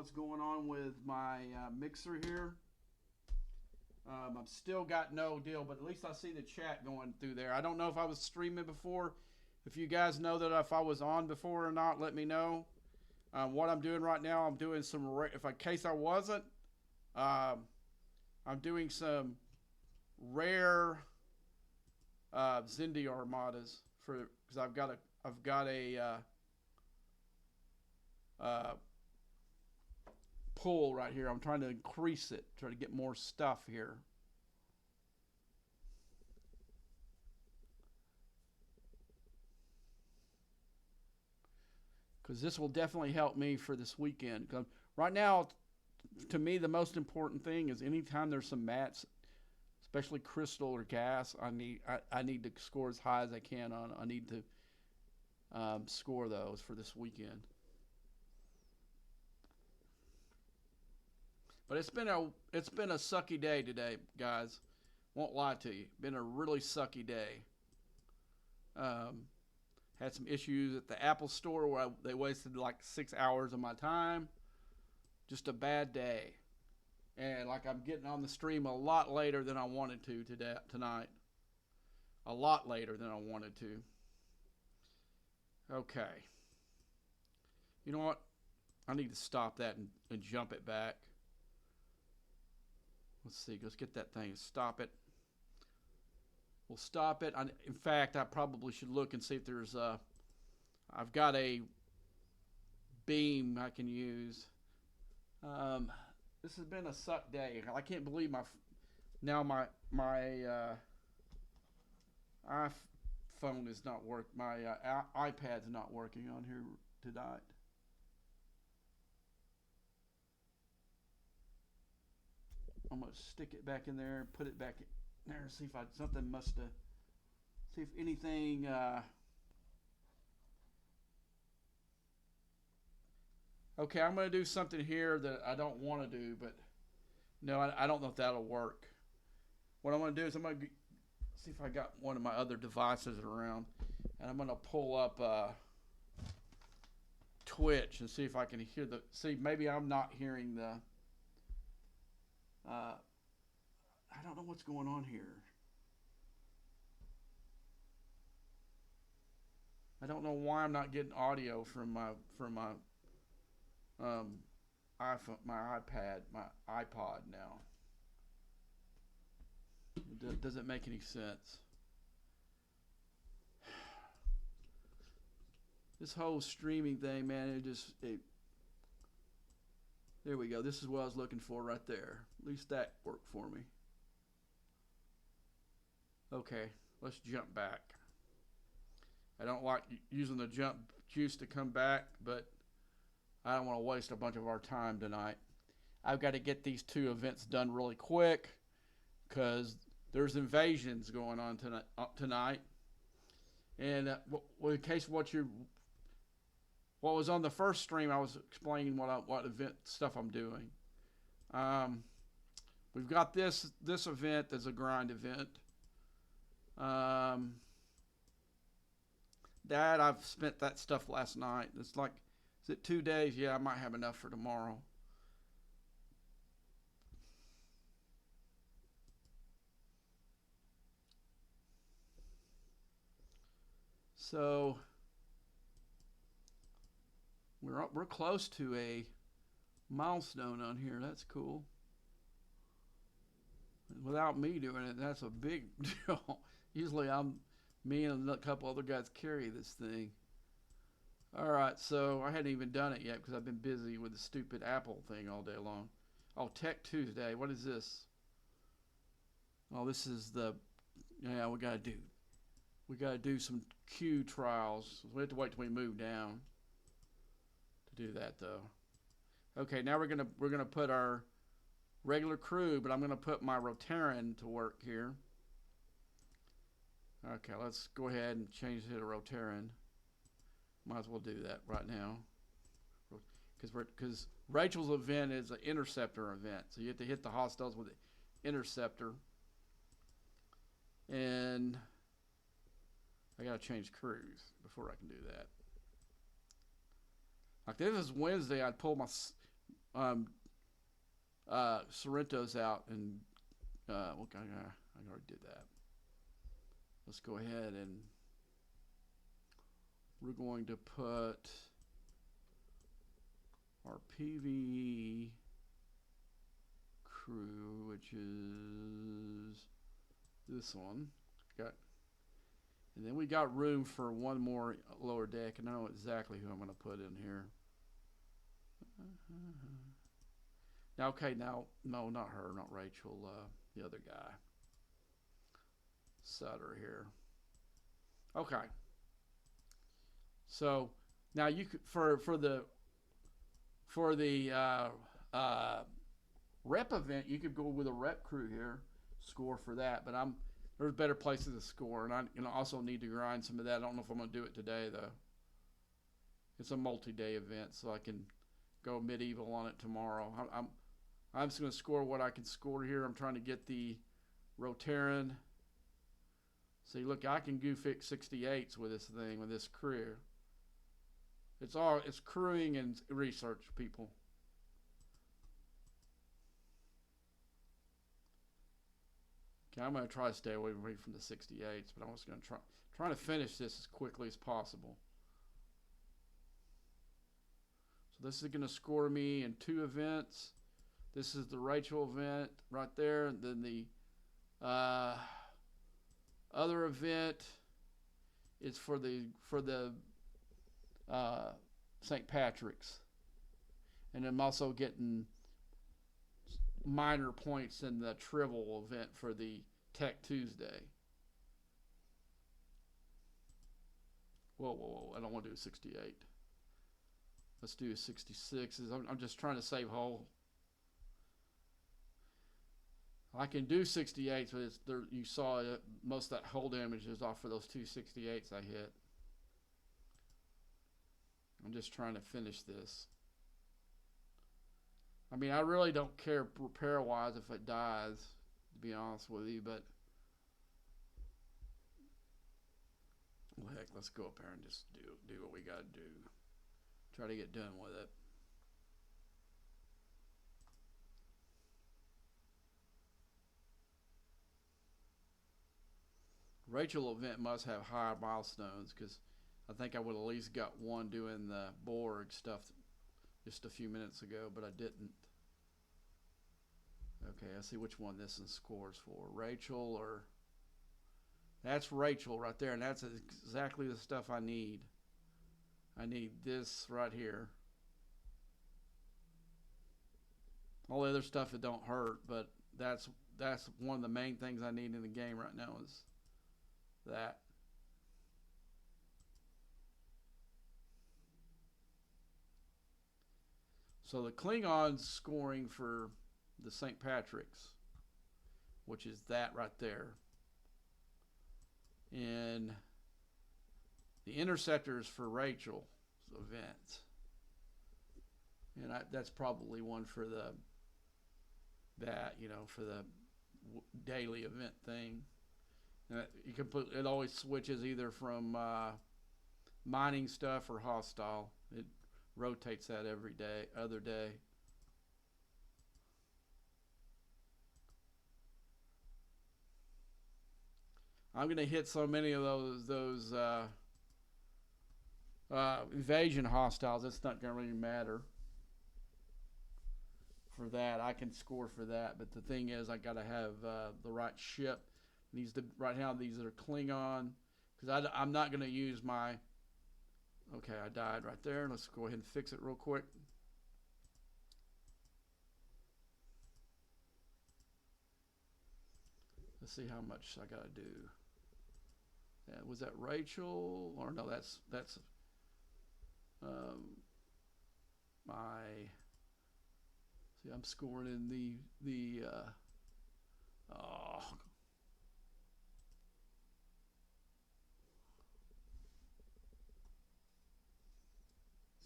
what's going on with my mixer here. I've still got no deal, but at least I see the chat going through there. I don't know if I was streaming before. If you guys know that if I was on before or not, let me know. What I'm doing right now, I'm doing some. If in case I wasn't, um, I'm doing some rare Zindy armadas for because I've got a pull right here. I'm trying to increase it, try to get more stuff here. Because this will definitely help me for this weekend. Because right now, to me, the most important thing is anytime there's some mats, especially crystal or gas, I need to score as high as I can on. I need to score those for this weekend. But it's been a sucky day today, guys. Won't lie to you. Been a really sucky day. Um, Had some issues at the Apple Store where they wasted like 6 hours of my time. Just a bad day. And like I'm getting on the stream a lot later than I wanted to tonight. A lot later than I wanted to. Okay. You know what? I need to stop that and jump it back. Let's see. Let's get that thing. Stop it. We'll stop it. In fact, I probably should look and see if there's I've got a beam I can use. This has been a suck day. I can't believe my iPhone is not work. My iPad's not working on here tonight. I'm gonna stick it back in there and put it back in there. See if something must have. See if anything. Okay, I'm gonna do something here that I don't want to do, but no, I don't know if that'll work. What I'm gonna do is I'm gonna see if I got one of my other devices around, and I'm gonna pull up Twitch and see if I can hear the. See, maybe I'm not hearing the. I don't know what's going on here. I don't know why I'm not getting audio from my iPhone, my iPad, my iPod now. It doesn't make any sense. This whole streaming thing, man, there we go. This is what I was looking for right there. At least that worked for me. Okay, let's jump back. I don't like using the jump juice to come back, but I don't want to waste a bunch of our time tonight. I've got to get these two events done really quick because there's invasions going on tonight. And in case what was on the first stream, I was explaining what event stuff I'm doing. We've got this event as a grind event. That I've spent that stuff last night. It's like, is it 2 days? Yeah, I might have enough for tomorrow. So we're close to a milestone on here. That's cool. Without me doing it, that's a big deal. Usually me and a couple other guys carry this thing. All right, so I hadn't even done it yet because I've been busy with the stupid Apple thing all day long. Oh, Tech Tuesday. What is this? Oh, this is we gotta do some Q trials. We have to wait till we move down to do that though. Okay, now we're gonna put our regular crew, but I'm gonna put my Rotaran to work here. Okay, let's go ahead and change it to Rotaran. Might as well do that right now, because Rachel's event is an interceptor event, so you have to hit the hostiles with the interceptor, and I gotta change crews before I can do that. Like this is Wednesday, I'd pull um, Sorrento's out, and okay, I already did that. Let's go ahead and we're going to put our PvE crew, which is this one. Got, and then we got room for one more lower deck, and I know exactly who I'm going to put in here. Now, okay, now, no, not her, not Rachel, the other guy. Sutter here. Okay. So now you could for the rep event, you could go with a rep crew here, score for that. But there's better places to score, and I also need to grind some of that. I don't know if I'm gonna do it today though. It's a multi-day event, so I can go medieval on it tomorrow. I'm just gonna score what I can score here. I'm trying to get the Rotaran. See, look, I can go fix 68s with this thing, with this crew. It's crewing and research, people. Okay, I'm gonna try to stay away from the 68s, but I'm just gonna trying to finish this as quickly as possible. So this is gonna score me in 2 events. This is the Rachel event right there, and then the other event is for the St. Patrick's, and I'm also getting minor points in the Trivial event for the Tech Tuesday. Whoa! I don't want to do a 68. Let's do a 66. I'm just trying to save hull. I can do 68s, but you saw it, most of that hull damage is off for those 2 68s I hit. I'm just trying to finish this. I mean, I really don't care repair-wise if it dies, to be honest with you, but well, heck, let's go up there and just do what we got to do. Try to get done with it. Rachel event must have higher milestones, because I think I would at least got one doing the Borg stuff just a few minutes ago, but I didn't. Okay, I see which one this one scores for. Rachel, or that's Rachel right there, and that's exactly the stuff I need. I need this right here. All the other stuff, it don't hurt, but that's one of the main things I need in the game right now is that. So the Klingons scoring for the St. Patrick's, which is that right there. And the Interceptors for Rachel's event. And that's probably one for for the daily event thing. And it always switches either from mining stuff or hostile. It rotates that every day, other day. I'm gonna hit so many of those invasion hostiles. It's not gonna really matter for that. I can score for that, but the thing is, I gotta have the right ship. Right now these are Klingon, because I'm not gonna use my. Okay, I died right there. Let's go ahead and fix it real quick. Let's see how much I gotta do. Was that Rachel, or no? That's my. See, I'm scoring in the. Oh.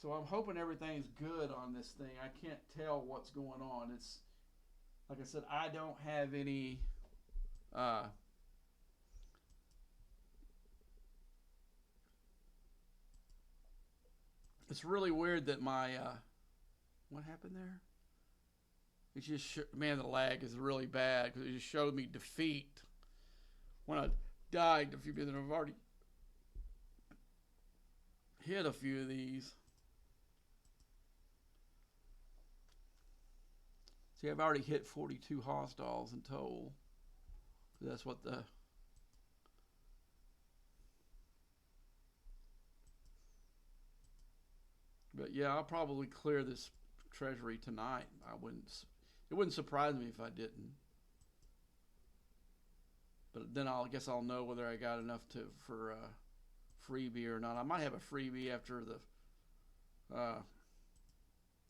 So I'm hoping everything's good on this thing. I can't tell what's going on. It's like I said, I don't have any. It's really weird that my. What happened there? It's just man, the lag is really bad because it just showed me defeat when I died a few minutes. I've already hit a few of these. See, I've already hit 42 hostiles in total. That's what the But yeah, I'll probably clear this treasury tonight. I wouldn't. It wouldn't surprise me if I didn't. But then I guess I'll know whether I got enough to for freebie or not. I might have a freebie after the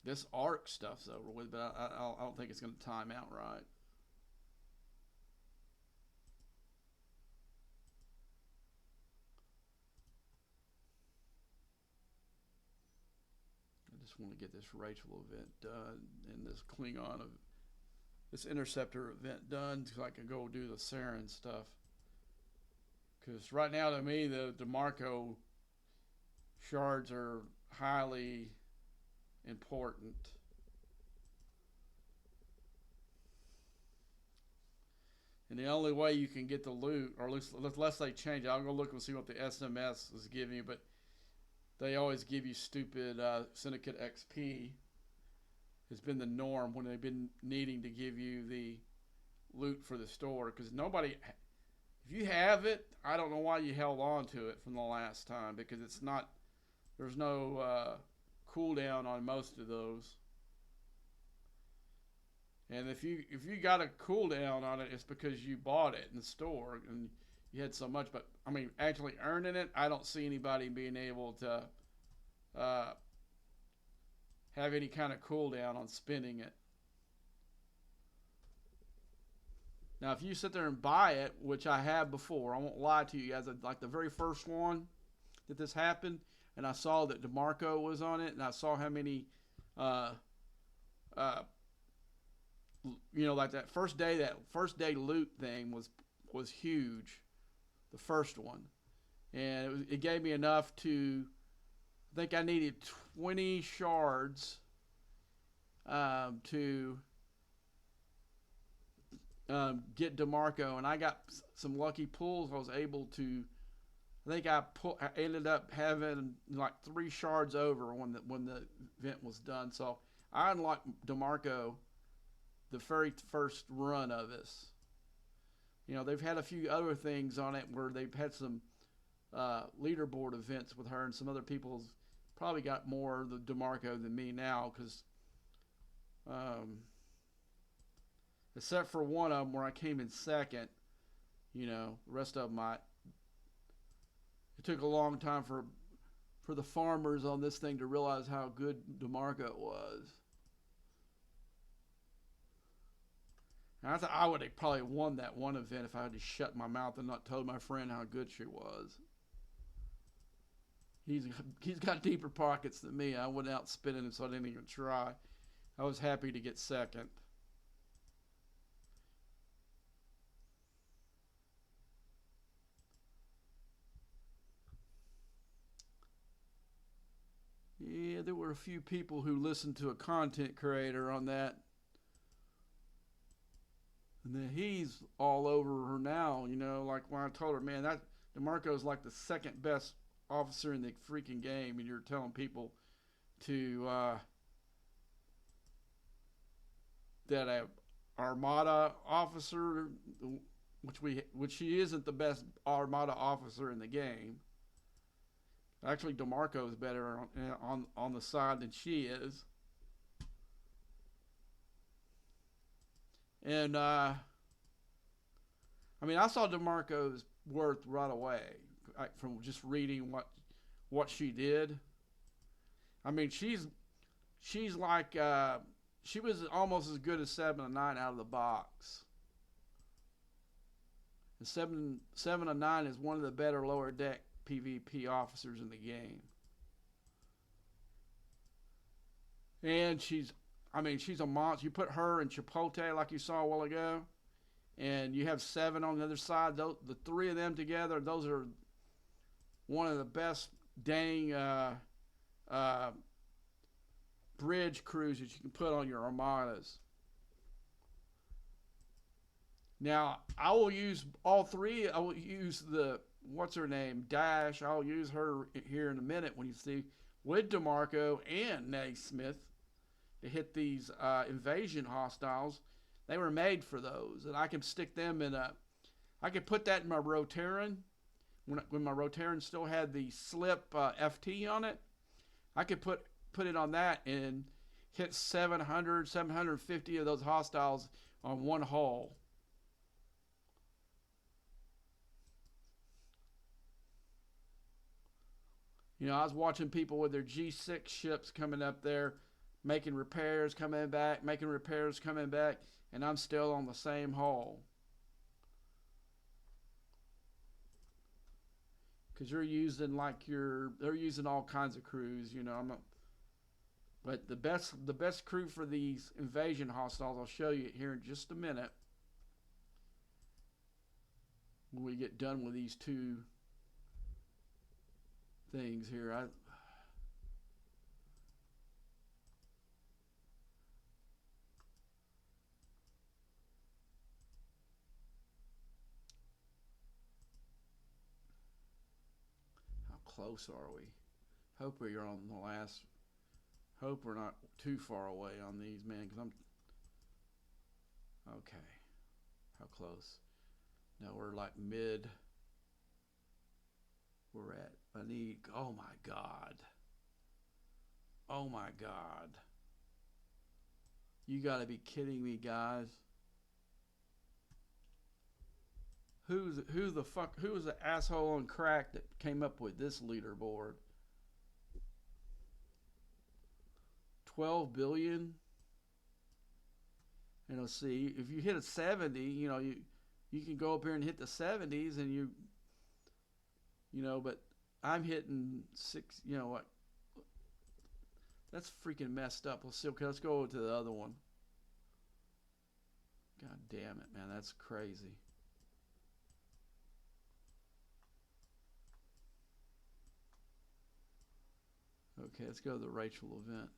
this arc stuff's over with, but I don't think it's going to time out right. I just want to get this Rachel event done and this Klingon of this Interceptor event done so I can go do the Saren stuff. Because right now, to me, the DeMarco shards are highly important. And the only way you can get the loot, or at least unless they change it, I'll go look and see what the SMS is giving you, but they always give you stupid Syndicate XP. Has been the norm when they've been needing to give you the loot for the store, because nobody, if you have it, I don't know why you held on to it from the last time, because it's not, there's no cooldown on most of those. And if you got a cooldown on it, it's because you bought it in the store and you had so much. But I mean, actually earning it, I don't see anybody being able to have any kind of cooldown on spending it. Now, if you sit there and buy it, which I have before, I won't lie to you guys, like the very first one that this happened, and I saw that DeMarco was on it, and I saw how many, like that first day loot thing was huge, the first one, and it gave me enough to, I think I needed 20 shards to get DeMarco, and I got some lucky pulls. I was able to. I think I ended up having like 3 shards over when the event was done. So I unlocked DeMarco the very first run of this. They've had a few other things on it where they've had some leaderboard events with her, and some other people's probably got more of the DeMarco than me now, because except for one of them where I came in second, the rest of them it took a long time for the farmers on this thing to realize how good DeMarco was. And I thought I would have probably won that one event if I had to shut my mouth and not told my friend how good she was. He's got deeper pockets than me. I went out spinning him, so I didn't even try. I was happy to get second. Yeah, there were a few people who listened to a content creator on that. And then he's all over her now, like when I told her, man, that DeMarco's like the second best officer in the freaking game, and you're telling people to that a Armada officer, which she isn't the best Armada officer in the game. Actually, DeMarco is better on the side than she is. And I saw DeMarco's worth right away from just reading what she did. I mean, she's like she was almost as good as 7 and 9 out of the box. And 7 and 9 is one of the better lower deck PvP officers in the game. And she's a monster. You put her and Chipotle like you saw a while ago, and you have 7 on the other side. The 3 of them together, those are one of the best dang bridge crews that you can put on your armadas. Now, I will use all three. I will use the, what's her name, Dash. I'll use her here in a minute when you see, with DeMarco and Naismith to hit these invasion hostiles. They were made for those. And I can stick them in a, I could put that in my Rotaran. When my Rotaran still had the slip FT on it, I could put it on that and hit 700, 750 of those hostiles on one hull. You know, I was watching people with their G6 ships coming up there, making repairs, coming back, making repairs, coming back, and I'm still on the same hull. Because you're using they're using all kinds of crews. You know, I'm not, but the best crew for these invasion hostiles, I'll show you here in just a minute when we get done with these two things here. How close are we? Hope we're on the last. Hope we're not too far away on these, man. Because I'm okay. How close? No, we're like mid. We're at. I need. Oh my God. Oh my God. You got to be kidding me, guys. Who the fuck? Who was the asshole on crack that came up with this leaderboard? 12 billion. And let's see, if you hit a 70, you know, you can go up here and hit the 70s, and but I'm hitting six. You know what? That's freaking messed up. Let's see. Okay, let's go to the other one. God damn it, man, that's crazy. Okay, let's go to the Rachel event.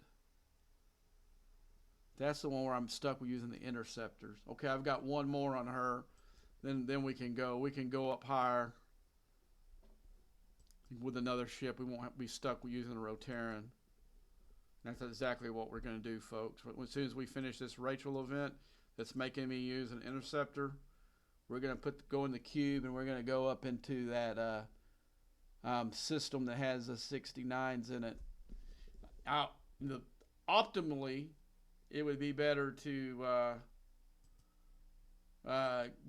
That's the one where I'm stuck with using the interceptors. Okay, I've got one more on her. Then we can go. We can go up higher with another ship. We won't be stuck with using a Rotaran. That's exactly what we're going to do, folks. As soon as we finish this Rachel event that's making me use an interceptor, we're going to go in the cube, and we're going to go up into that system that has the 69s in it. Optimally, it would be better to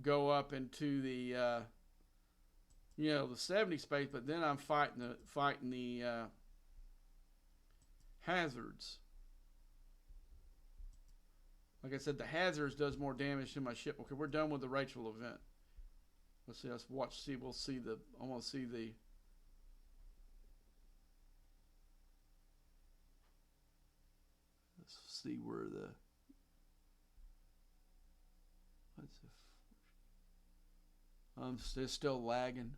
go up into the the 70 space, but then I'm fighting the hazards. Like I said, the hazards does more damage to my ship. Okay, we're done with the Rachel event. Let's see. Let's watch. See, we'll see the. I want to see the. Let's see where the. What's the. It's still lagging.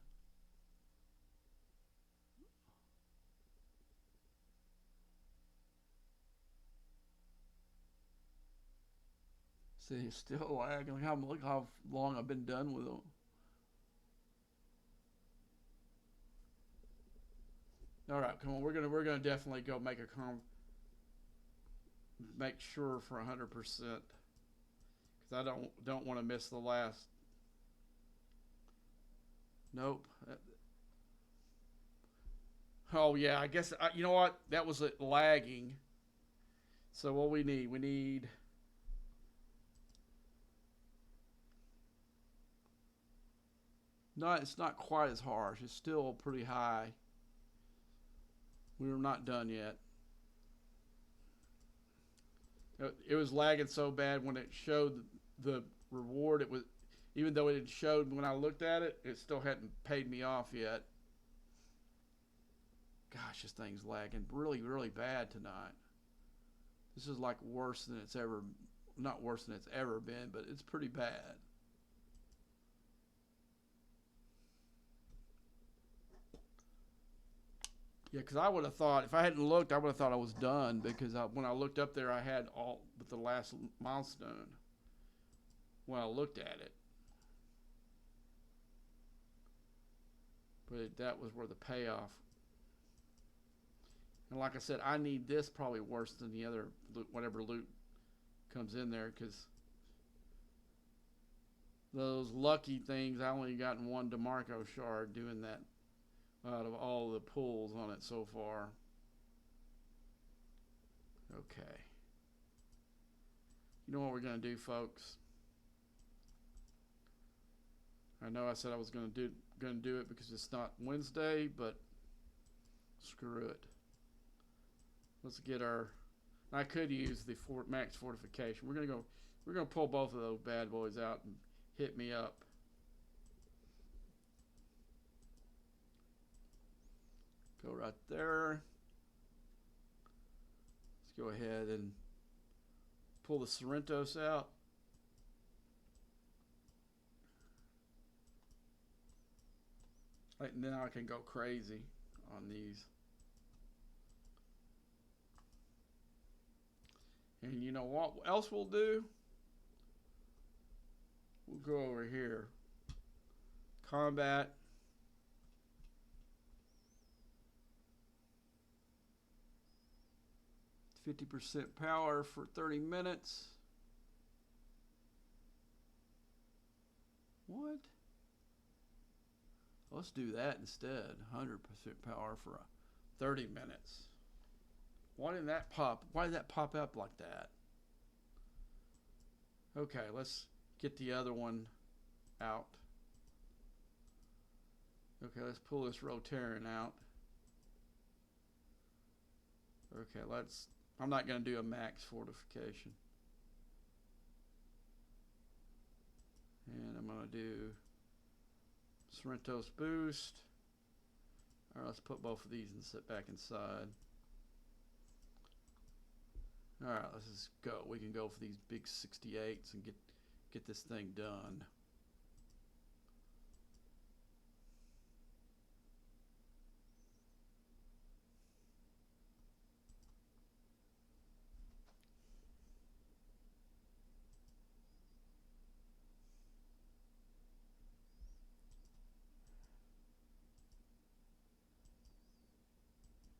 See, it's still lagging. Look how long I've been done with them. All right, come on. We're gonna definitely go make sure for 100% because I don't want to miss the last. Nope. Oh yeah, I guess you know what? That was it lagging. So what we need. No, it's not quite as harsh. It's still pretty high. We're not done yet. It was lagging so bad when it showed the reward. It was, even though it had showed when I looked at it, it still hadn't paid me off yet. Gosh, this thing's lagging really, really bad tonight. This is like worse than it's ever, not worse than it's ever been, but it's pretty bad. Yeah, because I would have thought, if I hadn't looked, I would have thought I was done because when I looked up there, I had all but the last milestone when I looked at it. But that was where the payoff. And like I said, I need this probably worse than the other loot, whatever loot comes in there, because those lucky things, I only gotten one DeMarco shard doing that out of all the pulls on it so far. Okay. You know what we're going to do, folks? I know I said I was going to do it because it's not Wednesday, but screw it. Let's get our. I could use the max fortification. We're gonna pull both of those bad boys out and hit me up. Go right there. Let's go ahead and pull the Sorrentos out. Right, and then I can go crazy on these. And you know what else we'll do? We'll go over here. Combat. It's 50% power for 30 minutes. What? Let's do that instead. 100% power for 30 minutes. Why didn't that pop? Why did that pop up like that? Okay, let's get the other one out. Okay, let's pull this Rotarian out. Okay, I'm not going to do a max fortification. And I'm going to do Sorrentos boost. All right, let's put both of these and sit back inside. All right, let's just go. We can go for these big 68s and get this thing done.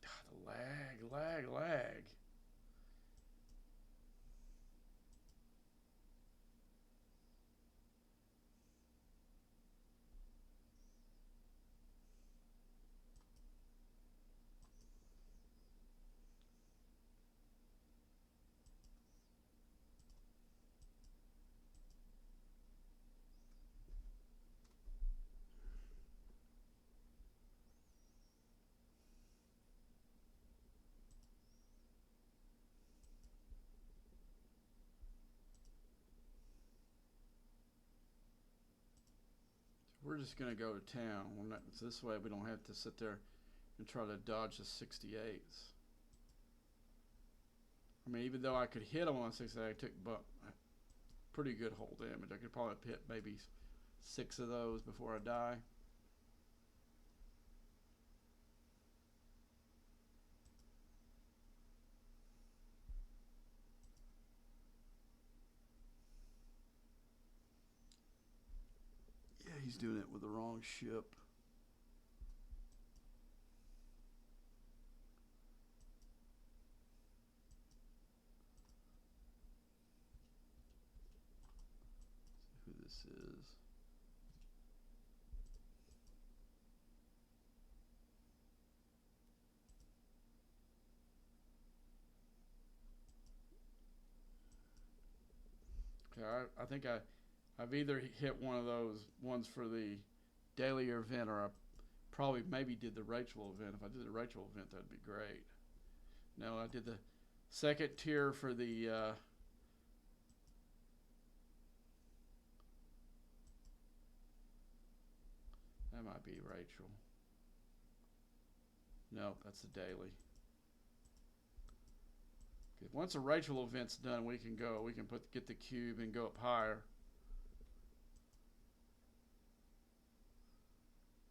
God, the lag. We're just going to go to town. So this way we don't have to sit there and try to dodge the 68s. I mean, even though I could hit them on 68, I took pretty good hull damage. I could probably hit maybe 6 of those before I die. Yeah, he's doing it with the wrong ship. Who this is. Okay, I think I've either hit one of those ones for the daily event, or I probably maybe did the Rachel event. If I did the Rachel event, that'd be great. No, I did the second tier for the that might be Rachel. No, that's the daily. Okay, once a Rachel event's done, we can go. We can get the cube and go up higher.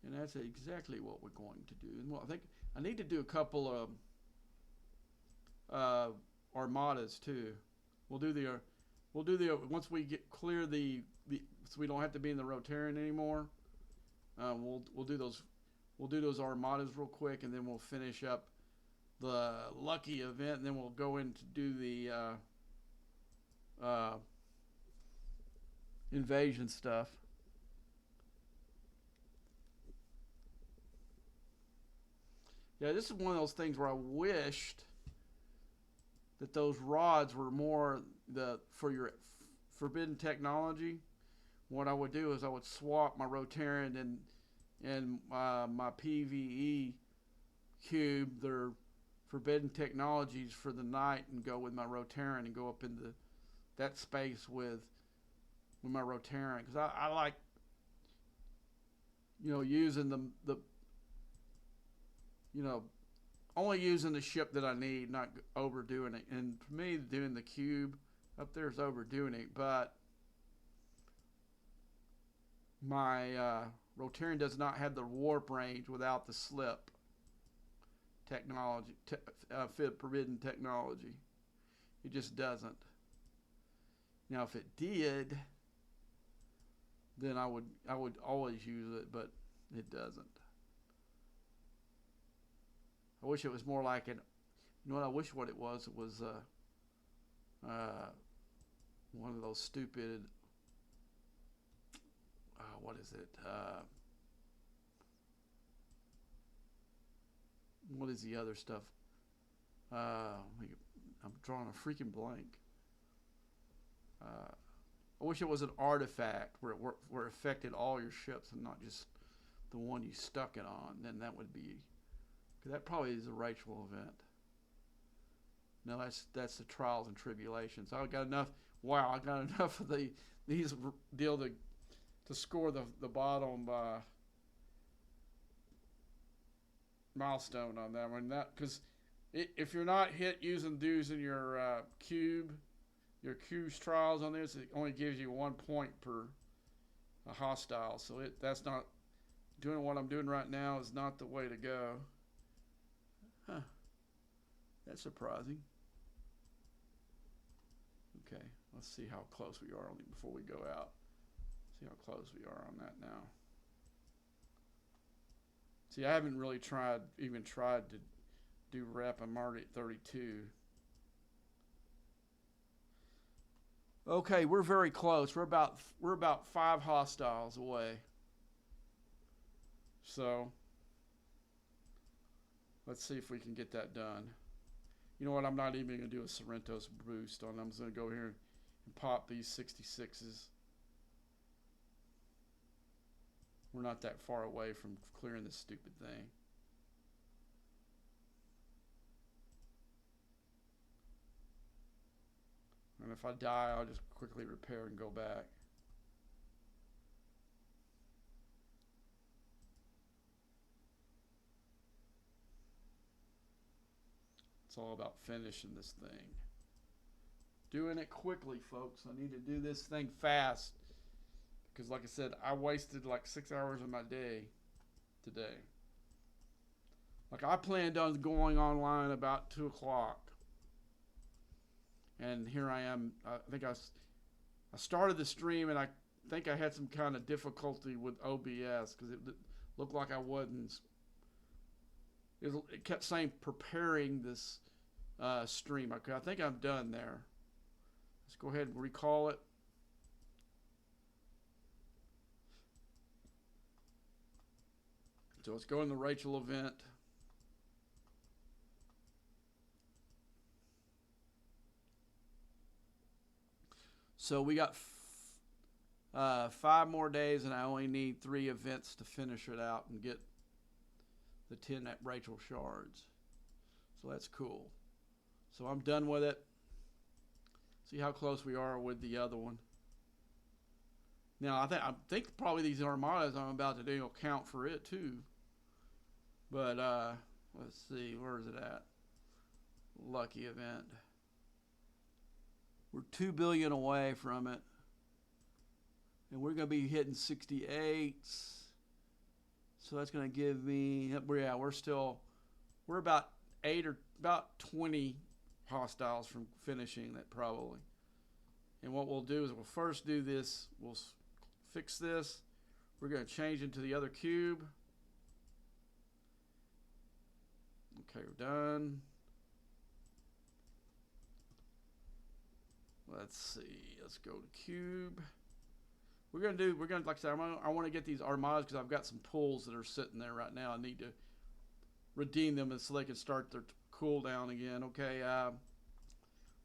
And that's exactly what we're going to do. And well, I think I need to do a couple of armadas too. We'll do the once we get clear the so we don't have to be in the Rotarian anymore. We'll do those we'll do those armadas real quick, and then we'll finish up the lucky event, and then we'll go in to do the invasion stuff. Yeah, this is one of those things where I wished that those rods were more for your forbidden technology. What I would do is I would swap my Rotarian and my PVE cube, their forbidden technologies for the night, and go with my Rotarian and go up into that space with my Rotarian, because I like, using the only using the ship that I need, not overdoing it. And for me, doing the cube up there is overdoing it. But my Rotarian does not have the warp range without the slip technology, forbidden technology. It just doesn't. Now, if it did, then I would always use it, but it doesn't. I wish it was more like it. You know what I wish what it was? It was one of those stupid. What is it? What is the other stuff? I'm drawing a freaking blank. I wish it was an artifact where it affected all your ships and not just the one you stuck it on. Then that would be. Because that probably is a Rachel event. No, that's the trials and tribulations. I got enough. Wow, I got enough of these deal to score the bottom milestone on that one. That because if you're not hit using your cube's trials on this, it only gives you 1 point per hostile. So that's not doing what I'm doing right now is not the way to go. Huh. That's surprising. Okay, let's see how close we are before we go out. See how close we are on that now. See, I haven't really tried to do rep. I'm already at 32. Okay, we're very close. We're about 5 hostiles away. So let's see if we can get that done. You know what? I'm not even going to do a Sorrento's boost on them. I'm just going to go here and pop these 66s. We're not that far away from clearing this stupid thing. And if I die, I'll just quickly repair and go back. It's all about finishing this thing. Doing it quickly, folks. I need to do this thing fast. Because like I said, I wasted like 6 hours of my day today. Like I planned on going online about 2 o'clock. And here I am. I think I started the stream and I think I had some kind of difficulty with OBS because it looked like I wasn't. It kept saying preparing this stream. Okay, I think I'm done there. Let's go ahead and recall it. So let's go in the Rachel event. So we got 5 more days, and I only need 3 events to finish it out and get the 10 at Rachel shards. So that's cool. So I'm done with it. See how close we are with the other one. Now I think probably these armadas I'm about to do will count for it too. But let's see, where is it at? Lucky event. We're 2 billion away from it. And we're going to be hitting 68. So that's going to give me, yeah, we're about 20 hostiles from finishing that probably. And what we'll do is we'll first do this, we'll fix this. We're going to change into the other cube. Okay, we're done. Let's see. Let's go to cube. We're gonna like I said, I want to get these armadas because I've got some pulls that are sitting there right now. I need to redeem them so they can start their cooldown again. Okay,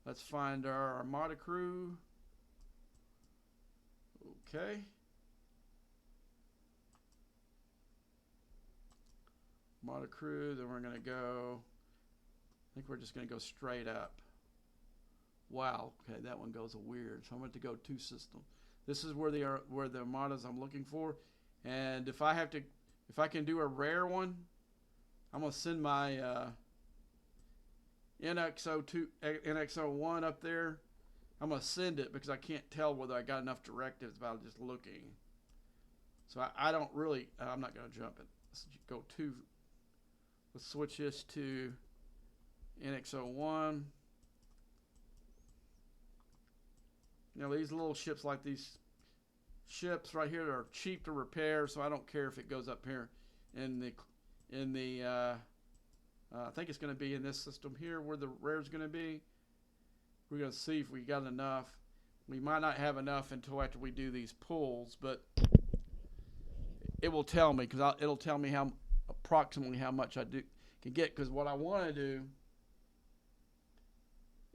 let's find our armada crew. Okay. Armada crew, then we're gonna go, I think we're just gonna go straight up. Wow, okay, that one goes weird. So I'm going to go 2 system. This is where the armadas I'm looking for. And if I can do a rare one, I'm gonna send my NX01 up there. I'm gonna send it because I can't tell whether I got enough directives by just looking. So I don't really. I'm not gonna jump it. Let's go to. Let's switch this to NX01. Now these little ships, like these ships right here, are cheap to repair, so I don't care if it goes up here in the I think it's going to be in this system here where the rare is going to be. We're going to see if we got enough. We might not have enough until after we do these pulls, but it will tell me because it'll tell me approximately how much I can get. Because what I want to do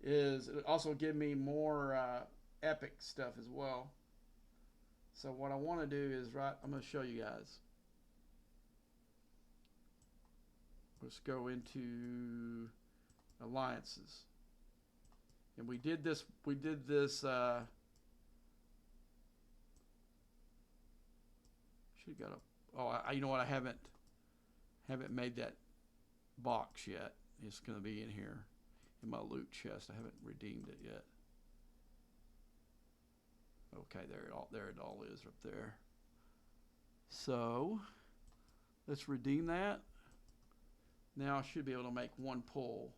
is also give me more epic stuff as well. So what I want to do is I'm going to show you guys. Let's go into alliances. And we did this should got you know what, I haven't made that box yet. It's going to be in here in my loot chest. I haven't redeemed it yet. Okay, there it all is up there. So let's redeem that. Now I should be able to make 1 pull.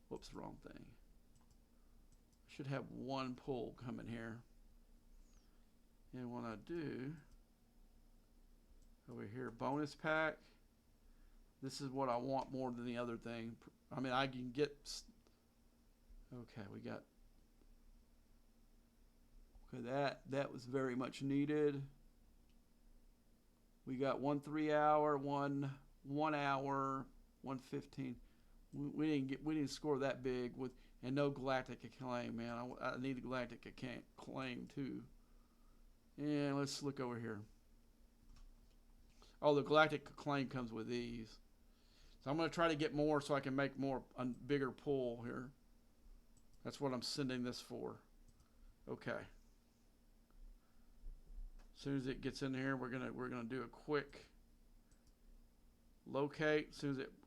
Whoops, wrong thing. I should have 1 pull coming here. And when I do, over here, bonus pack. This is what I want more than the other thing. I mean, I can get. Okay, we got. Okay, that was very much needed. We got 1 3-hour, 1 1 hour, 115. We didn't score that big and no galactic acclaim, man. I need a galactic acclaim too. And let's look over here. Oh, the galactic acclaim comes with these. So I'm going to try to get more so I can make a bigger pull here. That's what I'm sending this for. Okay. As soon as it gets in here, we're gonna do a quick locate. As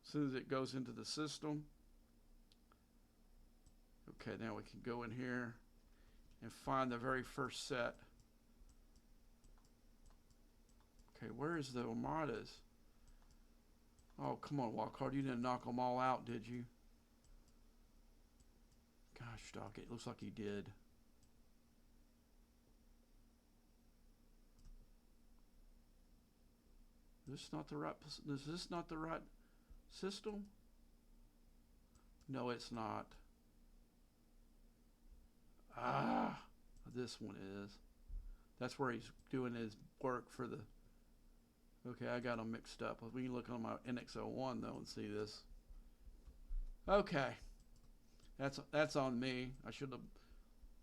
soon as it goes into the system. Okay, now we can go in here and find the very first set. Okay, where is the armadas? Oh, come on, Wildcard. You didn't knock them all out, did you? Gosh, dog, it looks like he did. Is this not the right system? No, it's not. Ah, this one is. That's where he's doing his work for the. Okay, I got them mixed up. We can look on my NX01 though and see this. Okay, that's on me. I should have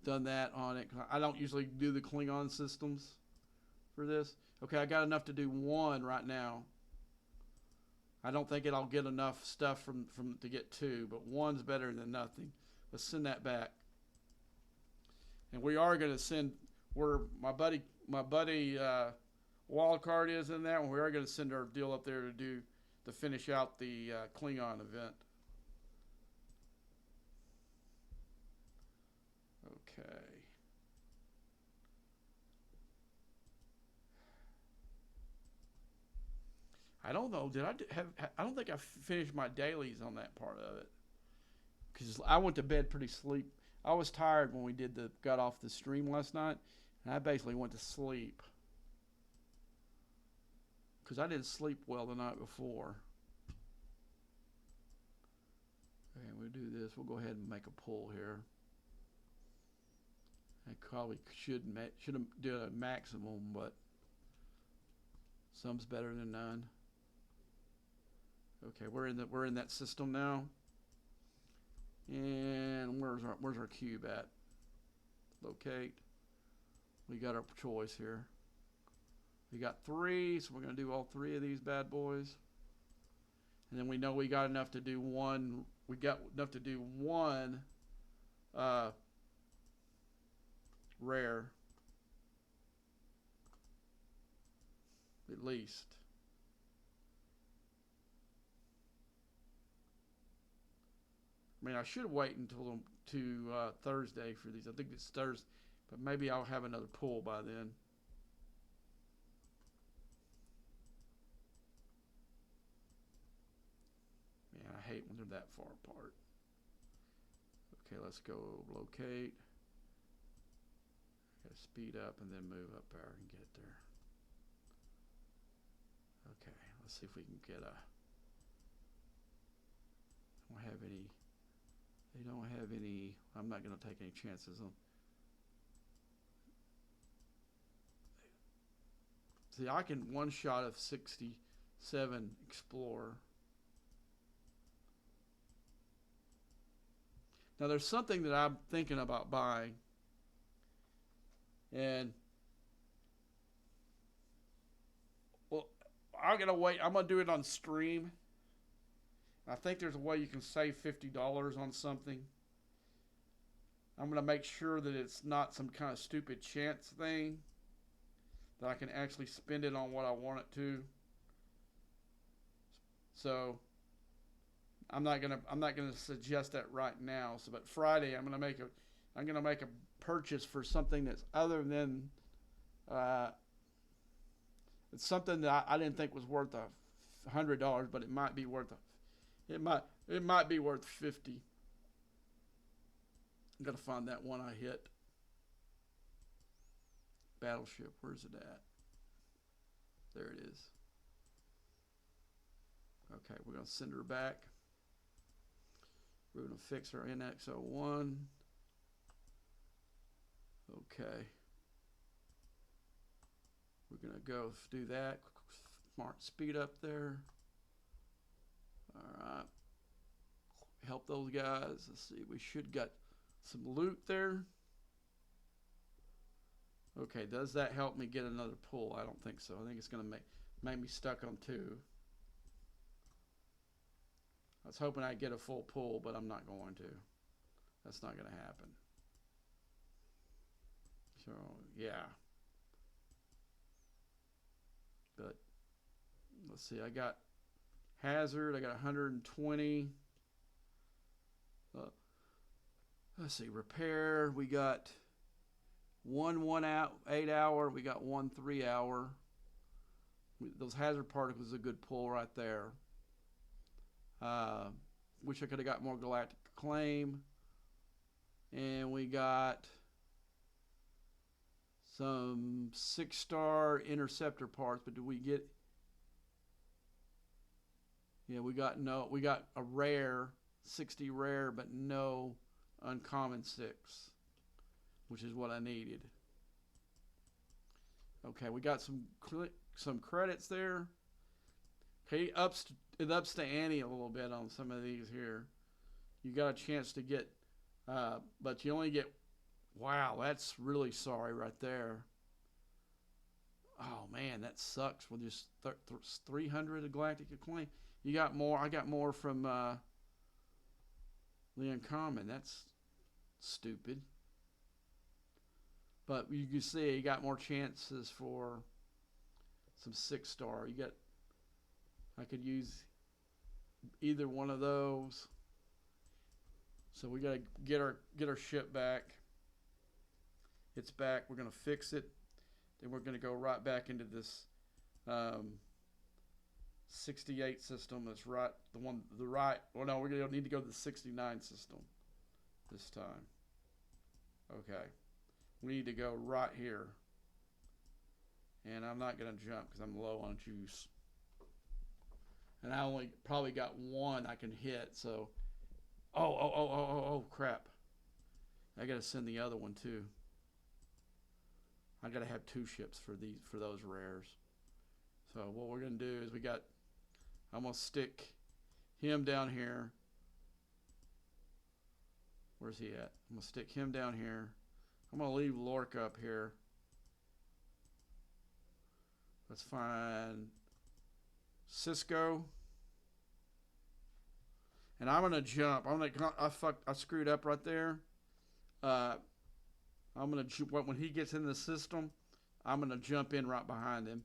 done that on it. I don't usually do the Klingon systems for this. Okay, I got enough to do 1 right now. I don't think I'll get enough stuff from to get 2, but 1's better than nothing. Let's send that back. And we are going to send where my buddy Wildcard is in that one. We are going to send our deal up there to finish out the Klingon event. Okay. I don't know. I don't think I finished my dailies on that part of it because I went to bed pretty sleep. I was tired when we got off the stream last night, and I basically went to sleep because I didn't sleep well the night before. Okay, we'll do this. We'll go ahead and make a pull here. I probably should have done a maximum, but some's better than none. Okay, we're in that system now. And where's our cube at? Locate. We got our choice here. We got 3, so we're gonna do all 3 of these bad boys. And then we know we got enough to do one. We got enough to do one rare, at least. I mean, I should wait until Thursday for these. I think it's Thursday, but maybe I'll have another pull by then. Man, I hate when they're that far apart. Okay, let's go locate. Gotta speed up and then move up there and get there. Okay, let's see if we can get a. Don't have any. They don't have any. I'm not gonna take any chances on. See, I can one shot of 67 Explorer. Now, there's something that I'm thinking about buying. And, well, I'm going to wait. I'm going to do it on stream. I think there's a way you can save $50 on something. I'm going to make sure that it's not some kind of stupid chance thing, that I can actually spend it on what I want it to. So I'm not gonna suggest that right now. So, but Friday I'm gonna make a purchase for something that's other than it's something that I didn't think was worth $100, but it might be worth it might be worth 50. I'm gonna find that one I hit. Battleship, where's it at? There it is. Okay, we're going to send her back. We're going to fix her NX01. Okay. We're going to go do that. Smart speed up there. All right. Help those guys. Let's see. We should got some loot there. Okay, does that help me get another pull? I don't think so. I think it's going to make me stuck on 2. I was hoping I'd get a full pull, but I'm not going to. That's not going to happen. So, yeah. But, let's see. I got hazard. I got 120. Let's see. Repair. We got... 1 8 hour, we got 1 3 hour. Those hazard particles is a good pull right there. Wish I could have got more galactic acclaim. And we got some 6-star interceptor parts, but do we get? Yeah, we got a rare 60 rare, but no uncommon 6. Which is what I needed. Okay, we got some credits there. Okay, it ups the ante a little bit on some of these here. You got a chance to get, but you only get. Wow, that's really sorry right there. Oh man, that sucks. With just 300 galactic acclaim. You got more. I got more from the uncommon. That's stupid. But you can see you got more chances for some 6-star. I could use either one of those. So we gotta get our ship back. It's back. We're gonna fix it. Then we're gonna go right back into this 68 system. That's right. Well, no, we're gonna need to go to the 69 system this time. Okay. We need to go right here. And I'm not going to jump because I'm low on juice. And I only probably got 1 I can hit. So, Oh, crap. I gotta send the other one too. I gotta have 2 ships for those rares. So what we're gonna do is I'm gonna stick him down here. Where's he at? I'm gonna stick him down here. I'm gonna leave Lorca up here. Let's find Cisco. And I'm gonna jump. I screwed up right there. I'm gonna when he gets in the system, I'm gonna jump in right behind him.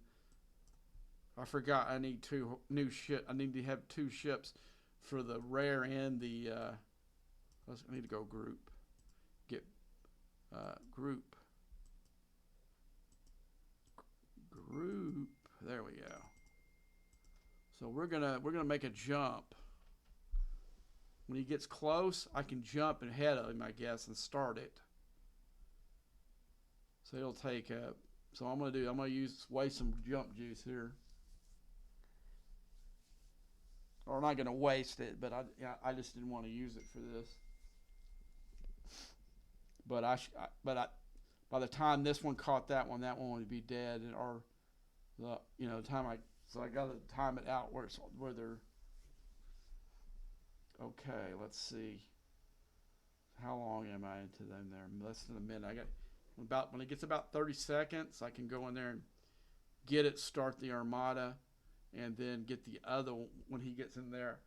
I forgot I need 2 new ship. I need to have 2 ships for the rare and the. I need to go group. Get group. Group. There we go. So we're gonna make a jump. When he gets close, I can jump ahead of him, I guess, and start it. So it'll take up. So I'm gonna waste some jump juice here. Or I'm not gonna waste it, but I just didn't want to use it for this. But by the time this one caught that one would be dead, or the time I got to time it out where they're. Okay, let's see. How long am I into them there? Less than a minute. When it gets about 30 seconds, I can go in there and get it, start the Armada, and then get the other when he gets in there,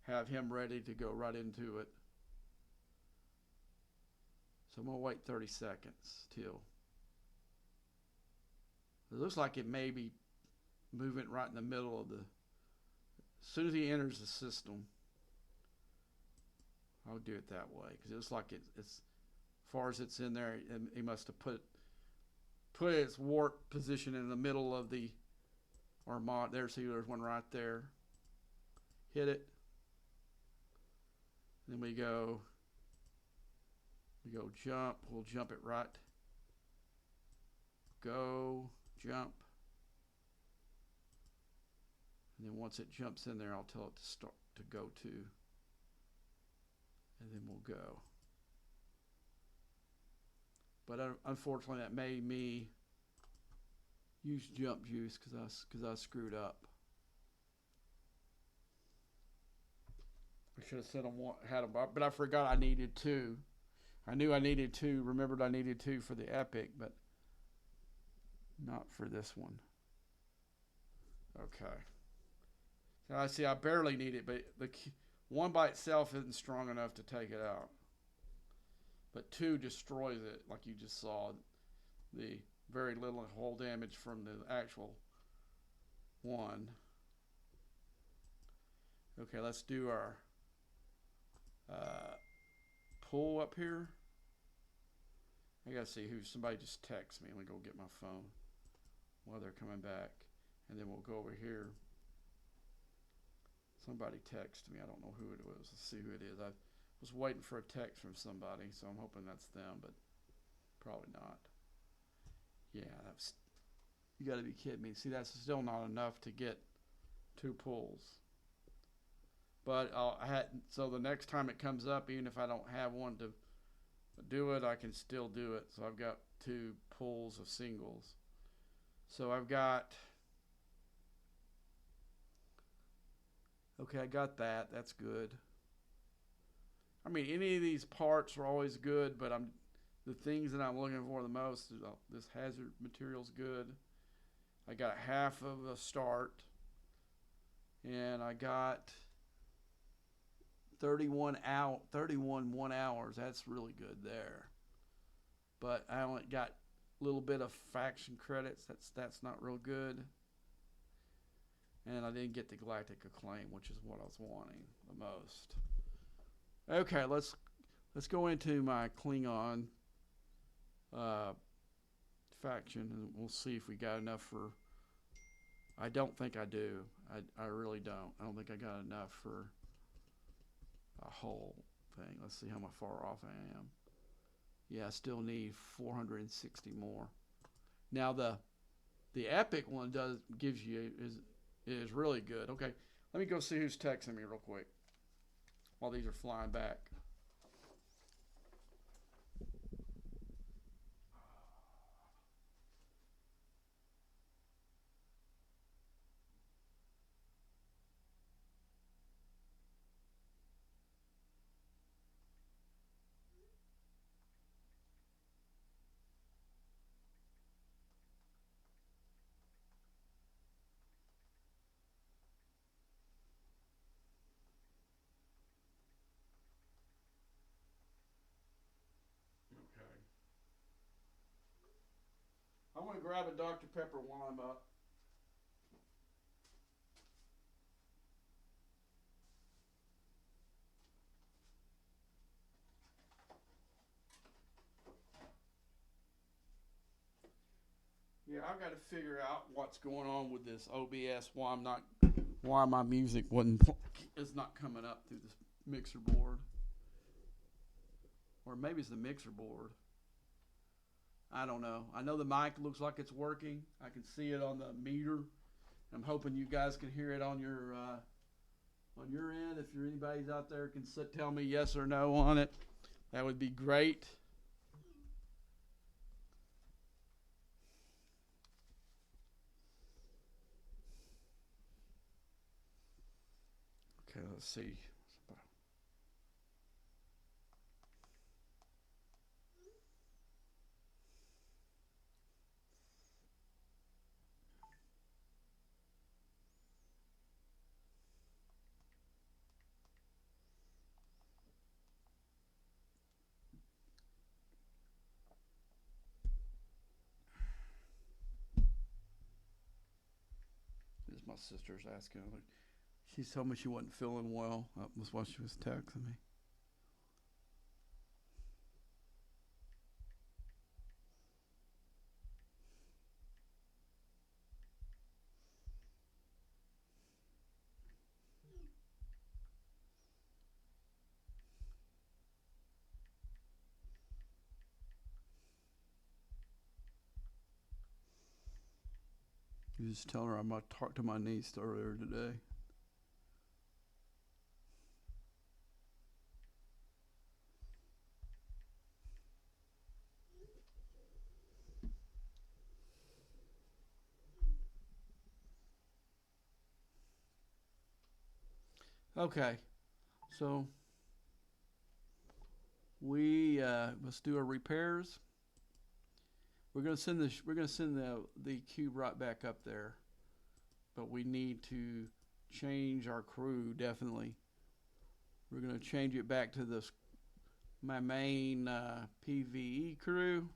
have him ready to go right into it. So I'm gonna wait 30 seconds till. It looks like it may be moving right in the middle of the. As soon as he enters the system, I'll do it that way because it looks like it's as far as it's in there. And he must have put its warp position in the middle of the Armada. There's one right there. Hit it. Then we go jump. We'll jump it right. Go jump. And then once it jumps in there, I'll tell it to start to go to. And then we'll go. But unfortunately, that made me use jump juice because I screwed up. I should have said had them, but I forgot I needed 2. I knew I needed 2. Remembered I needed 2 for the epic, but not for this one. Okay. So I see I barely need it, but the one by itself isn't strong enough to take it out. But 2 destroys it, like you just saw. The very little hull damage from the actual 1. Okay, let's do our pull up here. I gotta see somebody just texts me. Let me go get my phone while they're coming back, and then we'll go over here. Somebody texted me. I don't know who it was. Let's see who it is. I was waiting for a text from somebody, so I'm hoping that's them, but probably not. Yeah, you got to be kidding me. See, that's still not enough to get 2 pulls. But so the next time it comes up, even if I don't have one to do it, I can still do it. So I've got 2 pulls of singles. So I've got. Okay, I got that. That's good. I mean, any of these parts are always good, but the things that I'm looking for the most is this hazard material's good. I got half of a start, and I got 31 1 hours. That's really good there. But I only got a little bit of faction credits. That's not real good. And I didn't get the Galactic Acclaim, which is what I was wanting the most. Okay, let's go into my Klingon faction, and we'll see if we got enough for. I don't think I do. I really don't. I don't think I got enough for a whole thing. Let's see how far off I am. Yeah, I still need 460 more. Now the epic one gives you is really good. Okay, let me go see who's texting me real quick. while these are flying back. Okay. I'm going to grab a Dr. Pepper while I'm up. Yeah, I got to figure out what's going on with this OBS. Why my music is not coming up through this mixer board, or maybe it's the mixer board. I don't know. I know the mic looks like it's working. I can see it on the meter. I'm hoping you guys can hear it on your end. If you're anybody's out there can tell me yes or no on it, that would be great. Okay, let's see. This is my sister's asking. She told me she wasn't feeling well. That was why she was texting me. You just tell her I'm going to talk to my niece earlier today. Okay, so let's do our repairs. We're gonna send the cube right back up there, but we need to change our crew definitely. We're gonna change it back to my main PVE crew.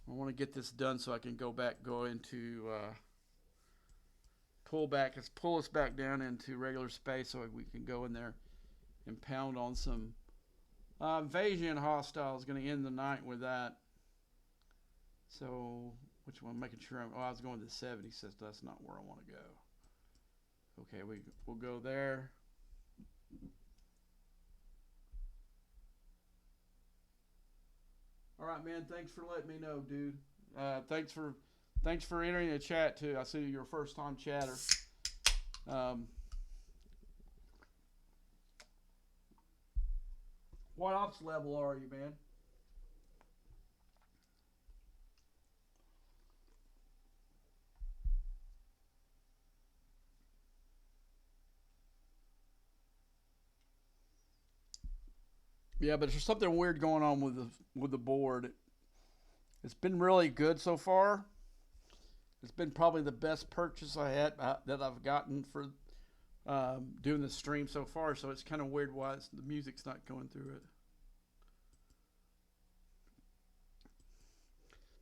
I want to get this done so I can go into pull us back down into regular space so we can go in there and pound on some invasion hostiles. Going to end the night with that. So, which one? Making sure I was going to the 70 system. That's not where I want to go. Okay, we'll go there. All right, man. Thanks for letting me know, dude. Thanks for entering the chat too. I see you're a first time chatter. What ops level are you, man? Yeah, but there's something weird going on with the board. It's been really good so far. It's been probably the best purchase I had that I've gotten for doing the stream so far. So it's kind of weird why the music's not going through it.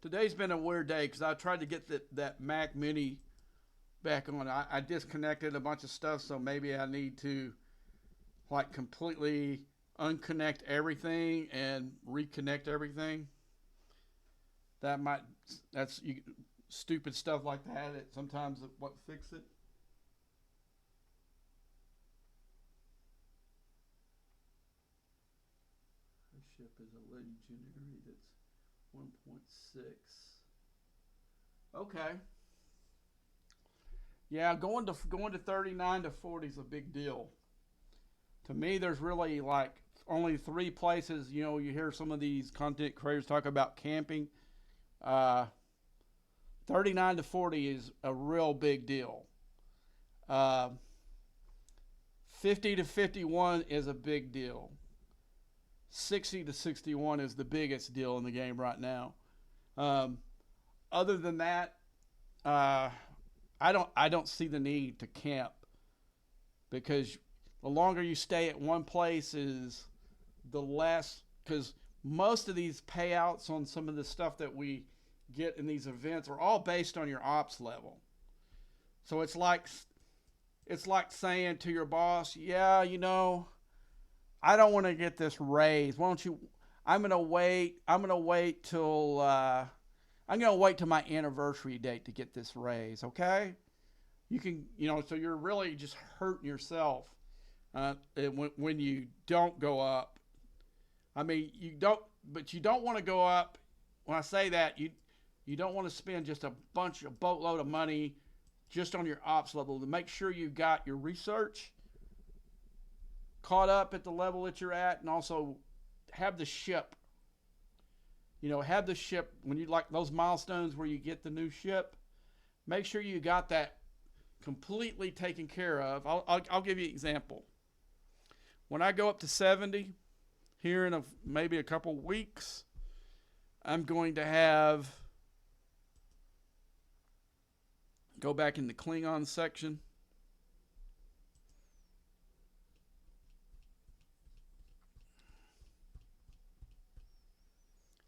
Today's been a weird day because I tried to get that Mac Mini back on. I disconnected a bunch of stuff, so maybe I need to like completely unconnect everything and reconnect everything. That's stupid stuff like that. Sometimes what fix it. Our ship is a legendary that's 1.6. Okay. Yeah, going to 39 to 40 is a big deal. To me, there's really like only three places. You know, you hear some of these content creators talk about camping. Uh, 39 to 40 is a real big deal. Uh, 50 to 51 is a big deal. 60 to 61 is the biggest deal in the game right now. Um, other than that, uh, I don't see the need to camp because the longer you stay at one place is the less, because most of these payouts on some of the stuff that we get in these events are all based on your ops level. So it's like saying to your boss, yeah, I don't want to get this raise. Why don't you? I'm gonna wait. I'm gonna wait till my anniversary date to get this raise. Okay? You can, so you're really just hurting yourself when you don't go up. I mean, but you don't want to go up. When I say that, you don't want to spend just a boatload of money just on your ops level to make sure you got your research caught up at the level that you're at, and also have the ship. Have the ship when you like those milestones where you get the new ship. Make sure you got that completely taken care of. I'll give you an example. When I go up to 70 here in maybe a couple weeks, I'm going to go back in the Klingon section.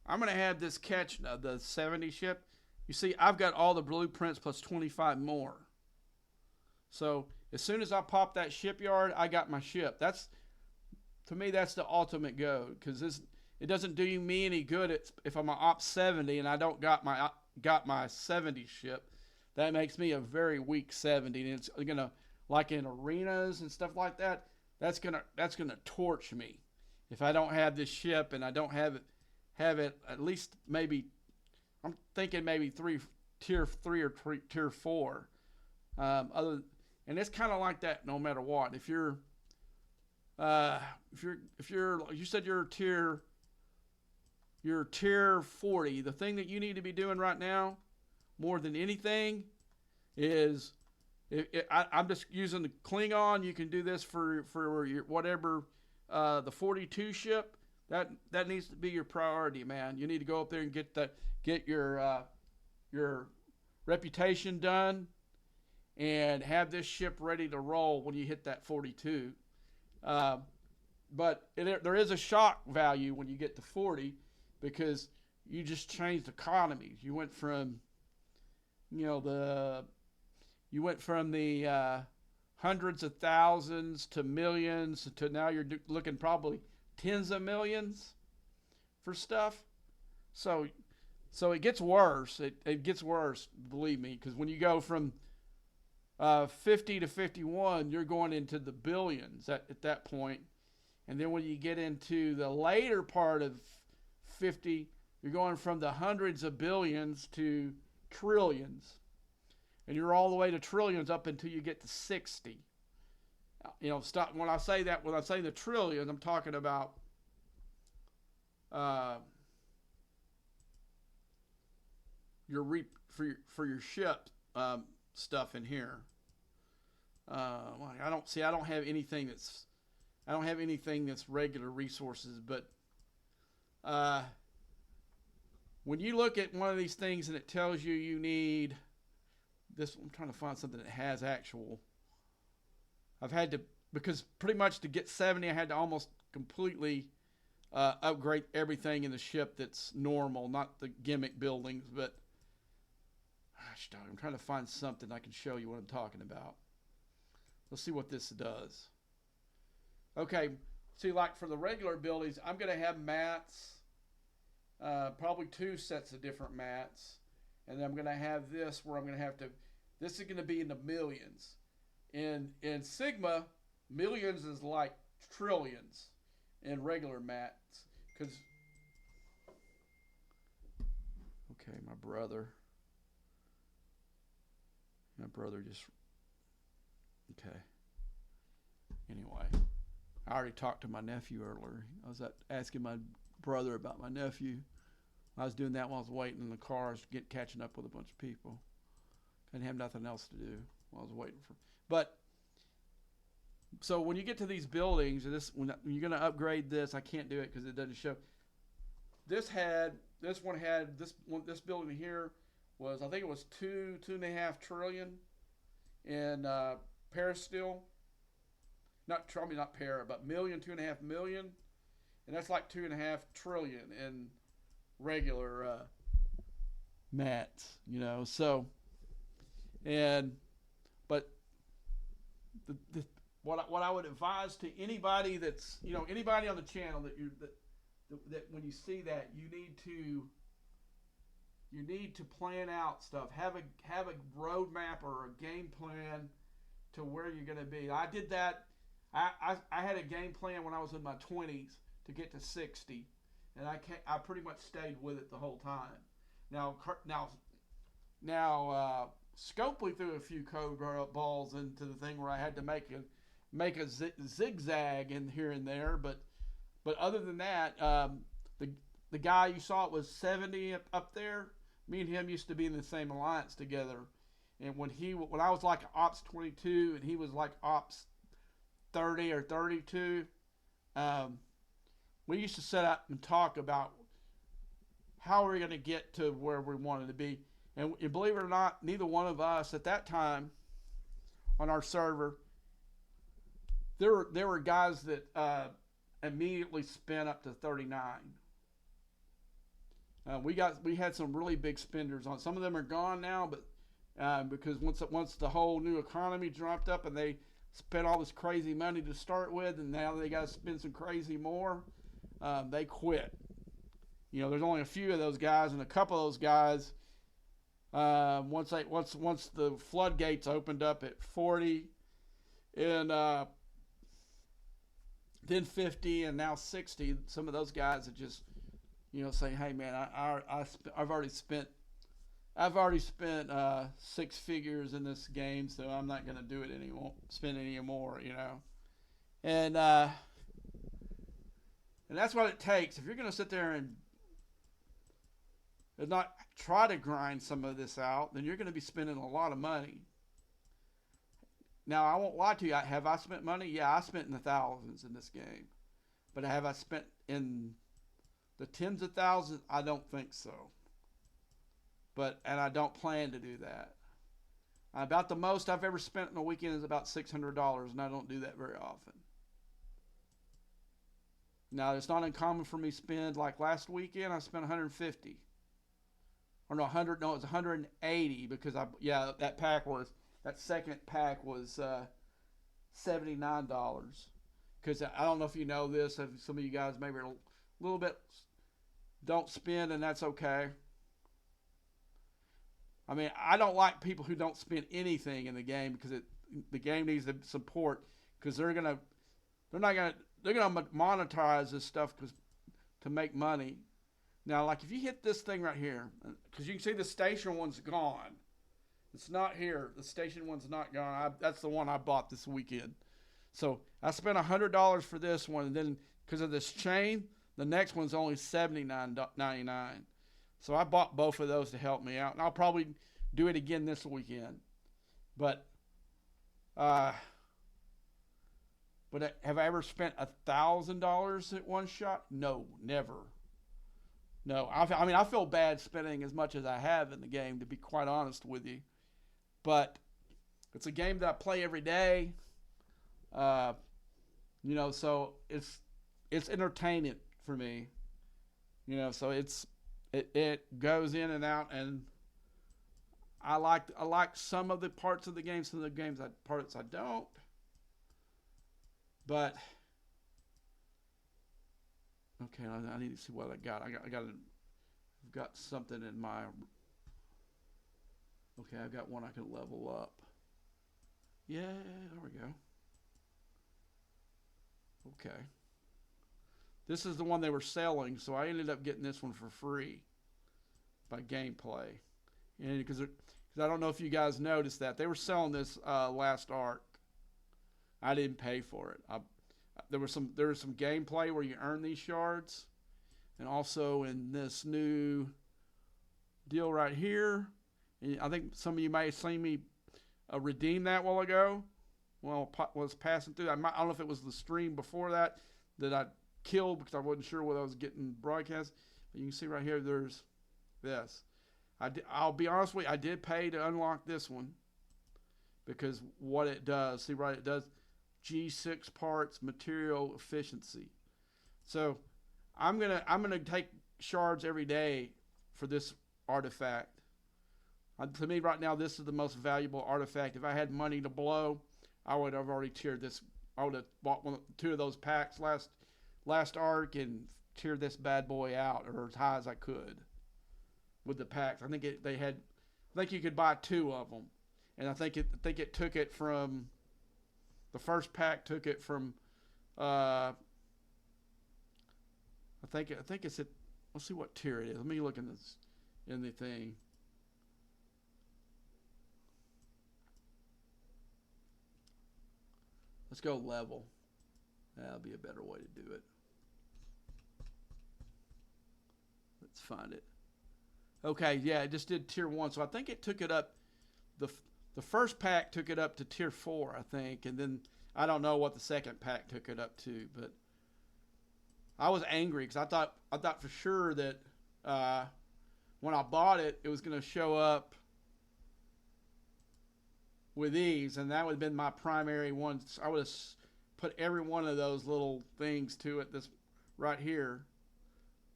I'm going to have this catch the 70 ship. You see, I've got all the blueprints plus 25 more. So as soon as I pop that shipyard, I got my ship. To me, that's the ultimate go, because it doesn't do me any good if I'm an op 70 and I don't got my 70 ship. That makes me a very weak 70, and it's gonna, like in arenas and stuff like that. That's gonna torch me if I don't have this ship and I don't have it at least maybe. I'm thinking maybe tier 3 or tier 4. And it's kind of like that no matter what. If you're you said you're tier 40. The thing that you need to be doing right now, more than anything, is I'm just using the Klingon. You can do this for your whatever the 42 ship. That needs to be your priority, man. You need to go up there and get your reputation done and have this ship ready to roll when you hit that 42. But there is a shock value when you get to 40, because you just changed economies. You went from the hundreds of thousands to millions to now you're looking probably tens of millions for stuff. So it gets worse. It gets worse, believe me, because when you go from 50 to 51, you're going into the billions at that point. And then when you get into the later part of 50, you're going from the hundreds of billions to trillions. And you're all the way to trillions up until you get to 60. When I say the trillions, I'm talking about for your ship stuff in here. I don't have anything that's regular resources, but when you look at one of these things and it tells you need this, I'm trying to find something that has actual. I've had to, because pretty much to get 70, I had to almost completely upgrade everything in the ship that's normal, not the gimmick buildings. But gosh, dog, I'm trying to find something I can show you what I'm talking about. Let's see what this does. Okay, see, like for the regular buildings, I'm going to have mats, probably 2 sets of different mats. And then I'm going to have this where I'm going to have to, this is going to be in the millions. In Sigma, millions is like trillions in regular mats. Okay, my brother. My brother just okay. Anyway, I already talked to my nephew earlier. I was asking my brother about my nephew. I was doing that while I was waiting in the car, catching up with a bunch of people. I didn't have nothing else to do while I was waiting for. But so when you get to these buildings, when you're going to upgrade this, I can't do it because it doesn't show. This building here was, I think it was 2.5 trillion in Paris steel. Not para, but million, 2.5 million, and that's like 2.5 trillion in regular mats, So, but what I would advise to anybody that's anybody on the channel that when you see that you need to plan out stuff. Have a roadmap or a game plan to where you're going to be. I did that. I had a game plan when I was in my 20s to get to 60, and I pretty much stayed with it the whole time. Now Scopely threw a few code balls into the thing where I had to make a zigzag in here and there, but other than that, the guy you saw was 70 up there. Me and him used to be in the same alliance together, and when I was like Ops 22 and he was like Ops 30 or 32, we used to set up and talk about how we're going to get to where we wanted to be. And believe it or not, neither one of us at that time on our server, there were guys that immediately spent up to 39. We had some really big spenders on. Some of them are gone now, but because once the whole new economy dropped up and they spent all this crazy money to start with, and now they got to spend some crazy more, they quit. There's only a few of those guys, and a couple of those guys, once the floodgates opened up at 40, and then 50, and now 60, some of those guys are just, saying, "Hey man, I've already spent 6 figures in this game, so I'm not going to do it anymore, spend any more, And that's what it takes. If you're going to sit there and not try to grind some of this out, then you're going to be spending a lot of money. Now, I won't lie to you. Have I spent money? Yeah, I spent in the thousands in this game. But have I spent in the tens of thousands? I don't think so. And I don't plan to do that. About the most I've ever spent in a weekend is about $600, and I don't do that very often. Now, it's not uncommon for me to spend, like last weekend, I spent 150. Or no, 100, no, it was 180 because that second pack was $79. Because I don't know if you know this, if some of you guys maybe a little bit don't spend, and that's okay. I mean, I don't like people who don't spend anything in the game because the game needs the support, because they're gonna monetize this stuff to make money. Now, like if you hit this thing right here, because you can see the station one's gone. It's not here. The station one's not gone. That's the one I bought this weekend. So I spent $100 for this one, and then because of this chain, the next one's only $79.99. So I bought both of those to help me out, and I'll probably do it again this weekend. But have I ever spent $1,000 at one shot? No, never. No, I feel bad spending as much as I have in the game, to be quite honest with you. But it's a game that I play every day. So it's entertaining for me. So it goes in and out, and I like some of the parts of the game, some of the parts I don't. But okay, I need to see what I got. I've got something in my. Okay, I've got one I can level up. Yeah, there we go. Okay. This is the one they were selling, so I ended up getting this one for free by Gameplay. And because Because I don't know if you guys noticed that. They were selling this last arc. I didn't pay for it. There was some gameplay where you earn these shards. And also in this new deal right here, I think some of you may have seen me redeem that while ago. Well, was passing through. I don't know if it was the stream before that I killed because I wasn't sure whether I was getting broadcast. But you can see right here, there's this. I'll be honest with you, I did pay to unlock this one because what it does. See, right, it does G6 parts material efficiency. So I'm gonna take shards every day for this artifact. To me, right now, this is the most valuable artifact. If I had money to blow, I would have already tiered this. I would have bought two of those packs last arc and tiered this bad boy out, or as high as I could with the packs. I think you could buy two of them, and I think it took it from the first pack. Took it from I think it's at. Let's see what tier it is. Let me look in the thing. Let's go level. That'll be a better way to do it. Let's find it. Okay, yeah, it just did tier 1. So I think it took it up. The first pack took it up to tier 4, I think. And then I don't know what the second pack took it up to. But I was angry because I thought for sure that when I bought it, it was going to show up with these, and that would have been my primary one. I would have put every one of those little things to it. This right here.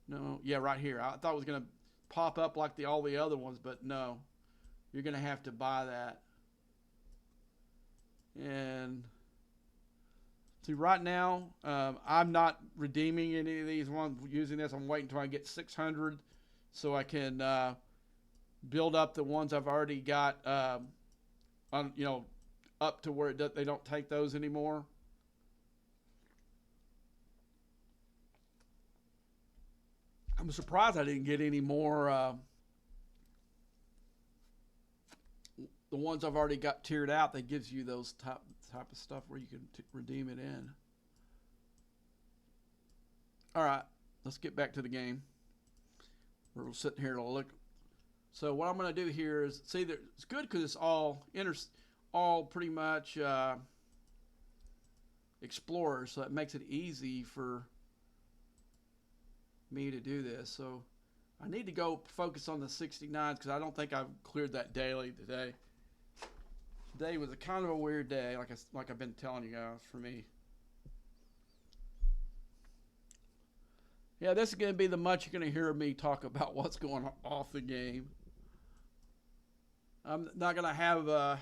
No, yeah, right here. I thought it was going to pop up like all the other ones, but no. You're going to have to buy that. And see, right now, I'm not redeeming any of these ones using this. I'm waiting until I get 600 so I can build up the ones I've already got up to where they don't take those anymore. I'm surprised I didn't get any more. The ones I've already got tiered out, that gives you those type of stuff where you can redeem it in. All right, let's get back to the game. We're sitting here to look. So what I'm going to do here is, see, it's good because it's all pretty much explorers, so it makes it easy for me to do this. So I need to go focus on the 69s because I don't think I've cleared that daily today. Today was a kind of a weird day, like I've been telling you guys, for me. Yeah, this is going to be the much you're going to hear me talk about what's going on off the game. I'm not going to have a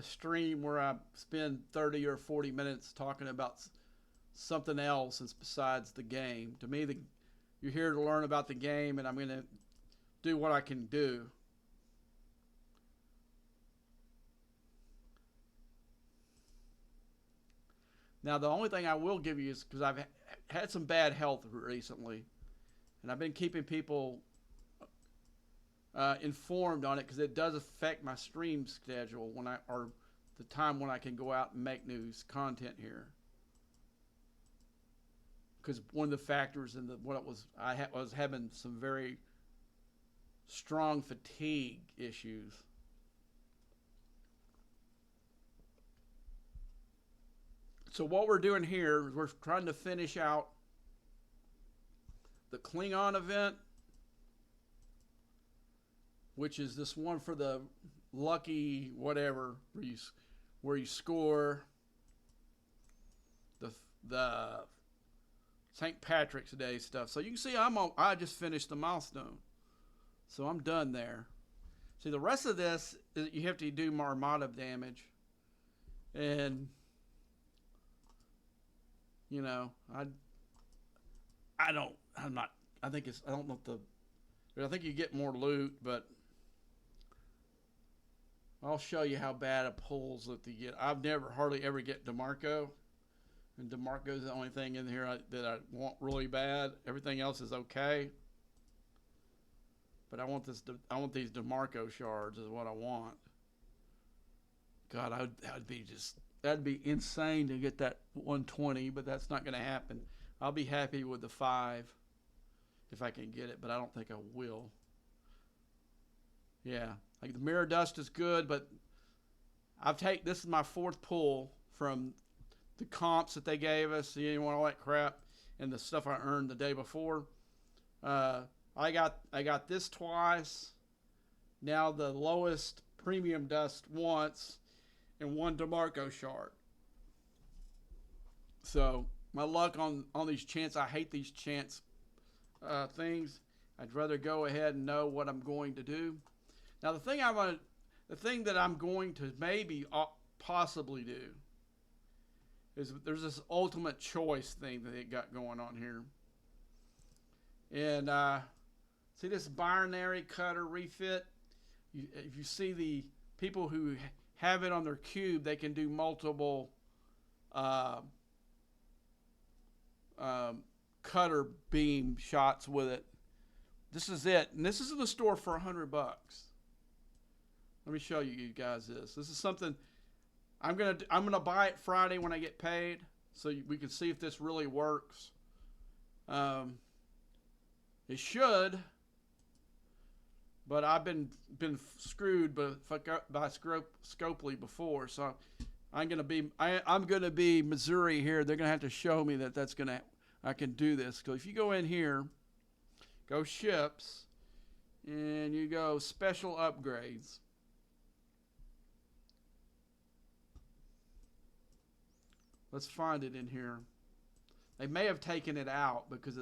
stream where I spend 30 or 40 minutes talking about something else besides the game. To me, you're here to learn about the game, and I'm going to do what I can do. Now, the only thing I will give you is, because I've had some bad health recently, and I've been keeping people informed on it because it does affect my stream schedule or the time when I can go out and make new content here. Because one of the factors in I was having some very strong fatigue issues. So what we're doing here is we're trying to finish out the Klingon event, which is this one for the lucky whatever, where you score the St. Patrick's Day stuff. So you can see I just finished the milestone, so I'm done there. See, the rest of this you have to do Armada damage, and I think you get more loot, but I'll show you how bad it pulls that you get. I've never hardly ever get DeMarco, and DeMarco's the only thing in here that I want really bad. Everything else is okay. But I want this. I want these DeMarco shards. Is what I want. God, that'd be insane to get that 120, but that's not going to happen. I'll be happy with the 5 if I can get it, but I don't think I will. Yeah, like the mirror dust is good, but this is my 4th pull from the comps that they gave us, all that crap, and the stuff I earned the day before. I got this twice. Now the lowest premium dust once, and 1 DeMarco shard. So my luck on these chance. I hate these chance things. I'd rather go ahead and know what I'm going to do. Now the thing that I'm going to maybe possibly do is there's this ultimate choice thing that they got going on here. And see this binary cutter refit? If you see the people who have it on their cube, they can do multiple cutter beam shots with it. This is it, and this is in the store for $100. Let me show you guys this. This is something I'm gonna buy it Friday when I get paid, so we can see if this really works. It should, but I've been screwed by Scopely before, so I'm gonna be Missouri here. They're gonna have to show me that I can do this. Because if you go in here, go ships, and you go special upgrades. Let's find it in here. They may have taken it out because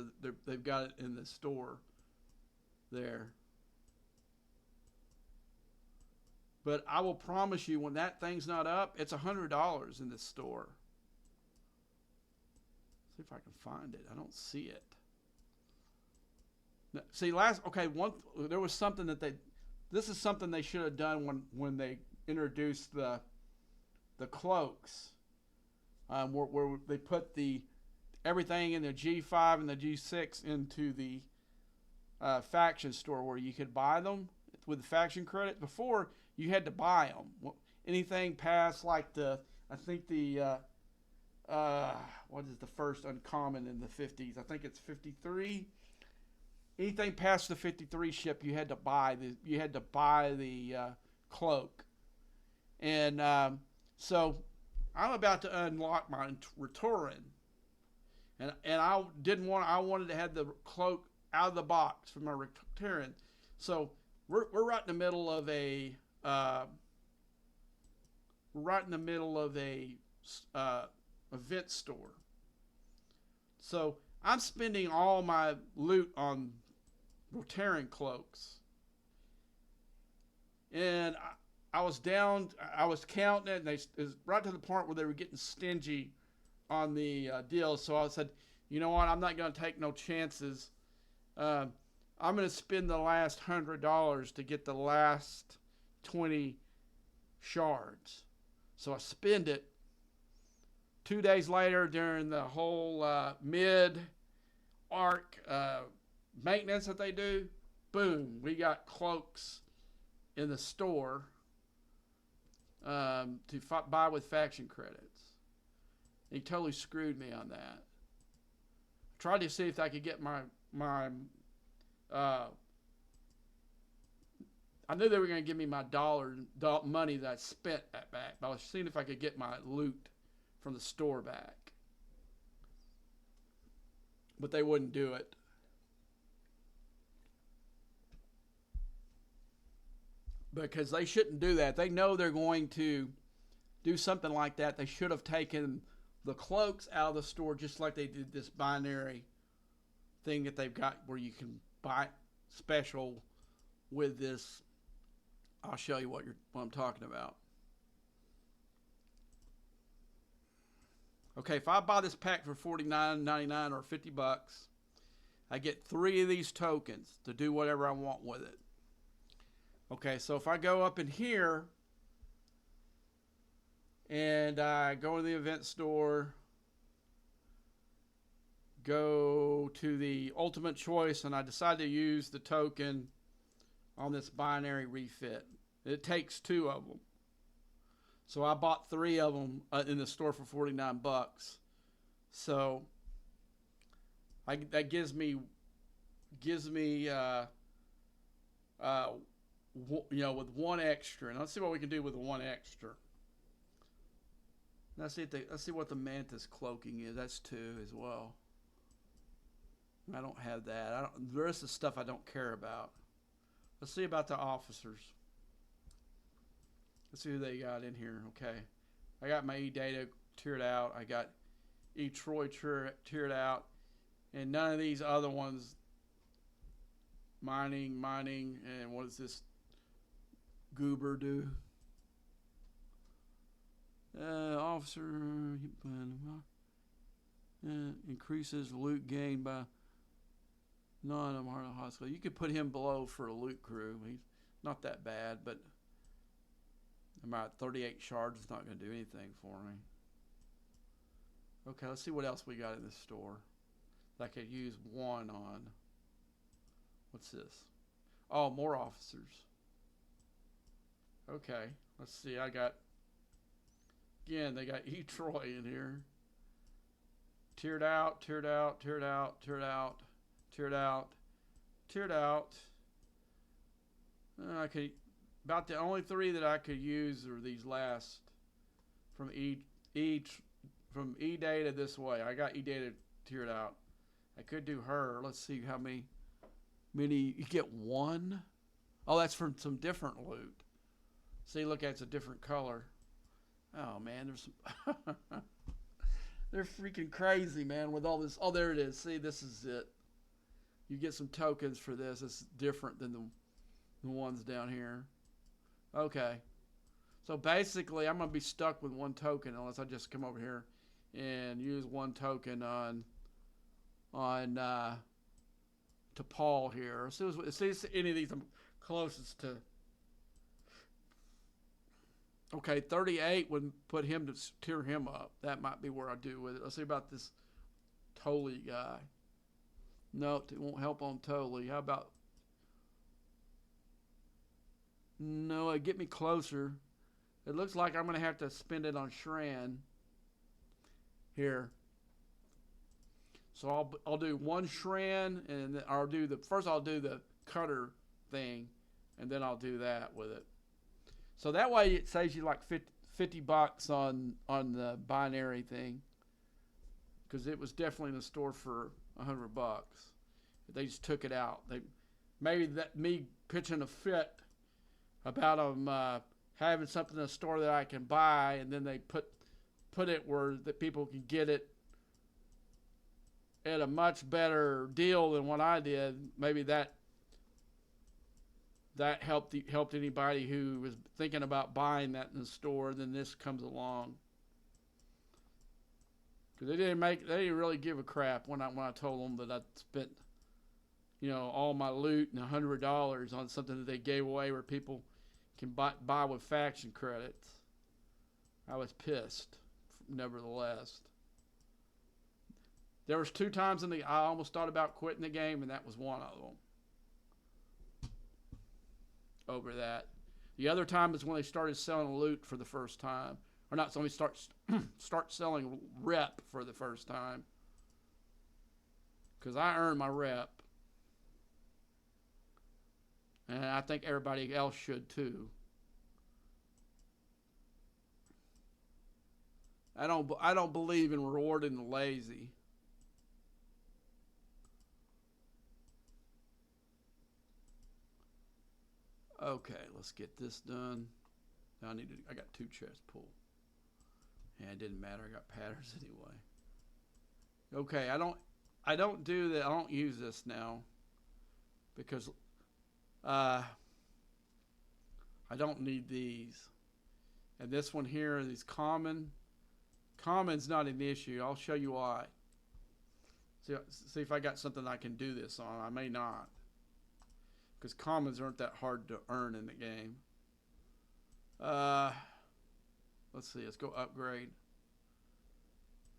they've got it in the store there. But I will promise you, when that thing's not up, it's $100 in this store. See if I can find it. I don't see it. Now, see, there was something this is something they should have done when they introduced the cloaks, where they put everything in the G5 and the G6 into the faction store where you could buy them with the faction credit. Before, you had to buy them. Anything past what is the first uncommon in the 50s? I think it's 53. Anything past the 53 ship, you had to buy the cloak. And so I'm about to unlock my Retorin. And I wanted to have the cloak out of the box for my Retorin. So we're right in the middle of a event store. So I'm spending all my loot on Retorin cloaks. And I was counting it, and it was right to the point where they were getting stingy on the deal. So I said, you know what, I'm not going to take no chances. I'm going to spend the last $100 to get the last 20 shards. So I spend it. 2 days later, during the whole mid-arc maintenance that they do, boom, we got cloaks in the store to buy with faction credits. He totally screwed me on that. Tried to see if I could get my I knew they were going to give me my dollar money that I spent that back, but I was seeing if I could get my loot from the store back. But they wouldn't do it. Because they shouldn't do that. They know they're going to do something like that. They should have taken the cloaks out of the store, just like they did this binary thing that they've got where you can buy special with this. I'll show you what I'm talking about. Okay, if I buy this pack for $49.99 or $50, I get 3 of these tokens to do whatever I want with it. Okay, so if I go up in here and I go to the event store, go to the ultimate choice, and I decide to use the token on this binary refit. It takes two of them. So I bought three of them in the store for 49 bucks. So that gives me with one extra. And let's see what we can do with the one extra. Let's see what the mantis cloaking is. That's two as well. I don't have that. The rest of the stuff I don't care about. Let's see about the officers. Let's see who they got in here. Okay, I got my E-Data tiered out. I got E-Troy tiered out, and none of these other ones. Mining, and what does this goober do? Officer increases loot gain by none of them hostile. You could put him below for a loot crew. He's not that bad, but about 38 shards is not going to do anything for me. Okay, let's see what else we got in this store that I could use one on. What's this? Oh, more officers. Okay, let's see. Again, they got E-Troy in here. Tiered out, tiered out, tiered out, tiered out, tiered out, tiered out. About the only three that I could use are these last from from E-Data this way. I got E-Data tiered out. I could do her. Let's see how many you get. One. Oh, that's from some different loot. See, look, it's a different color. Oh man, there's some they're freaking crazy, man, with all this. Oh, there it is. See, this is it. You get some tokens for this. It's different than the ones down here. Okay. So basically, I'm going to be stuck with one token unless I just come over here and use one token on to Paul here. As soon as any of these I'm closest to. Okay, 38 would put him to tear him up. That might be where I do with it. Let's see about this Tolley guy. No, it won't help on Tolley. How about... No, it get me closer. It looks like I'm going to have to spend it on Shran. Here. So I'll do one Shran, and I'll do the cutter thing, and then I'll do that with it. So that way it saves you like 50 bucks on the binary thing, because it was definitely in the store for 100 bucks. They just took it out. Maybe that me pitching a fit about them having something in the store that I can buy, and then they put it where that people can get it at a much better deal than what I did. Maybe that helped anybody who was thinking about buying that in the store. Then this comes along, because they didn't really give a crap when I told them that I spent all my loot and $100 on something that they gave away where people can buy with faction credits. I was pissed, nevertheless. There was 2 times I almost thought about quitting the game, and that was one of them. Over that. The other time is when they started selling loot for the first time. Or not, so we start selling rep for the first time. Because I earned my rep. And I think everybody else should too. I don't believe in rewarding the lazy. Okay, let's get this done. Now I got 2 chests pulled. Yeah, it didn't matter. I got patterns anyway. Okay, I don't do that. I don't use this now because I don't need these. And this one here, these common's not an issue. I'll show you why. See if I got something I can do this on. I may not, because commons aren't that hard to earn in the game. Let's see. Let's go upgrade.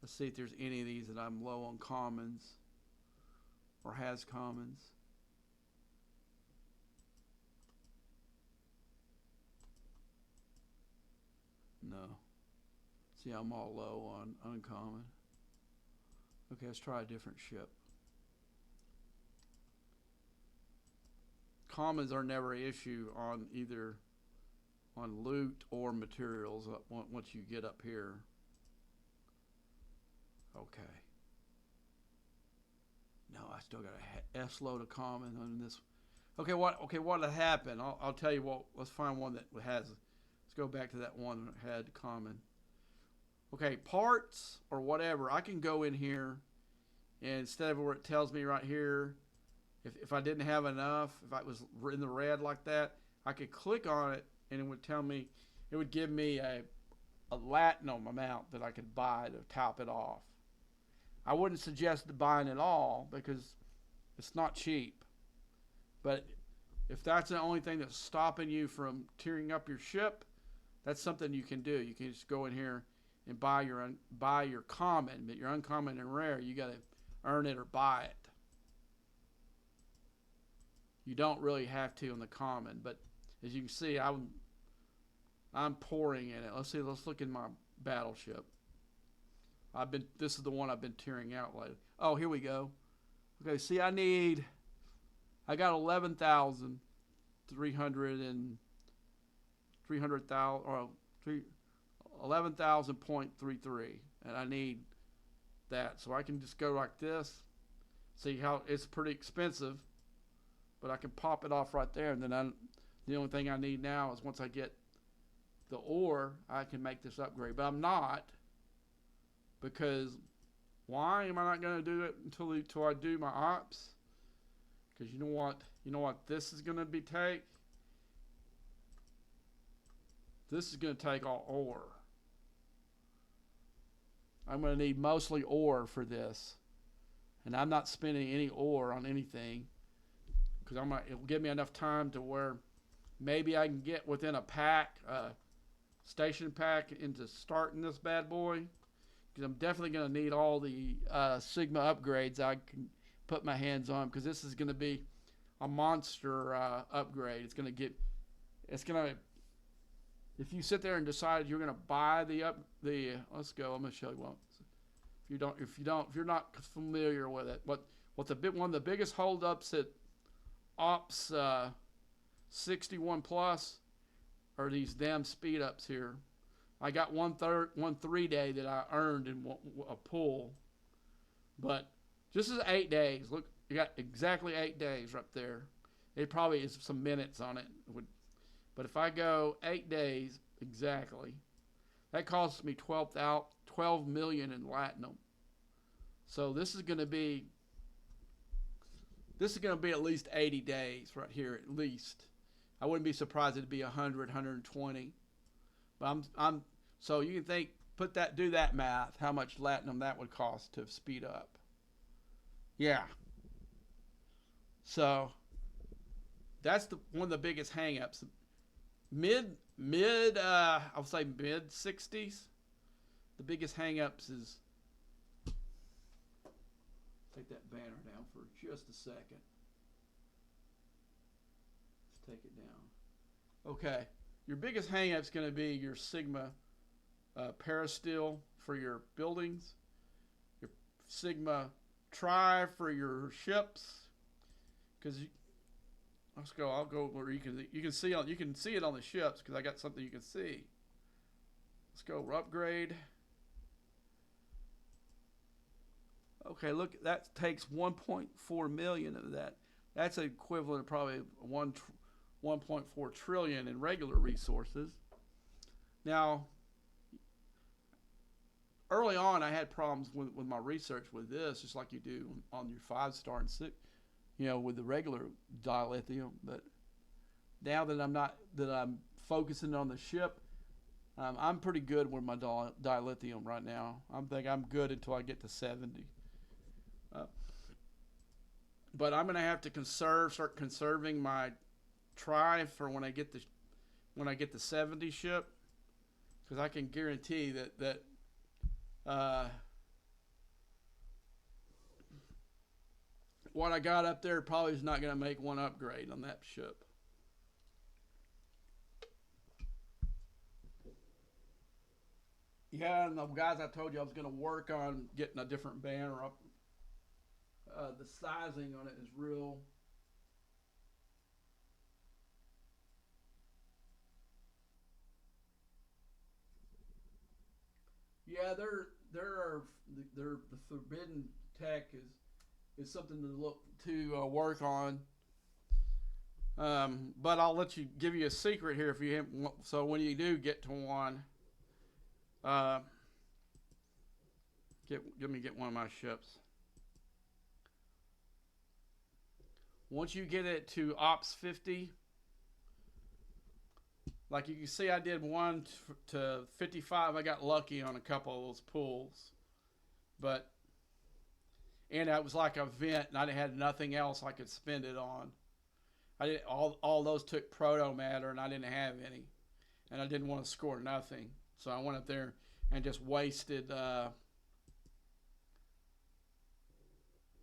Let's see if there's any of these that I'm low on commons or has commons. No. See, I'm all low on uncommon. Okay, let's try a different ship. Commons are never an issue on either on loot or materials once you get up here. Okay. No, I still got a S load of common on this. Okay, what happened? I'll tell you what. Let's find one that has. Let's go back to that one that had common. Okay, parts or whatever. I can go in here, and instead of where it tells me right here, if I didn't have enough, if I was in the red like that, I could click on it, and it would tell me. It would give me a latinum amount that I could buy to top it off. I wouldn't suggest buying it all because it's not cheap. But if that's the only thing that's stopping you from tearing up your ship, that's something you can do. You can just go in here and buy your common, but your uncommon and rare, you got to earn it or buy it. You don't really have to on the common, but as you can see, I'm pouring in it. Let's see. Let's look in my battleship. This is the one I've been tearing out lately. Oh, here we go. Okay, see, I got 11,300 and 300,000 or 11,000.33, and I need that, so I can just go like this. See how it's pretty expensive, but I can pop it off right there, and then the only thing I need now is once I get the ore, I can make this upgrade. But I'm not. Because why am I not going to do it until I do my ops? Because you know what this is going to take? This is going to take all ore. I'm going to need mostly ore for this. And I'm not spending any ore on anything. Because it'll give me enough time to where maybe I can get within a pack, station pack, into starting this bad boy. Because I'm definitely going to need all the Sigma upgrades I can put my hands on, because this is going to be a monster upgrade. If you sit there and decide you're going to buy let's go. I'm going to show you one. If you're not familiar with it, one of the biggest holdups at Ops 61 plus are these damn speed ups here. I got one 3-day that I earned in a pull, but this is 8 days. Look, you got exactly 8 days right there. It probably is some minutes on it, but if I go 8 days exactly, that costs me 12 million in latinum. So this is going to be at least 80 days right here at least. I wouldn't be surprised it'd be 100, 120. But so you can do that math, how much latinum that would cost to speed up. Yeah. So that's one of the biggest hangups. I'll say mid 60s. The biggest hangups is, take that banner down for just a second. Let's take it down. Okay. Your biggest hang-up is going to be your Sigma Peristyle for your buildings, your Sigma Tri for your ships. Because I'll go where you can see it on the ships, because I got something you can see. Let's go upgrade. Okay, look, that takes 1.4 million of that. That's equivalent of probably 1.4 trillion in regular resources. Now, early on, I had problems with my research with this, just like you do on your 5-star and 6, with the regular dilithium. But now that I'm focusing on the ship, I'm pretty good with my dilithium right now. I'm good until I get to 70. But I'm going to have to start conserving my Tri for when I get the 70 ship, because I can guarantee that what I got up there probably is not going to make one upgrade on that ship. Yeah, and the guys I told you I was going to work on getting a different banner up. The sizing on it is real. Yeah, they're the forbidden tech is something to look to work on. But I'll let you give you a secret here if you have, so when you do get to one, uh, let me get one of my ships. Once you get it to Ops 50, like you can see, I did one to 55. I got lucky on a couple of those pulls, but and it was like a vent, and I had nothing else I could spend it on. I did all those took proto matter, and I didn't have any, and I didn't want to score nothing, so I went up there and just wasted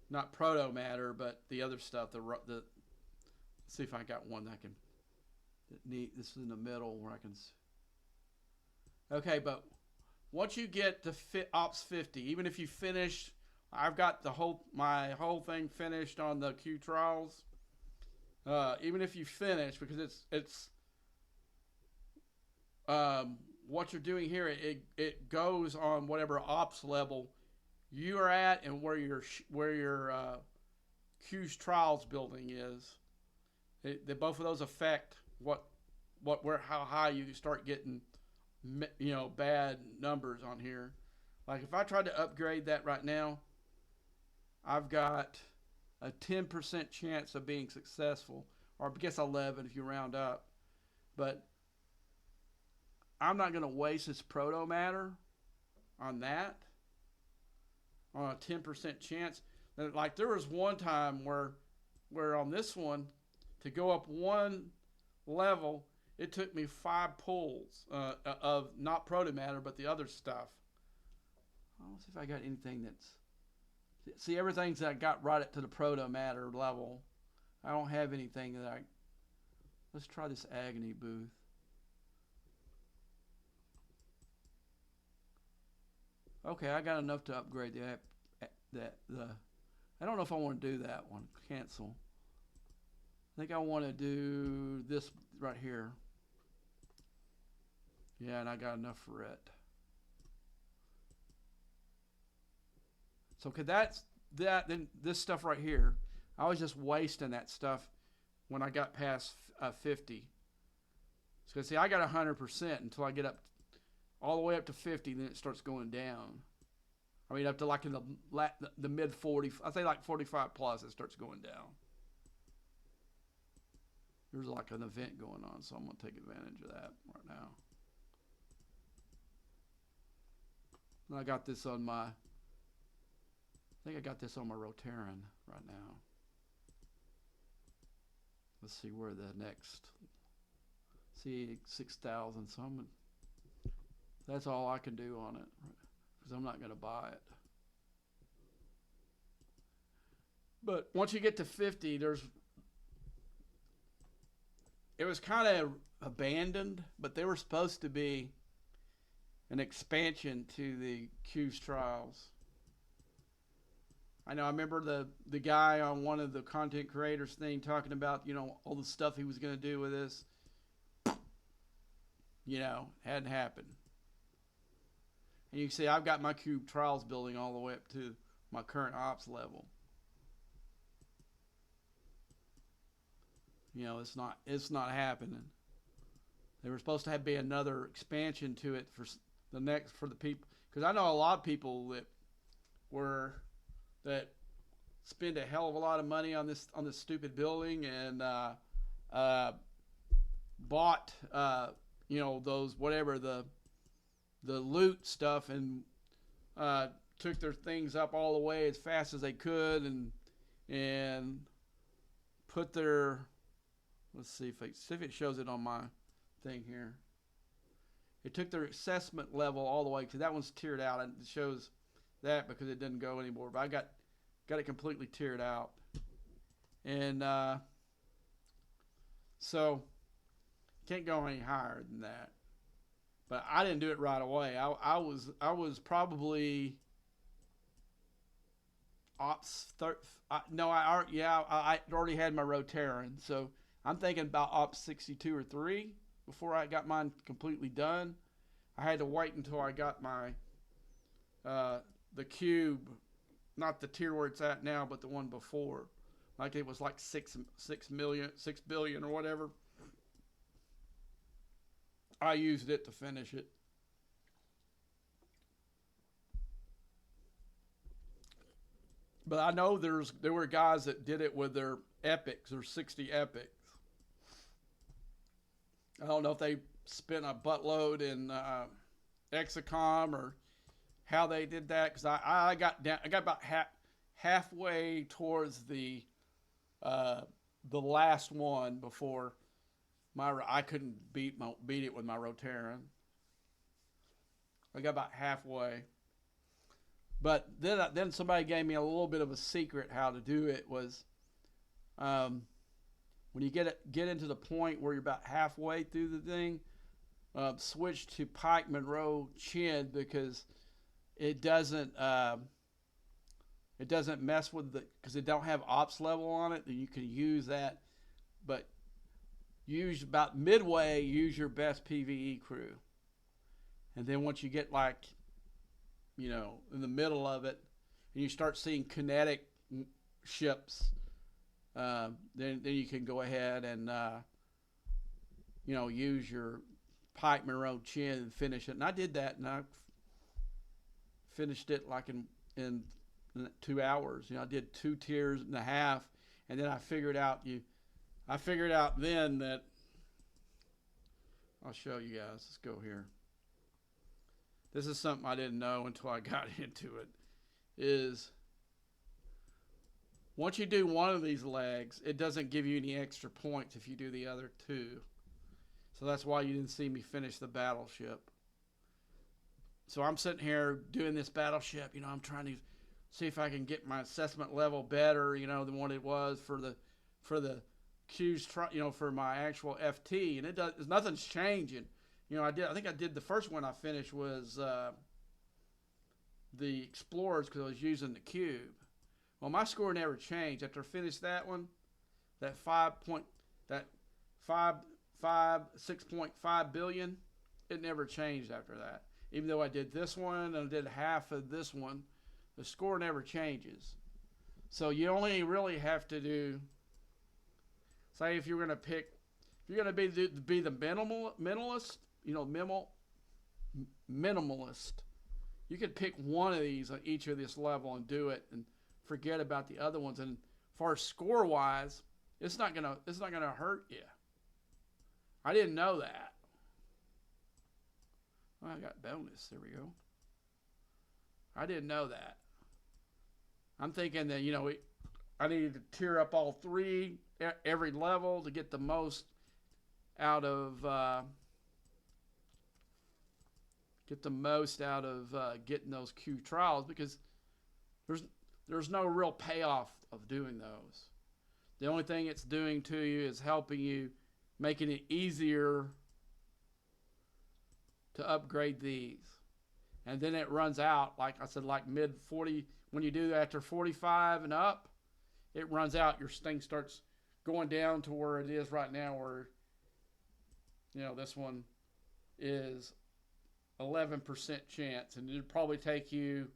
not proto matter, but the other stuff. The let's see if I got one that I can. Neat. This is in the middle where I can. Okay, but once you get to Ops 50, even if you finish, I've got my whole thing finished on the Q trials. Even if you finish, because it's what you're doing here, it goes on whatever ops level you are at and where your Q's trials building is. Both of those affect how high you start getting, bad numbers on here. Like if I tried to upgrade that right now, I've got a 10% chance of being successful, or I guess 11 if you round up. But I'm not going to waste this proto matter on that, on a 10% chance. Like there was one time where on this one, to go up one level, it took me 5 pulls of not proto matter, but the other stuff. Let's see if I got anything that's. See, everything's that I got right up to the proto matter level. I don't have anything that I. Let's try this agony booth. Okay, I got enough to upgrade the. I don't know if I want to do that one. Cancel. I think I want to do this right here. Yeah, and I got enough for it. So, okay, that's that. Then this stuff right here, I was just wasting that stuff when I got past 50. So, see, I got 100% until I get up all the way up to 50, then it starts going down. I mean, up to like in the mid 40, I say like 45 plus, it starts going down. There's like an event going on, so I'm going to take advantage of that right now. And I got this on my, I think I got this on my Rotaran right now. Let's see where the next, see 6,000, so that's all I can do on it, because I'm not going to buy it. But once you get to 50, it was kind of abandoned, but they were supposed to be an expansion to the Q's trials. I know. I remember the guy on one of the content creators thing talking about all the stuff he was going to do with this. Hadn't happened. And you can see I've got my Cube trials building all the way up to my current ops level. It's not happening. They were supposed to be another expansion to it for the people, because I know a lot of people that spend a hell of a lot of money on this stupid building, and bought those whatever the loot stuff, and took their things up all the way as fast as they could, and put their, let's see if it shows it on my thing here. It took their assessment level all the way, because that one's tiered out, and it shows that because it didn't go anymore. But I got it completely tiered out, and so can't go any higher than that. but I didn't do it right away. I was probably ops. No, I already had my Rotaran, so I'm thinking about ops 62 or 3 before I got mine completely done. I had to wait until I got my the cube, not the tier where it's at now, but the one before. Like it was like 6 billion or whatever. I used it to finish it. But I know there were guys that did it with their epics or 60 epics. I don't know if they spent a buttload in Exicom or how they did that, because I got down, I got about halfway towards the last one before I couldn't beat it with my Rotaran. I got about halfway, but then somebody gave me a little bit of a secret how to do it. Was when you get into the point where you're about halfway through the thing, switch to Pike Monroe Chin, because it doesn't mess with because it don't have ops level on it. Then you can use that, but use about midway. Use your best PVE crew, and then once you get like, in the middle of it, and you start seeing kinetic ships, then you can go ahead and use your Pike Monroe Chin and finish it. And I did that, and I finished it like in 2 hours. I did 2 tiers and a half, and then I figured out then that I'll show you guys. Let's go here. This is something I didn't know until I got into it. Is once you do one of these legs, it doesn't give you any extra points if you do the other 2. So that's why you didn't see me finish the battleship. So I'm sitting here doing this battleship. I'm trying to see if I can get my assessment level better, than what it was for the Q's, for my actual FT, and nothing's changing. I think I did the first one I finished was the Explorers, because I was using the cube. Well, my score never changed after I finished that one. That 6.5 billion, it never changed after that. Even though I did this one and I did half of this one, the score never changes. So you only really have to do, say if you're going to be the minimalist, minimalist, you could pick one of these on each of this level and do it and forget about the other ones. And as far as score wise, it's not gonna hurt you. I didn't know that. Well, I got bonus. There we go. I didn't know that. I'm thinking that, I needed to tier up all 3 every level to get the most out of getting those Q trials, because there's no real payoff of doing those. The only thing it's doing to you is helping you, making it easier to upgrade these. And then it runs out, like I said, like mid 40. When you do after 45 and up, it runs out. Your thing starts going down to where it is right now, where this one is 11% chance, and it'll probably take you,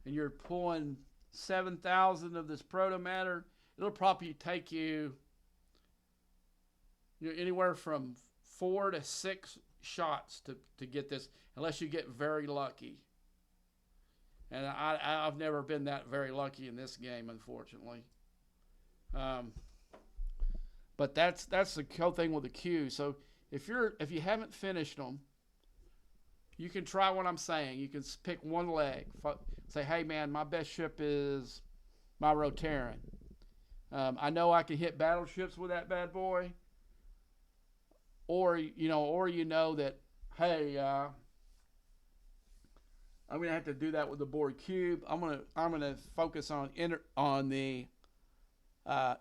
and you're pulling 7,000 of this proto matter. It'll probably take you, anywhere from 4 to 6 shots to get this, unless you get very lucky. And I've never been that very lucky in this game, unfortunately. But that's the cool thing with the Q. So if you haven't finished them, you can try what I'm saying. You can pick one leg. Say, hey man, my best ship is my Rotaran. I know I can hit battleships with that bad boy. Or that, hey, I'm gonna have to do that with the board cube. I'm gonna focus on the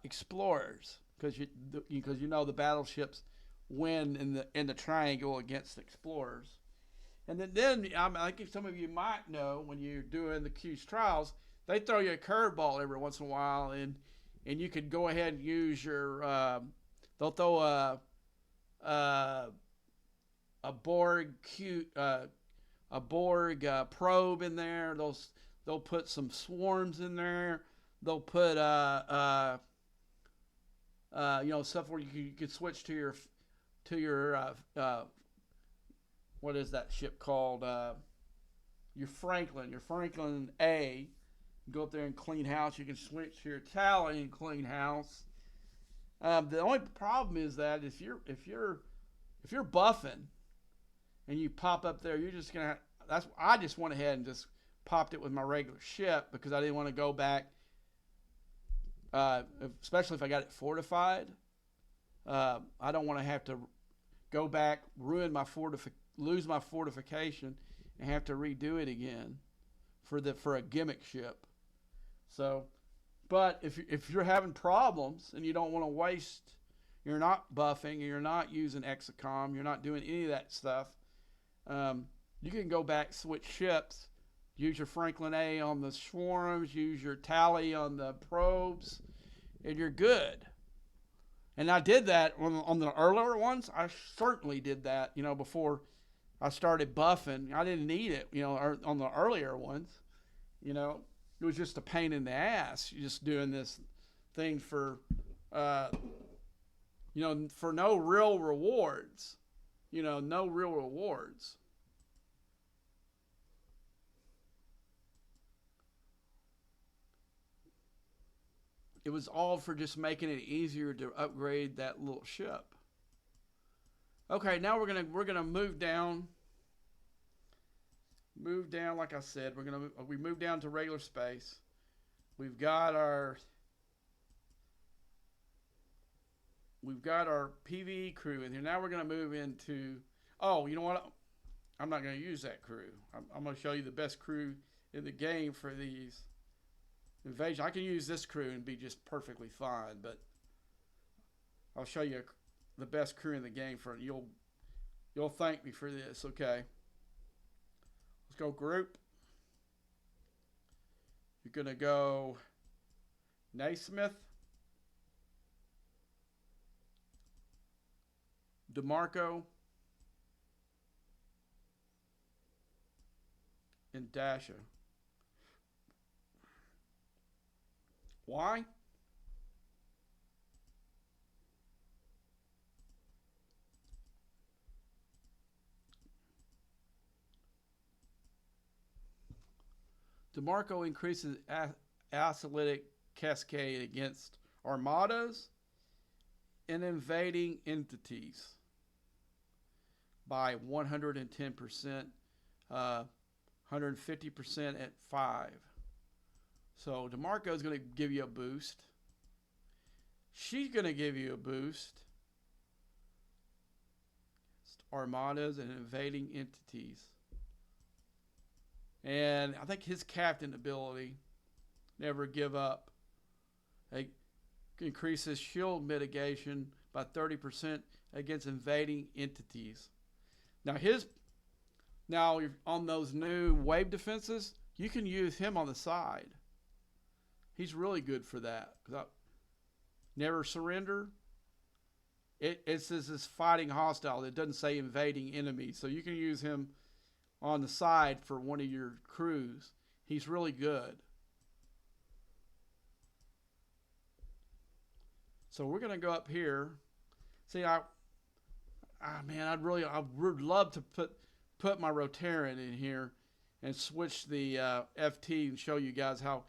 Explorers, because the battleships win in the triangle against Explorers. And then I think some of you might know when you're doing the Q's trials, they throw you a curveball every once in a while, and you could go ahead and use your. They'll throw uh, a Borg a Borg probe in there. They'll put some swarms in there. They'll put stuff where you could switch to your what is that ship called? Your Franklin A. Go up there and clean house. You can switch to your Tally and clean house. The only problem is that if you're buffing and you pop up there, you're just gonna. I just went ahead and just popped it with my regular ship because I didn't want to go back, especially if I got it fortified. I don't want to have to go back, lose my fortification, and have to redo it again for a gimmick ship. So, but if you're having problems and you don't want to waste, you're not buffing, you're not using Exocom, you're not doing any of that stuff. You can go back, switch ships, use your Franklin A on the swarms, use your Tally on the probes, and you're good. And I did that on the earlier ones. I certainly did that, before I started buffing. I didn't need it, on the earlier ones. It was just a pain in the ass. You're just doing this thing for no real rewards. No real rewards. It was all for just making it easier to upgrade that little ship. Okay, now we're gonna move down. Move down, like I said, we move down to regular space. We've got our PvE crew in here. Now we're gonna move into. Oh, you know what? I'm not gonna use that crew. I'm gonna show you the best crew in the game for these invasion. I can use this crew and be just perfectly fine, but I'll show you the best crew in the game for it. You'll thank me for this. Okay, let's go group. You're gonna go Naismith, DeMarco, and Dasha. Why? DeMarco increases acyclic cascade against armadas and invading entities by 110%, 150% at 5. So DeMarco is going to give you a boost. She's going to give you a boost. Armadas and invading entities. And I think his captain ability, Never Give Up, it increases shield mitigation by 30% against invading entities. Now on those new wave defenses, you can use him on the side. He's really good for that. Never Surrender. It says it's fighting hostile. It doesn't say invading enemies. So you can use him on the side for one of your crews. He's really good. So we're going to go up here. See, I would love to put my Rotaran in here and switch the FT and show you guys how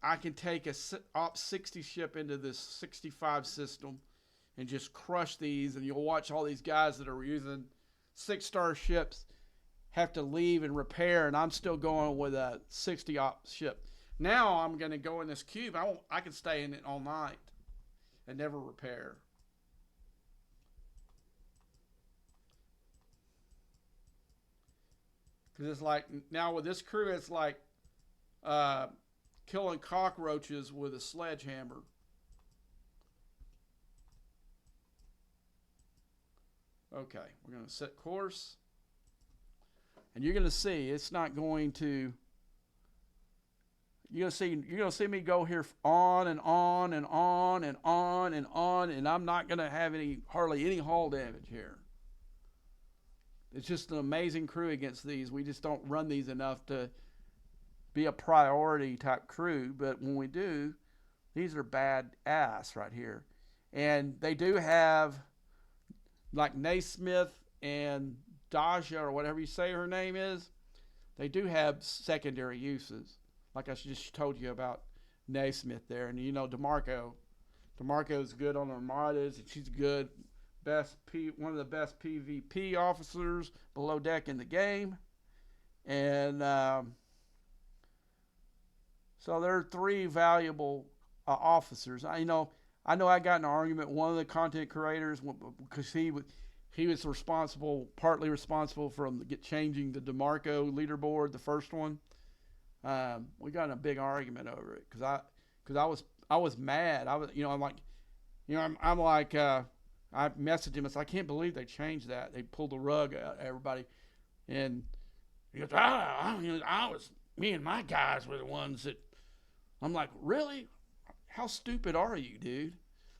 I can take a Op 60 ship into this 65 system and just crush these, and you'll watch all these guys that are using 6-star ships have to leave and repair, and I'm still going with a 60 Op ship. Now I'm going to go in this cube. I can stay in it all night and never repair. Because it's like, now with this crew, it's like killing cockroaches with a sledgehammer. Okay, we're going to set course. And you're going to see it's not going to. You're gonna see me go here on and on and on and on and on, and I'm not gonna have hardly any hull damage here. It's just an amazing crew against these. We just don't run these enough to be a priority type crew, but when we do, these are bad ass right here. And they do have, like Naismith and Daja, or whatever you say her name is, they do have secondary uses. Like I just told you about Naismith there. And you know, DeMarco's good on Armadas, and she's good. One of the best PvP officers below deck in the game. And so there are three valuable officers. I know I got in an argument with one of the content creators because he was partly responsible for changing the DeMarco leaderboard, the first one. We got in a big argument over it because I was mad. I messaged him. I can't believe they changed that. They pulled the rug out of everybody, and he goes, me and my guys were the ones that. I'm like, really? How stupid are you, dude?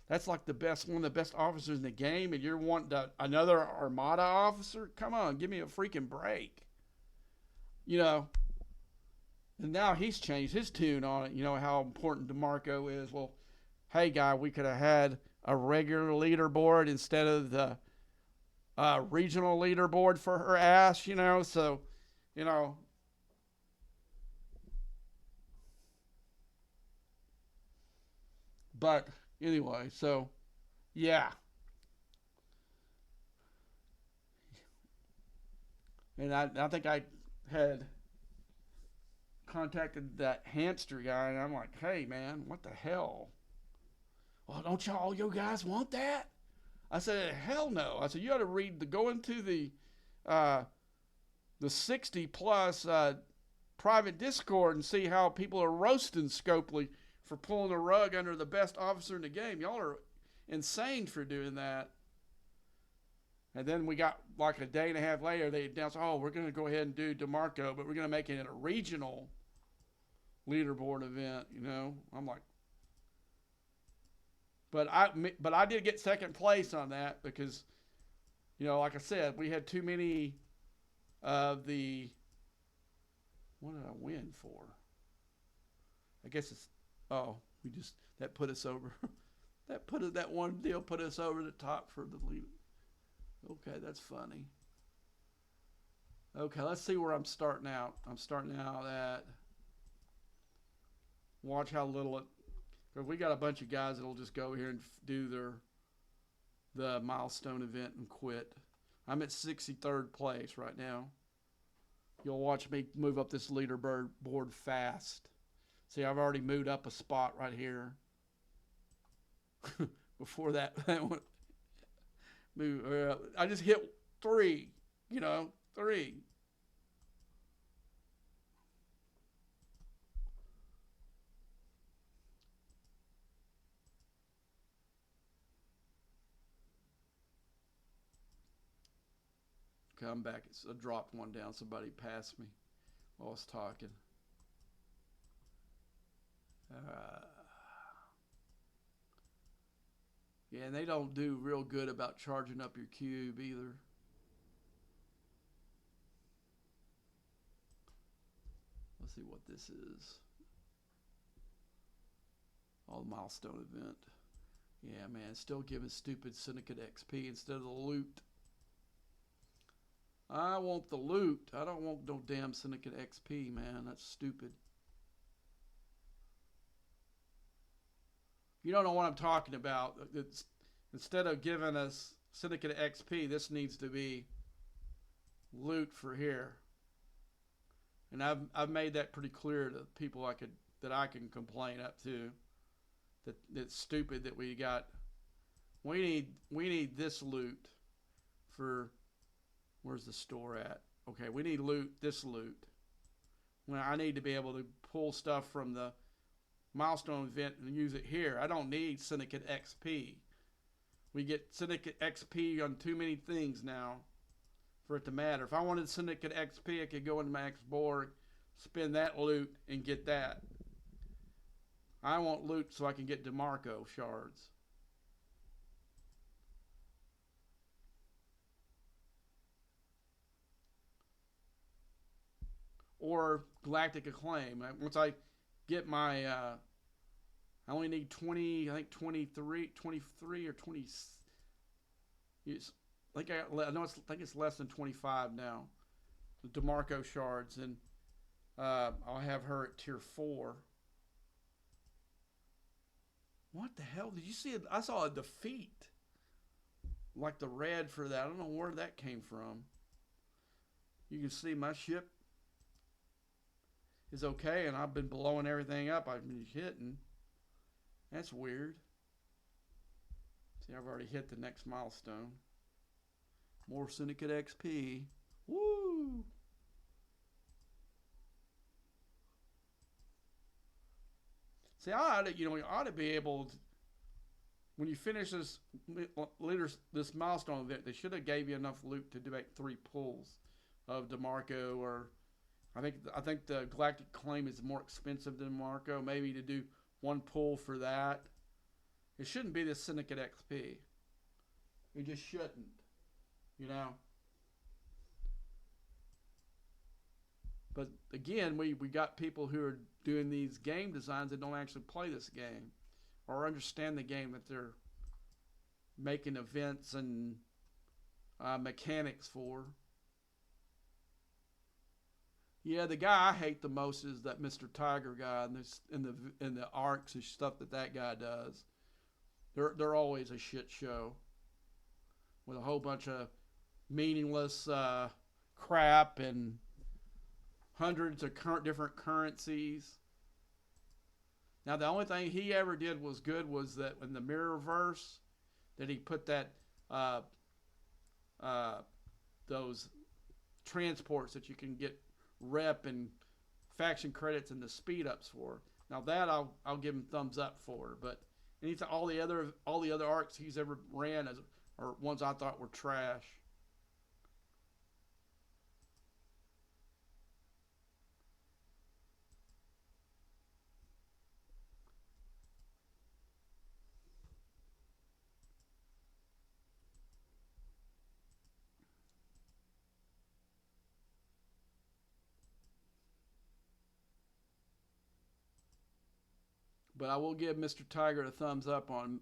That's like one of the best officers in the game, and you're wanting another Armada officer? Come on, give me a freaking break. You know. And now he's changed his tune on it. You know how important DeMarco is. Well, hey, guy, we could have had a regular leaderboard instead of the regional leaderboard for her ass, you know. So, you know. But anyway, so, yeah. And I think I had contacted that hamster guy, and I'm like, hey, man, what the hell? Well, don't you guys want that? I said, hell no. I said, you ought to go into the 60 plus private Discord and see how people are roasting Scopely for pulling the rug under the best officer in the game. Y'all are insane for doing that. And then we got like a day and a half later, they announced, we're going to go ahead and do DeMarco, but we're going to make it a regional leaderboard event, you know. I'm like, but I did get second place on that because, you know, like I said, we had too many of the. What did I win for? I guess it's that put us over. that one deal put us over the top for the lead. Okay, that's funny. Okay, let's see where I'm starting out. I'm starting out at. Watch how little it. Because we got a bunch of guys that'll just go here and do the milestone event and quit. I'm at 63rd place right now. You'll watch me move up this leaderboard board fast. See, I've already moved up a spot right here. Before that one. I just hit 3. You know, 3. Come back. I dropped one down. Somebody passed me while I was talking. Yeah, and they don't do real good about charging up your cube either. Let's see what this is. All milestone event. Yeah, man, still giving stupid Syndicate XP instead of the loot. I want the loot. I don't want no damn Syndicate XP, man. That's stupid. You don't know what I'm talking about. Instead of giving us Syndicate XP, this needs to be loot for here. And I've made that pretty clear to people that I can complain up to. That it's stupid that we need this loot for. Where's the store at? Okay, we need this loot. Well, I need to be able to pull stuff from the milestone event and use it here. I don't need Syndicate XP. We get Syndicate XP on too many things now for it to matter. If I wanted Syndicate XP, I could go into my X-Borg, spend that loot, and get that. I want loot so I can get DeMarco shards. Or Galactic Acclaim. Once I get my, I only need 20, I think 23 or 20. I think it's less than 25 now. The DeMarco shards, and I'll have her at tier 4. What the hell? Did you see it? I saw a defeat. Like the red for that. I don't know where that came from. You can see my ship is okay, and I've been blowing everything up I've been hitting. That's weird. See, I've already hit the next milestone. More Syndicate XP. Woo! See, you ought to be able to, when you finish this milestone event, they should have gave you enough loot to do like 3 pulls of DeMarco, or I think the Galactic Claim is more expensive than DeMarco. Maybe to do 1 pull for that. It shouldn't be this Syndicate XP. It just shouldn't. You know. But again, we got people who are doing these game designs that don't actually play this game or understand the game that they're making events and mechanics for. Yeah, the guy I hate the most is that Mr. Tiger guy in the arcs and stuff that guy does. They're always a shit show with a whole bunch of meaningless crap and hundreds of different currencies. Now, the only thing he ever did was good was that in the Mirrorverse, that he put that those transports that you can get rep and faction credits and the speed ups for. Now that I'll give him thumbs up for. But anything, all the other arcs he's ever ran are ones I thought were trash. But I will give Mr. Tiger a thumbs up on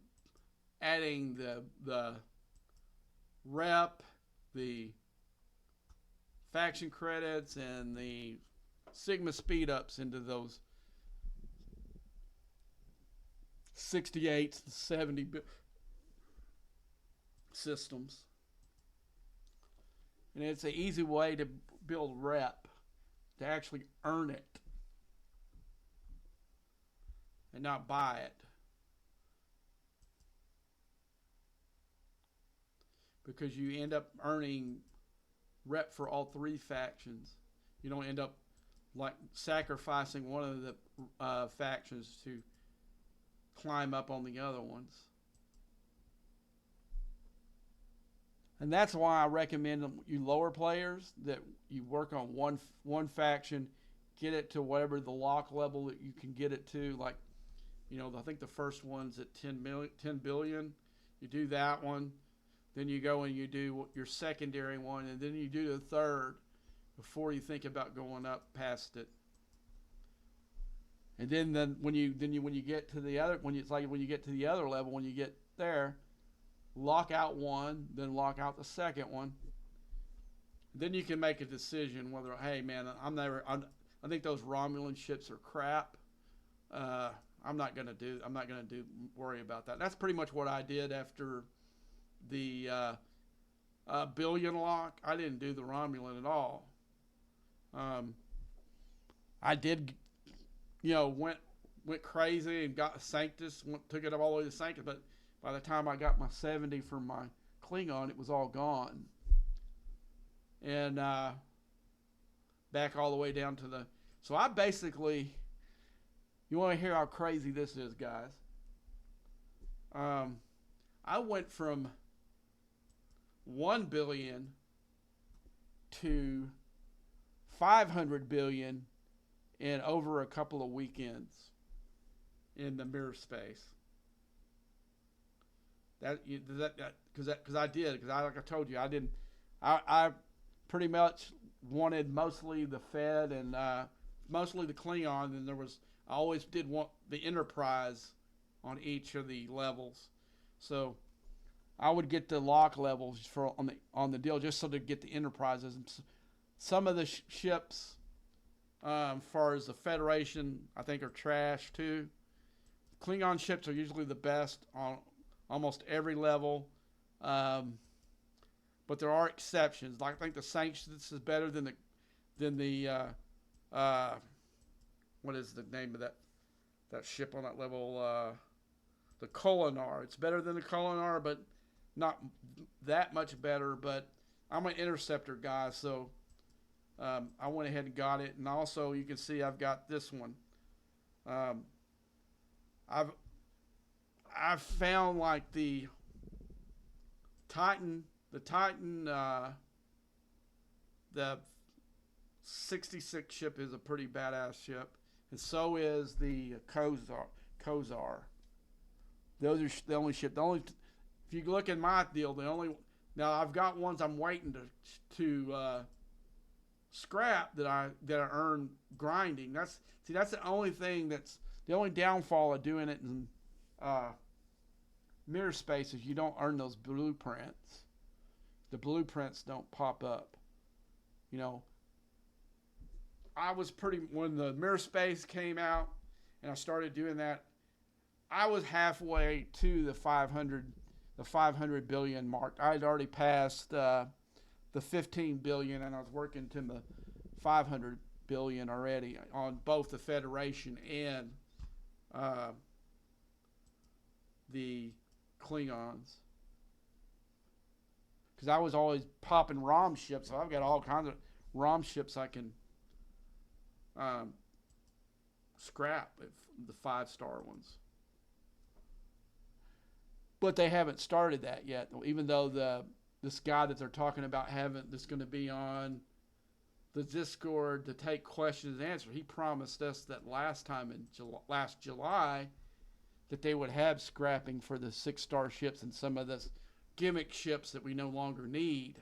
adding the rep, the faction credits, and the Sigma speed ups into those 68 to 70 systems. And it's an easy way to build rep, to actually earn it and not buy it. Because you end up earning rep for all 3 factions. You don't end up like sacrificing one of the factions to climb up on the other ones. And that's why I recommend you lower players that you work on one faction, get it to whatever the lock level that you can get it to. Like, I think the first one's at 10 billion. You do that one. Then you go and you do your secondary one, and then you do the third before you think about going up past it. And then when you get to the other, when you get to the other level, when you get there, lock out one, then lock out the second one. Then you can make a decision whether, hey man, I think those Romulan ships are crap. I'm not gonna worry about that. That's pretty much what I did after the billion lock. I didn't do the Romulan at all. I did, went crazy and got Sanctus, took it all the way to Sanctus, but by the time I got my 70 for my Klingon, it was all gone. And back all the way down to the... So I basically... You want to hear how crazy this is, guys? I went from 1 billion to 500 billion in over a couple of weekends in the mirror space. Because I did, because like I told you, I didn't. I pretty much wanted mostly the Fed and mostly the Klingon, and I always did want the Enterprise on each of the levels. So I would get the lock levels on the deal just so to get the Enterprises. And some of the ships, as far as the Federation, I think are trash too. Klingon ships are usually the best on almost every level, but there are exceptions. Like I think the Sanctions is better than the what is the name of that ship on that level? The Kolinar. It's better than the Kolinar, but not that much better. But I'm an interceptor guy, so I went ahead and got it. And also, you can see I've got this one. I've found like the Titan, the 66 ship is a pretty badass ship, and so is the Kozar. Those are the only ship. If you look at my deal, now I've got ones I'm waiting to scrap that I earn grinding. That's the only thing the only downfall of doing it in mirror space is you don't earn those blueprints. The blueprints don't pop up. You know, when the mirror space came out and I started doing that, I was halfway to the 500 billion mark. I had already passed the 15 billion, and I was working to the 500 billion already on both the Federation and the Klingons. Because I was always popping ROM ships, so I've got all kinds of ROM ships I can scrap, the 5-star ones. But they haven't started that yet, even though this guy that they're talking about that's going to be on the Discord to take questions and answers, he promised us that last July that they would have scrapping for the 6-star ships and some of the gimmick ships that we no longer need.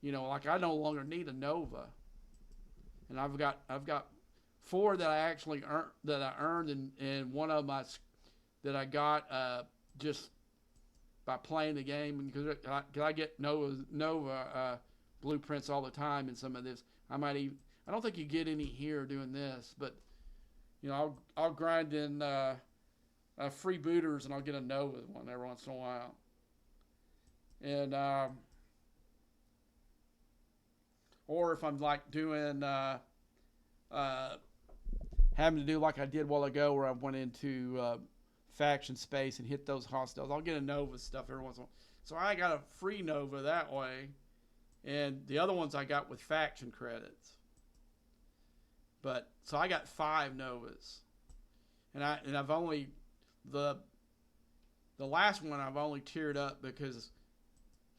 You know, like I no longer need a Nova, and I've got 4 that I actually earned, and one of my that I got just by playing the game, and because I get Nova blueprints all the time in some of this. I don't think you get any here doing this, but you know, I'll grind in freebooters and I'll get a Nova one every once in a while. And or if I'm like doing having to do like I did a while ago, where I went into faction space and hit those hostiles, I'll get a Nova stuff every once in a while. So I got a free Nova that way, and the other ones I got with faction credits. But so I got 5 Novas, and I've only the last one I've only tiered up because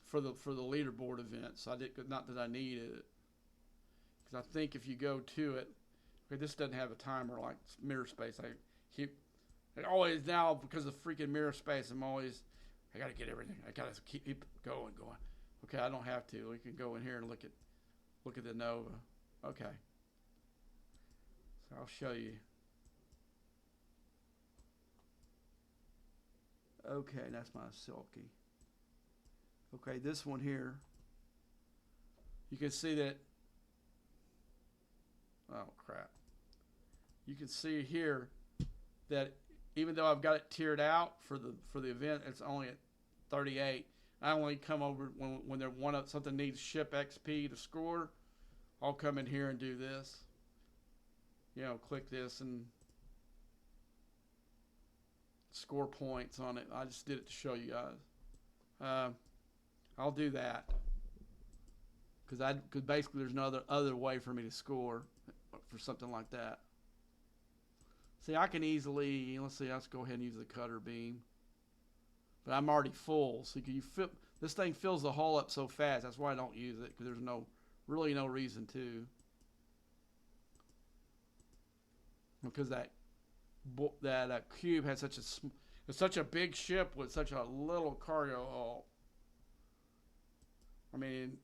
for the leaderboard events. I did, not that I needed it, because I think if you go to it, okay, this doesn't have a timer like mirror space. I always now, because of freaking mirror space, I got to get everything. I got to keep going. Okay, I don't have to. We can go in here and look at the Nova. Okay. So I'll show you. Okay, that's my Silky. Okay, this one here, you can see that, oh crap. You can see here that even though I've got it tiered out for the event, it's only at 38. I only come over when something needs ship XP to score. I'll come in here and do this. You know, click this and score points on it. I just did it to show you guys. I'll do that because basically there's no other way for me to score for something like that. See, I can easily, let's go ahead and use the cutter beam. But I'm already full, so this thing fills the hull up so fast. That's why I don't use it, because there's no Really, no reason to, because that cube had it's such a big ship with such a little cargo hold. I mean,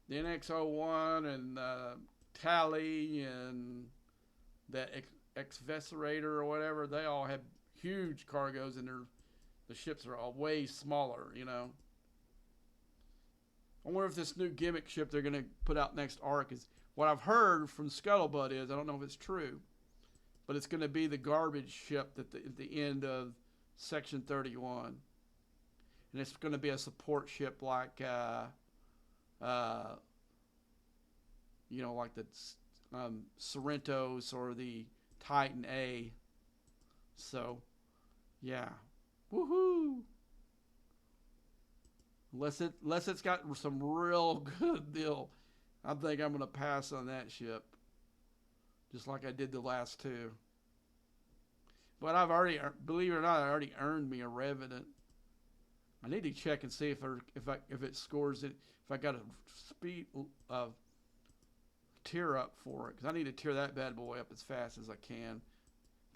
the NX-01 and Tally and that Exveserator or whatever, they all have huge cargoes, and the ships are all way smaller. I wonder if this new gimmick ship they're going to put out next arc is what I've heard from Scuttlebutt is, I don't know if it's true, but it's going to be the garbage ship at the end of Section 31. And it's going to be a support ship like, like the Sorrentos or the Titan A. So, yeah. Woohoo! Unless it's got some real good deal, I think I'm going to pass on that ship. Just like I did the last two. But I've already, believe it or not, I already earned me a Revenant. I need to check and see if it scores it. If I got a speed tier up for it, because I need to tear that bad boy up as fast as I can.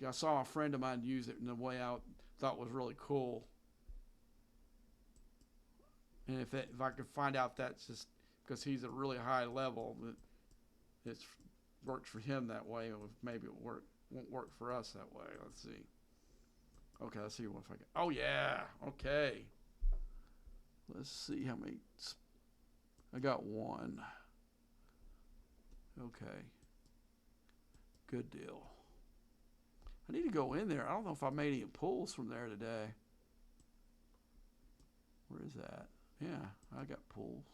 I saw a friend of mine use it in a way I thought was really cool. And if I could find out that's just because he's a really high level, that it works for him that way, maybe it won't work for us that way. Let's see. Okay, let's see what if I can. Oh yeah, okay. Let's see how many. I got one. Okay. Good deal. I need to go in there. I don't know if I made any pulls from there today. Where is that? Yeah, I got pulls.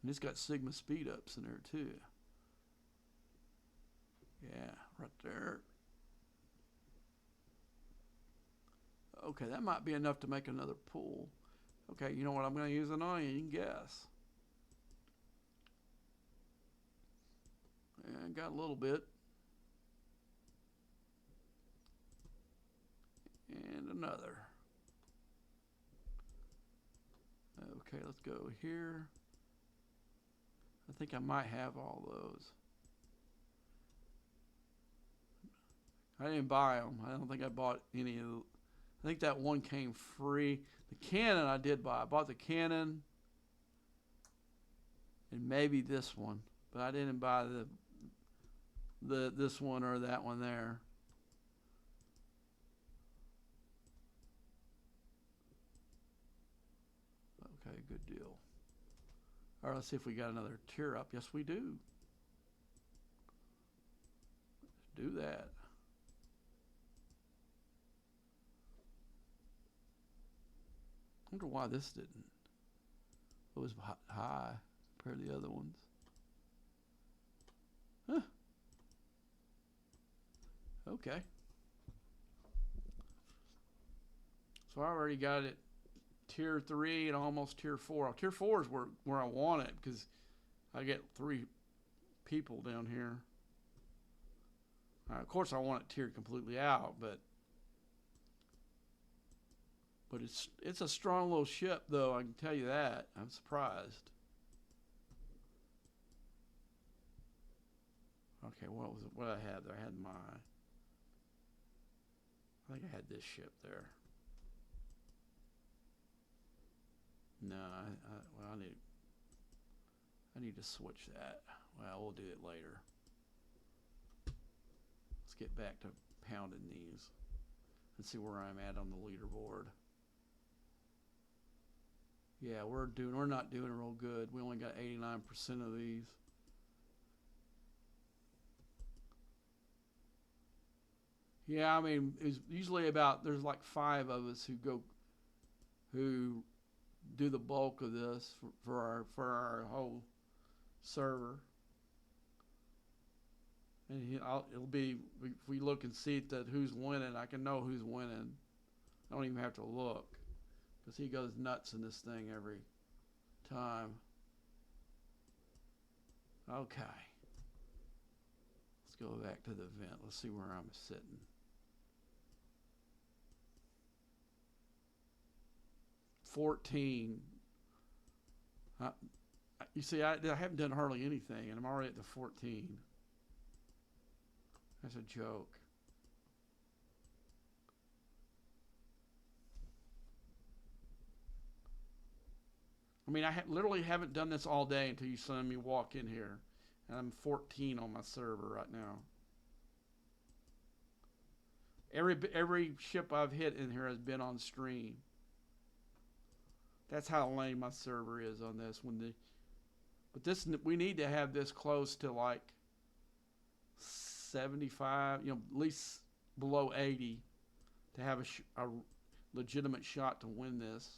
And it's got Sigma speed ups in there too. Yeah, right there. Okay, that might be enough to make another pull. Okay, you know what I'm going to use it on? You can guess. And got a little bit. And another. Okay, let's go here. I think I might have all those. I didn't buy them. I don't think I bought any of them. I think that one came free. The cannon I did buy. I bought the cannon and maybe this one, but I didn't buy this one or that one there. Okay, good deal. All right, let's see if we got another tier up. Yes, we do. Let's do that. I wonder why this didn't. It was high compared to the other ones. Huh. Okay. So I already got it tier 3 and almost tier 4. Tier 4 is where I want it because I get 3 people down here. Of course, I want it tiered completely out, but it's a strong little ship, though. I can tell you that. I'm surprised. Okay, what was it? What I had there? I had I think I had this ship there. No, well, I need to switch that. Well, we'll do it later. Let's get back to pounding these. Let's see where I'm at on the leaderboard. Yeah, we're not doing real good. We only got 89% of these. Yeah, I mean, it's usually there's like 5 of us who do the bulk of this for our whole server. And it'll be, if we look and see that who's winning, I can know who's winning. I don't even have to look because he goes nuts in this thing every time. Okay. Let's go back to the event. Let's see where I'm sitting. Uh, you see, I haven't done hardly anything, and I'm already at the 14. That's a joke. I mean, literally haven't done this all day until you saw me walk in here. And I'm 14 on my server right now. Every ship I've hit in here has been on stream. That's how lame my server is on this. But this, we need to have this close to like 75, at least below 80 to have a legitimate shot to win this.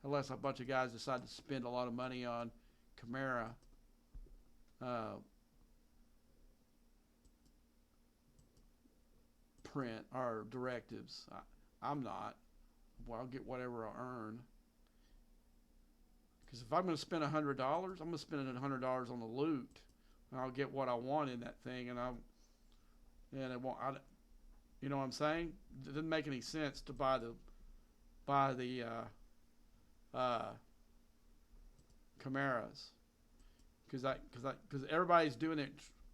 Unless a bunch of guys decide to spend a lot of money on Chimera. Print or directives. I'm not. Well, I'll get whatever I earn. Because if I'm going to spend $100, I'm going to spend $100 on the loot, and I'll get what I want in that thing, and it won't. You know what I'm saying? It doesn't make any sense to buy the Chimeras, because everybody's doing it.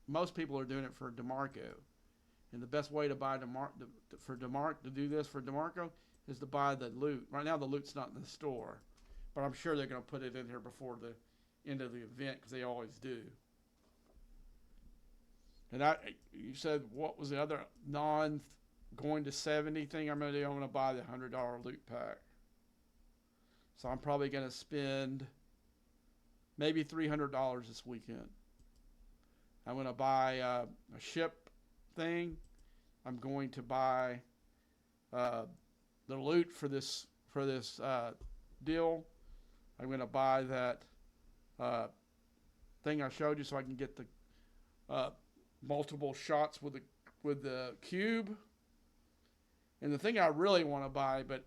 Most people are doing it for DeMarco, and the best way to buy to do this for DeMarco is to buy the loot. Right now, the loot's not in the store, but I'm sure they're going to put it in here before the end of the event because they always do. And you said what was the other going to 70 thing I'm going to do? I'm going to buy the $100 loot pack. So I'm probably going to spend maybe $300 this weekend. I'm going to buy a ship thing. I'm going to buy the loot for this deal. I'm going to buy that thing I showed you so I can get the multiple shots with the cube. And the thing I really want to buy, but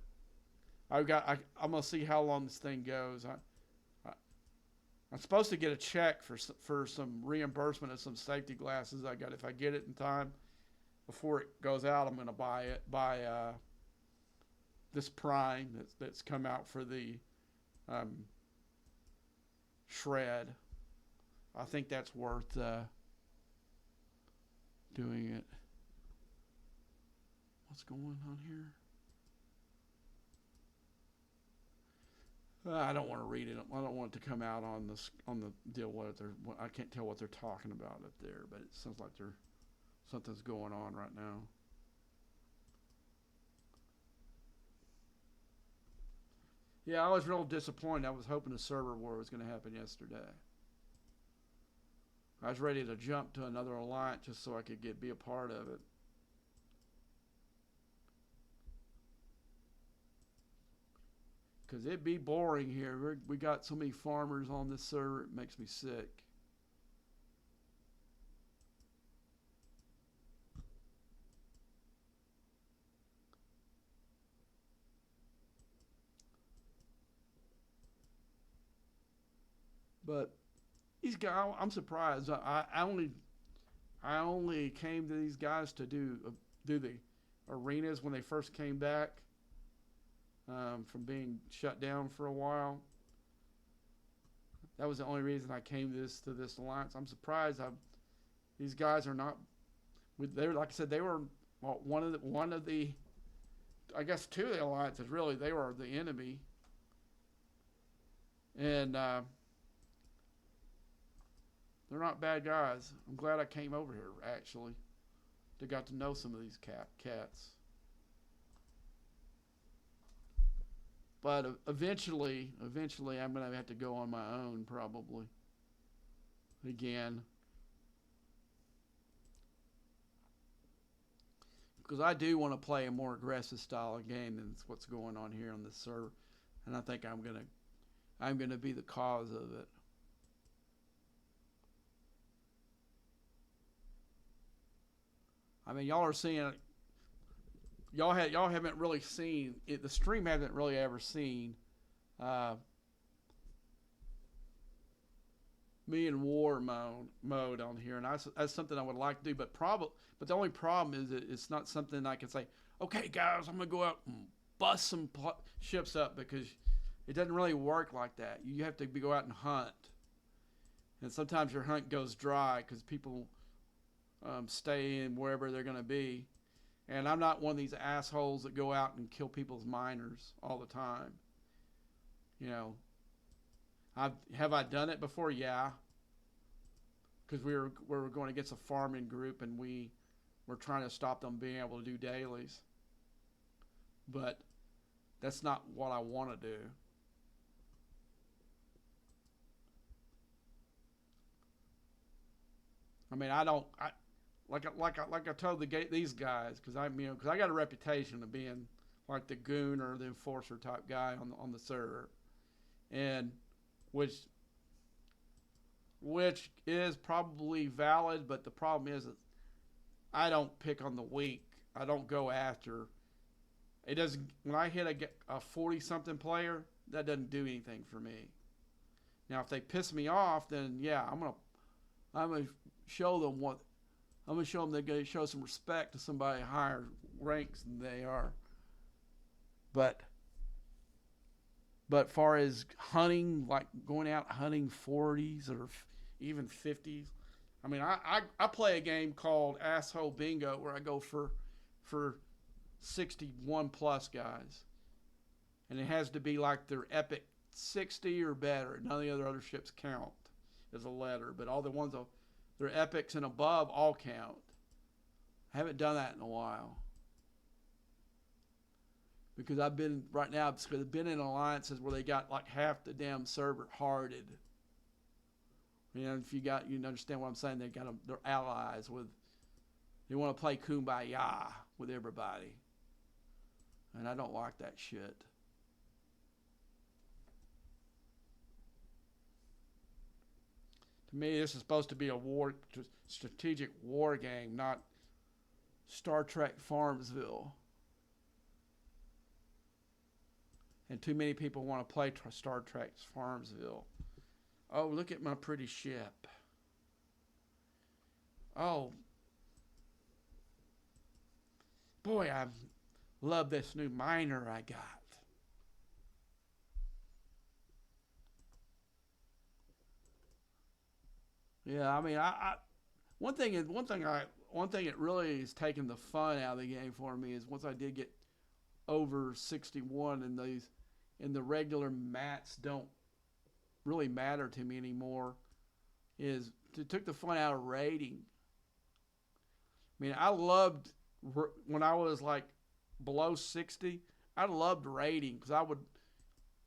I'm gonna see how long this thing goes. I'm supposed to get a check for some reimbursement of some safety glasses I got. If I get it in time before it goes out, I'm gonna buy this prime that's come out for the shred. I think that's worth doing it. What's going on here? I don't want to read it. I don't want it to come out on the deal. I can't tell what they're talking about up there, but it sounds like something's going on right now. Yeah, I was real disappointed. I was hoping the server war was going to happen yesterday. I was ready to jump to another alliance just so I could be a part of it. Because it'd be boring here. We got so many farmers on this server, it makes me sick. But these guys, I'm surprised. I only came to these guys to do the arenas when they first came back. From being shut down for a while. That was the only reason I came to this alliance. I'm surprised these guys are not. Like I said, they were one of the. I guess two of the alliances really. They were the enemy, and they're not bad guys. I'm glad I came over here actually. To got to know some of these cats. But eventually, I'm going to have to go on my own probably. Again. Because I do want to play a more aggressive style of game than what's going on here on this server. And I think I'm going to be the cause of it. I mean, y'all are seeing it. Y'all haven't really seen it. The stream hasn't really ever seen me in war mode on here, and that's something I would like to do. But the only problem is that it's not something I can say. Okay, guys, I'm gonna go out and bust some ships up because it doesn't really work like that. You have to go out and hunt, and sometimes your hunt goes dry because people stay in wherever they're going to be. And I'm not one of these assholes that go out and kill people's miners all the time. You know, have I done it before? Yeah, because we were going against a farming group and we were trying to stop them being able to do dailies. But that's not what I want to do. I mean, I don't. Like I told these guys, because because I got a reputation of being like the goon or the enforcer type guy on the server, and which which is probably valid, but the problem is that I don't pick on the weak. I don't go after. It doesn't. When I hit a 40 something player, that doesn't do anything for me. Now, if they piss me off, then yeah, I'm gonna show them what I'm gonna show them. They're gonna show some respect to somebody higher ranks than they are. But far as hunting, like going out hunting 40s or even 50s, I mean, I play a game called Asshole Bingo where I go for 61 plus guys, and it has to be like their epic 60 or better. None of the other ships count as a letter, but all the ones they're epics and above all count. I haven't done that in a while because I've been in alliances where they got like half the damn server hearted. You know, if you understand what I'm saying, they're allies with. They want to play kumbaya with everybody, and I don't like that shit. To me, this is supposed to be a strategic war game, not Star Trek Farmsville. And too many people want to play Star Trek Farmsville. Oh, look at my pretty ship. Oh, boy, I love this new miner I got. Yeah, I mean, one thing that really is taking the fun out of the game for me is once I did get over 61 and the regular mats don't really matter to me anymore, is it took the fun out of raiding. I mean, I loved when I was like below 60. I loved raiding because I would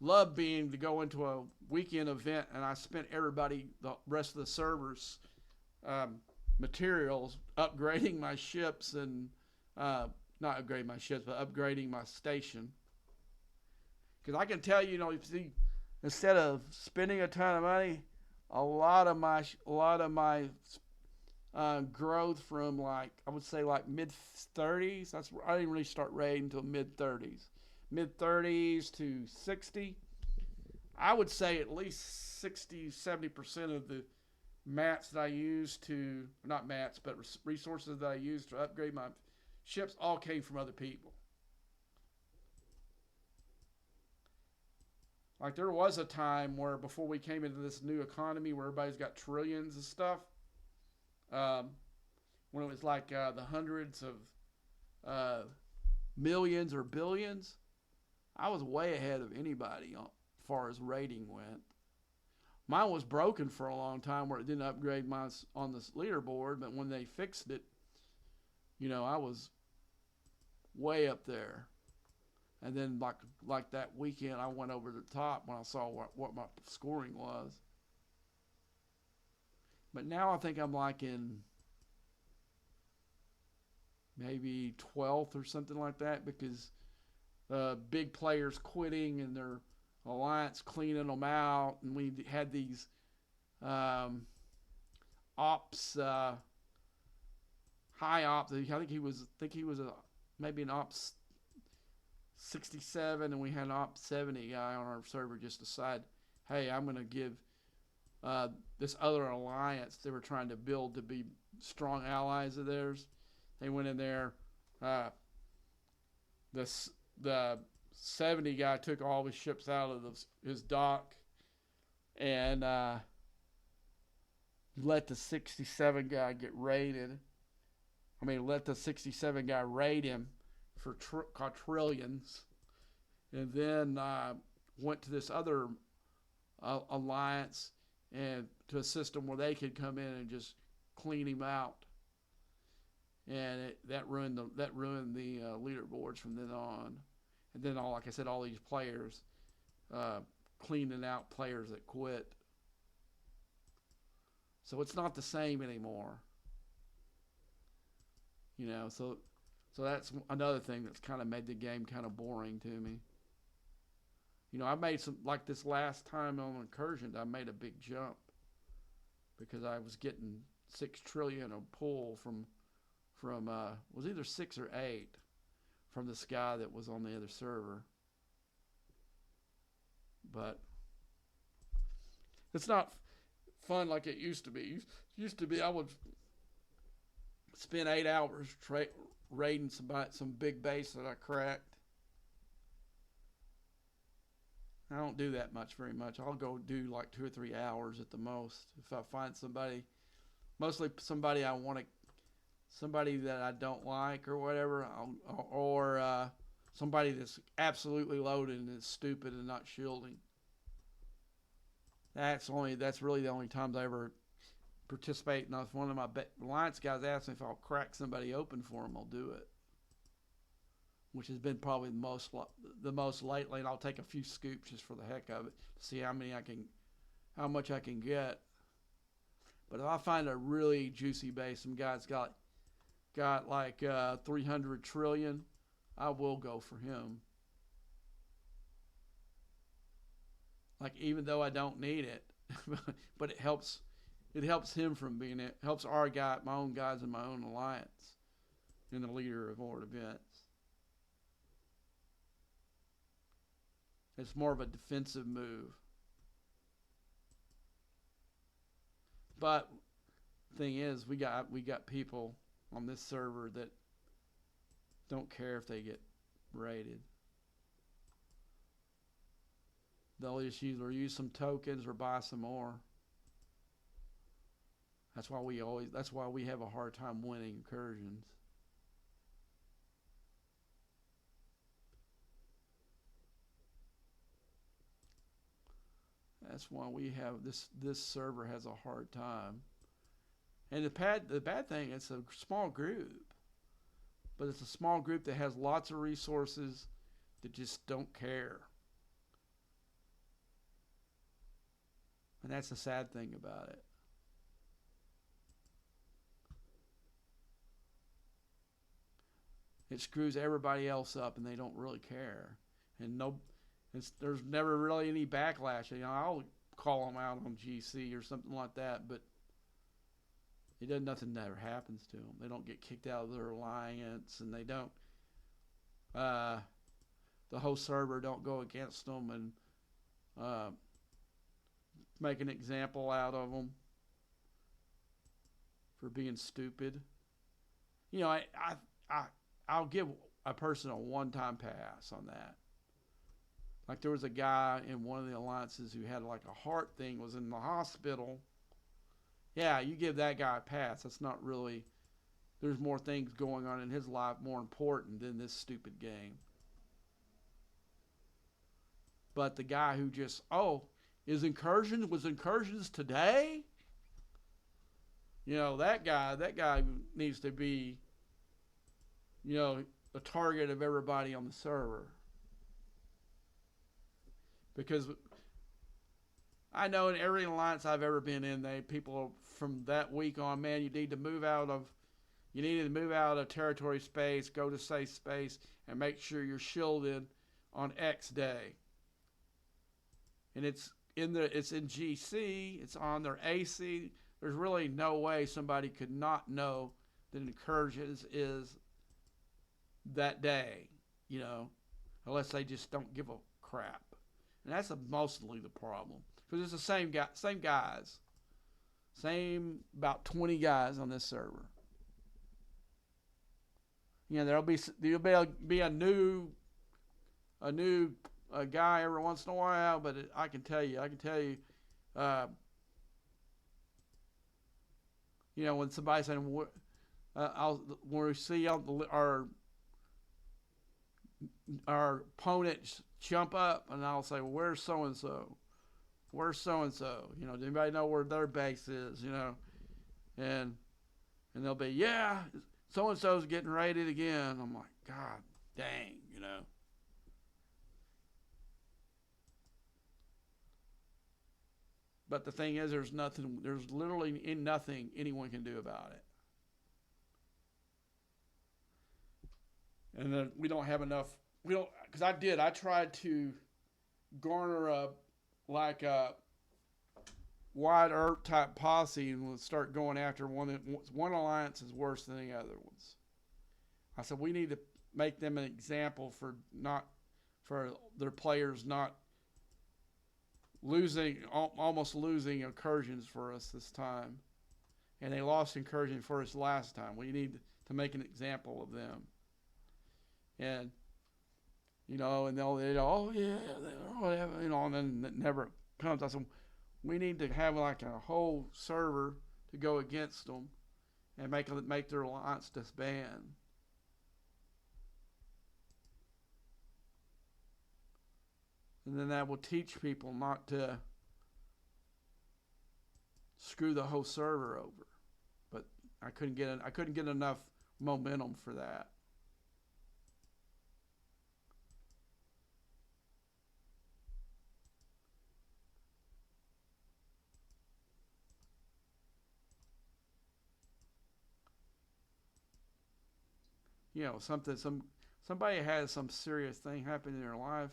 love being to go into a weekend event and I spent the rest of the servers materials upgrading my ships and not upgrading my ships, but upgrading my station. Because I can tell you, see, instead of spending a ton of money, a lot of my growth from like I would say like mid 30s. I didn't really start raiding until mid 30s, mid 30s to 60. I would say at least 60-70% of the mats that I use not mats, but resources that I use to upgrade my ships all came from other people. Like there was a time where before we came into this new economy where everybody's got trillions of stuff, um, when it was like the hundreds of millions or billions, I was way ahead of anybody as far as rating went. Mine was broken for a long time where it didn't upgrade mine on this leaderboard, but when they fixed it, I was way up there. And then like that weekend, I went over the top when I saw what my scoring was. But now I think I'm like in maybe 12th or something like that because big players quitting and their alliance cleaning them out, and we had these ops, high ops. I think he was maybe an ops 67, and we had an ops 70 guy on our server just decide, hey, I'm going to give this other alliance they were trying to build to be strong allies of theirs. They went in there. The 70 guy took all his ships out of his dock and let the 67 guy get raided. Let the 67 guy raid him for quadrillions, and then went to this other alliance and to a system where they could come in and just clean him out, and that ruined the leaderboards from then on. And then like I said, all these players cleaning out players that quit. So it's not the same anymore. So that's another thing that's kind of made the game kind of boring to me. I made some, like this last time on Incursions, I made a big jump because I was getting 6 trillion a pull from was either 6 or 8 from this guy that was on the other server. But it's not fun like it used to be. Used to be I would spend 8 hours raiding some big base that I cracked. I don't do that very much. I'll go do like 2 or 3 hours at the most. If I find somebody, mostly somebody somebody that I don't like or whatever, or somebody that's absolutely loaded and is stupid and not shielding. That's really the only times I ever participate. And if one of my alliance guys asks me if I'll crack somebody open for them, I'll do it. Which has been probably the most lately, and I'll take a few scoops just for the heck of it to see how much I can get. But if I find a really juicy base, some guy's got like 300 trillion, I will go for him. Like, even though I don't need it, but it helps him from being it. Helps my own guys in my own alliance, in the leader of world events. It's more of a defensive move. But the thing is, we got people on this server that don't care if they get raided. They'll just either use some tokens or buy some more. That's why we have a hard time winning incursions. That's why we have this server has a hard time. And the bad thing, it's a small group. But it's a small group that has lots of resources that just don't care. And that's the sad thing about it. It screws everybody else up, and they don't really care. And there's never really any backlash. I'll call them out on GC or something like that, but nothing never happens to them. They don't get kicked out of their alliance, and they don't. The whole server don't go against them and make an example out of them for being stupid. I'll give a person a one-time pass on that. Like, there was a guy in one of the alliances who had like a heart thing, was in the hospital. Yeah, you give that guy a pass. That's not really, there's more things going on in his life more important than this stupid game. But the guy who just, was incursions today? That guy needs to be, the target of everybody on the server. Because I know in every alliance I've ever been in, people from that week on, man, you need to move out of territory space, go to safe space, and make sure you're shielded on X day. And it's in GC, it's on their AC. There's really no way somebody could not know that incursions is that day, unless they just don't give a crap. And that's mostly the problem. Because it's the same guys. About 20 guys on this server. There'll be a new a new guy every once in a while, but I can tell you, uh, when somebody's saying, when we see our opponents jump up, and I'll say, well, where's so and so? Where's so and so? Does anybody know where their base is? And they'll be, yeah, so and so's getting raided again. I'm like, God dang. But the thing is, there's literally nothing anyone can do about it. And then we don't have enough. We don't, because I tried to garner a wide earth type posse and we'll start going after one alliance is worse than the other ones. I said we need to make them an example for their players not almost losing incursions for us this time, and they lost incursion for us last time. We need to make an example of them, and and they'll oh yeah, whatever, and then it never comes. I said we need to have like a whole server to go against them and make their alliance disband. And then that will teach people not to screw the whole server over. But I couldn't get enough momentum for that. Somebody has some serious thing happen in their life.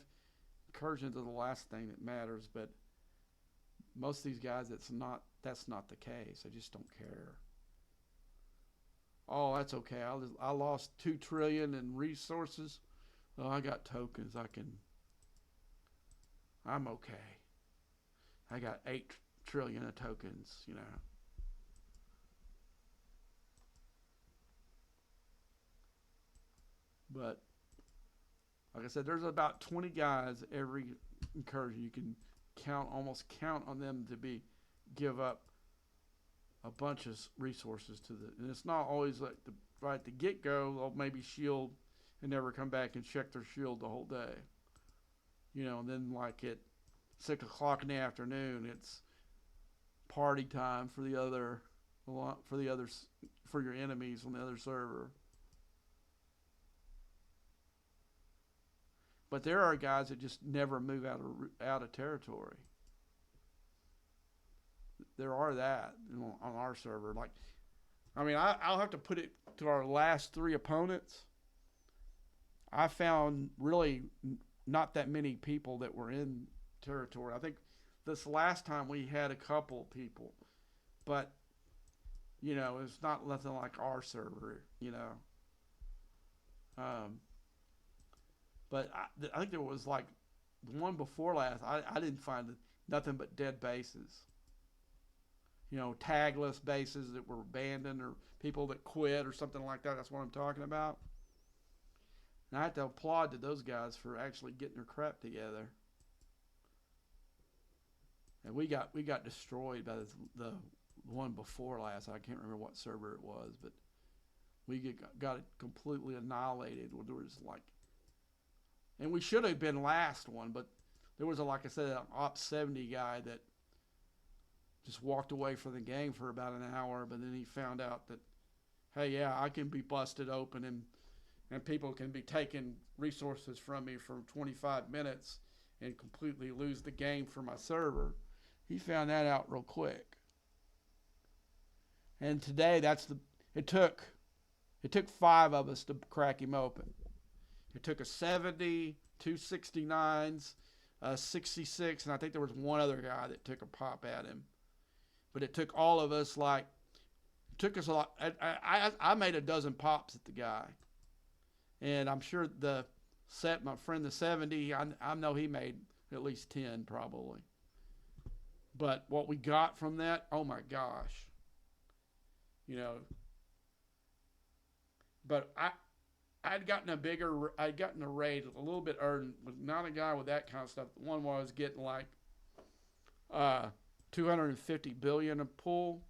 Incursions are the last thing that matters, but most of these guys, that's not the case. They just don't care. Oh, that's okay. I lost 2 trillion in resources. Oh, I got tokens. I'm okay. I got 8 trillion of tokens. But like I said, there's about 20 guys every incursion. You can almost count on them to give up a bunch of resources and it's not always like right at the get go. They'll maybe shield and never come back and check their shield the whole day. And then like at 6 o'clock in the afternoon, it's party time for for your enemies on the other server. But there are guys that just never move out of territory. There are that on our server. Like, I'll have to put it to our last 3 opponents. I found really not that many people that were in territory. I think this last time we had a couple people, but it's not nothing like our server. But I think there was like the one before last. I didn't find nothing but dead bases. Tagless bases that were abandoned or people that quit or something like that. That's what I'm talking about. And I have to applaud to those guys for actually getting their crap together. And we got destroyed by the one before last. I can't remember what server it was, but we got it completely annihilated. There was and we should have been last one, but there was like I said, an Op 70 guy that just walked away from the game for about an hour, but then he found out that, hey, yeah, I can be busted open and people can be taking resources from me for 25 minutes and completely lose the game for my server. He found that out real quick. And today it took 5 of us to crack him open. It took a 70, 269s, a 66, and I think there was one other guy that took a pop at him. But it took all of us it took us a lot. I made a dozen pops at the guy. And I'm sure my friend the 70, I know he made at least 10 probably. But what we got from that, oh my gosh. But I'd gotten a rate a little bit earned, but not a guy with that kind of stuff. One was getting like uh, 250 billion a pull,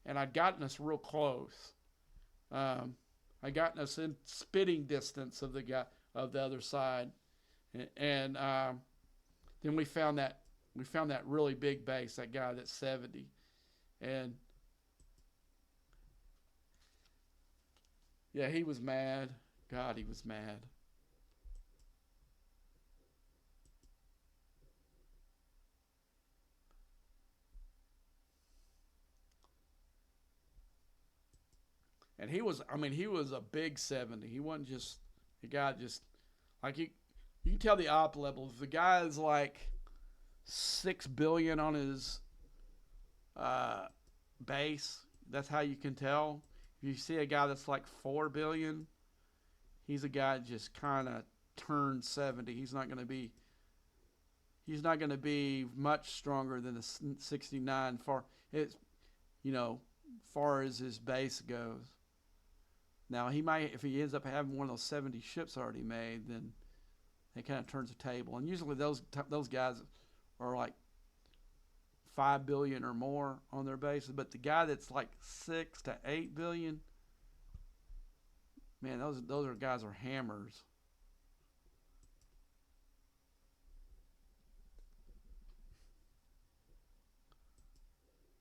and I'd gotten us real close. Um, I gotten us in spitting distance of the other side, and then we found that really big base, that guy that's 70, and yeah, he was mad. God, he was mad. And he was, I mean, he was a big 70. He wasn't just the guy just like you can tell the op level. If the guy is like 6 billion on his uh, base, that's how you can tell. If you see a guy that's like 4 billion, he's a guy that just kind of turned 70. He's not going to be much stronger than a 69 far it's you know far as his base goes. Now he might, if he ends up having one of those 70 ships already made, then it kind of turns the table. And usually those guys are like 5 billion or more on their bases. But the guy that's like 6 to 8 billion, man, those are guys are hammers.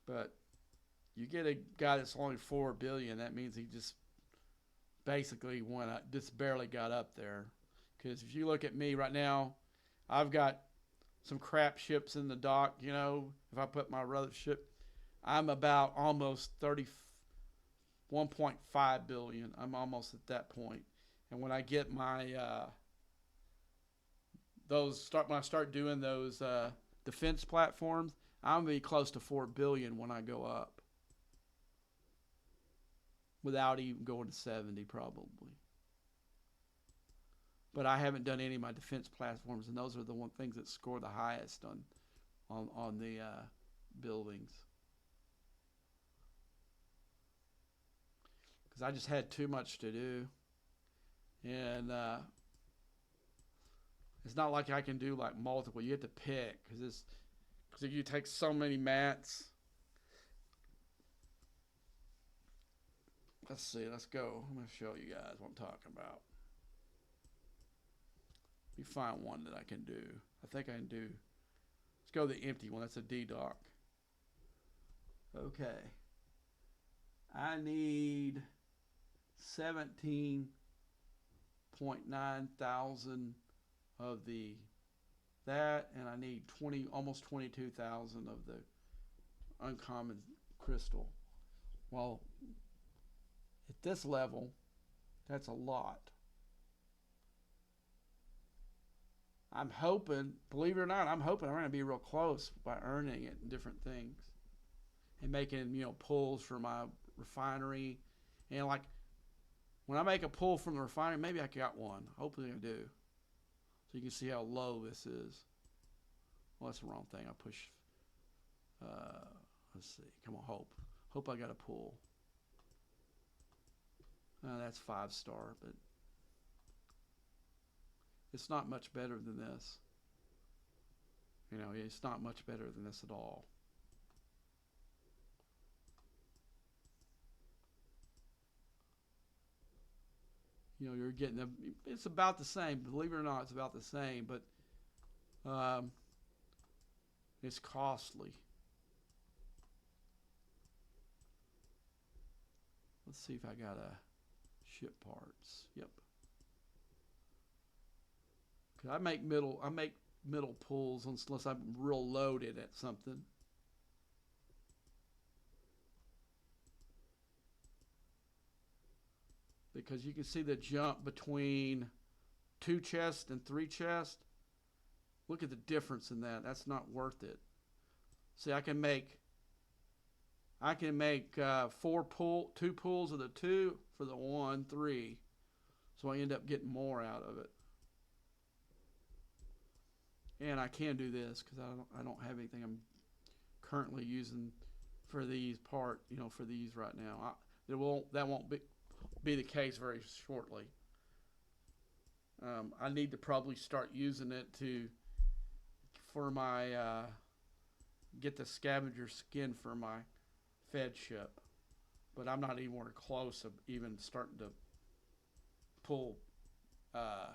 But you get a guy that's only 4 billion, that means he just basically just barely got up there. Because if you look at me right now, I've got some crap ships in the dock. You know, if I put my other ship, I'm about almost 1.5 billion. I'm almost at that point. And when I get my when I start doing those defense platforms, I'm gonna be close to 4 billion when I go up, without even going to 70 probably. But I haven't done any of my defense platforms, and those are the things that score the highest on the buildings. Because I just had too much to do, and it's not like I can do like multiple. You have to pick because you take so many mats. Let's see. Let's go. I'm gonna show you guys what I'm talking about. Let me find one that I can do. I think I can do. Let's go to the empty one. That's a D dock. Okay. I need 17.9 thousand of the that, and I need almost 22,000 of the uncommon crystal. Well, at this level, that's a lot. I'm hoping, believe it or not, I'm hoping I'm going to be real close by earning it in different things and making, pulls for my refinery. And like when I make a pull from the refinery, maybe I got one. Hopefully I do. So you can see how low this is. Well, that's the wrong thing. I push. Let's see. Come on, hope. Hope I got a pull. That's 5-star, but it's not much better than this. It's not much better than this at all. You're getting it's about the same. Believe it or not, it's about the same, but it's costly. Let's see if I got a ship parts. Yep. I make middle pulls unless I'm real loaded at something. Because you can see the jump between 2 chests and 3 chests. Look at the difference in that. That's not worth it. See, I can make 2 pulls of the 2 for the 1, 3. So I end up getting more out of it. And I can do this because I don't have anything I'm currently using for these for these right now. That won't be the case very shortly. I need to probably start using it to for my get the scavenger skin for my Fed ship, but I'm not anywhere close of even starting to pull. Uh,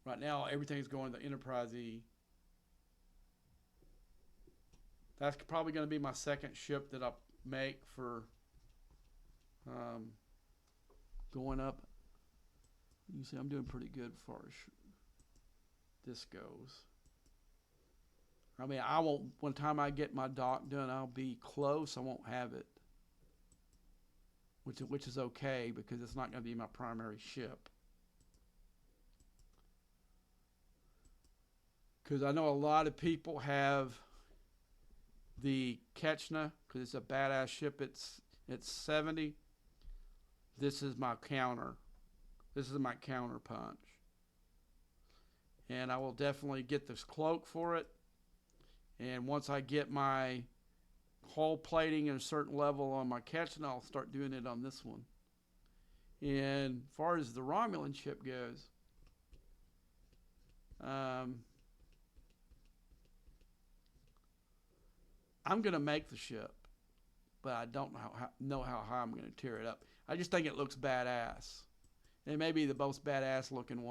right now, everything's going to Enterprise E. That's probably going to be my second ship that I make for um, going up. You see, I'm doing pretty good as far as this goes. I mean, I won't. One time I get my dock done, I'll be close. I won't have it, which is okay because it's not going to be my primary ship. Because I know a lot of people have the Ketchna because it's a badass ship. It's 70. This is my counter. This is my counter punch, and I will definitely get this cloak for it. And once I get my hull plating at a certain level on my Ketchna, I'll start doing it on this one. And as far as the Romulan ship goes, I'm going to make the ship, but I don't know how high I'm going to tear it up. I just think it looks badass. It may be the most badass looking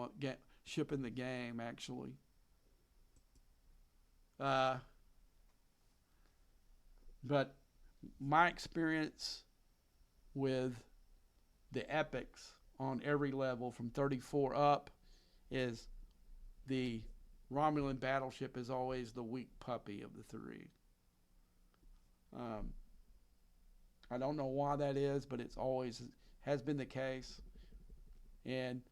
ship in the game, actually. But my experience with the epics on every level from 34 up is the Romulan battleship is always the weak puppy of the three. I don't know why that is, but it's always has been the case. And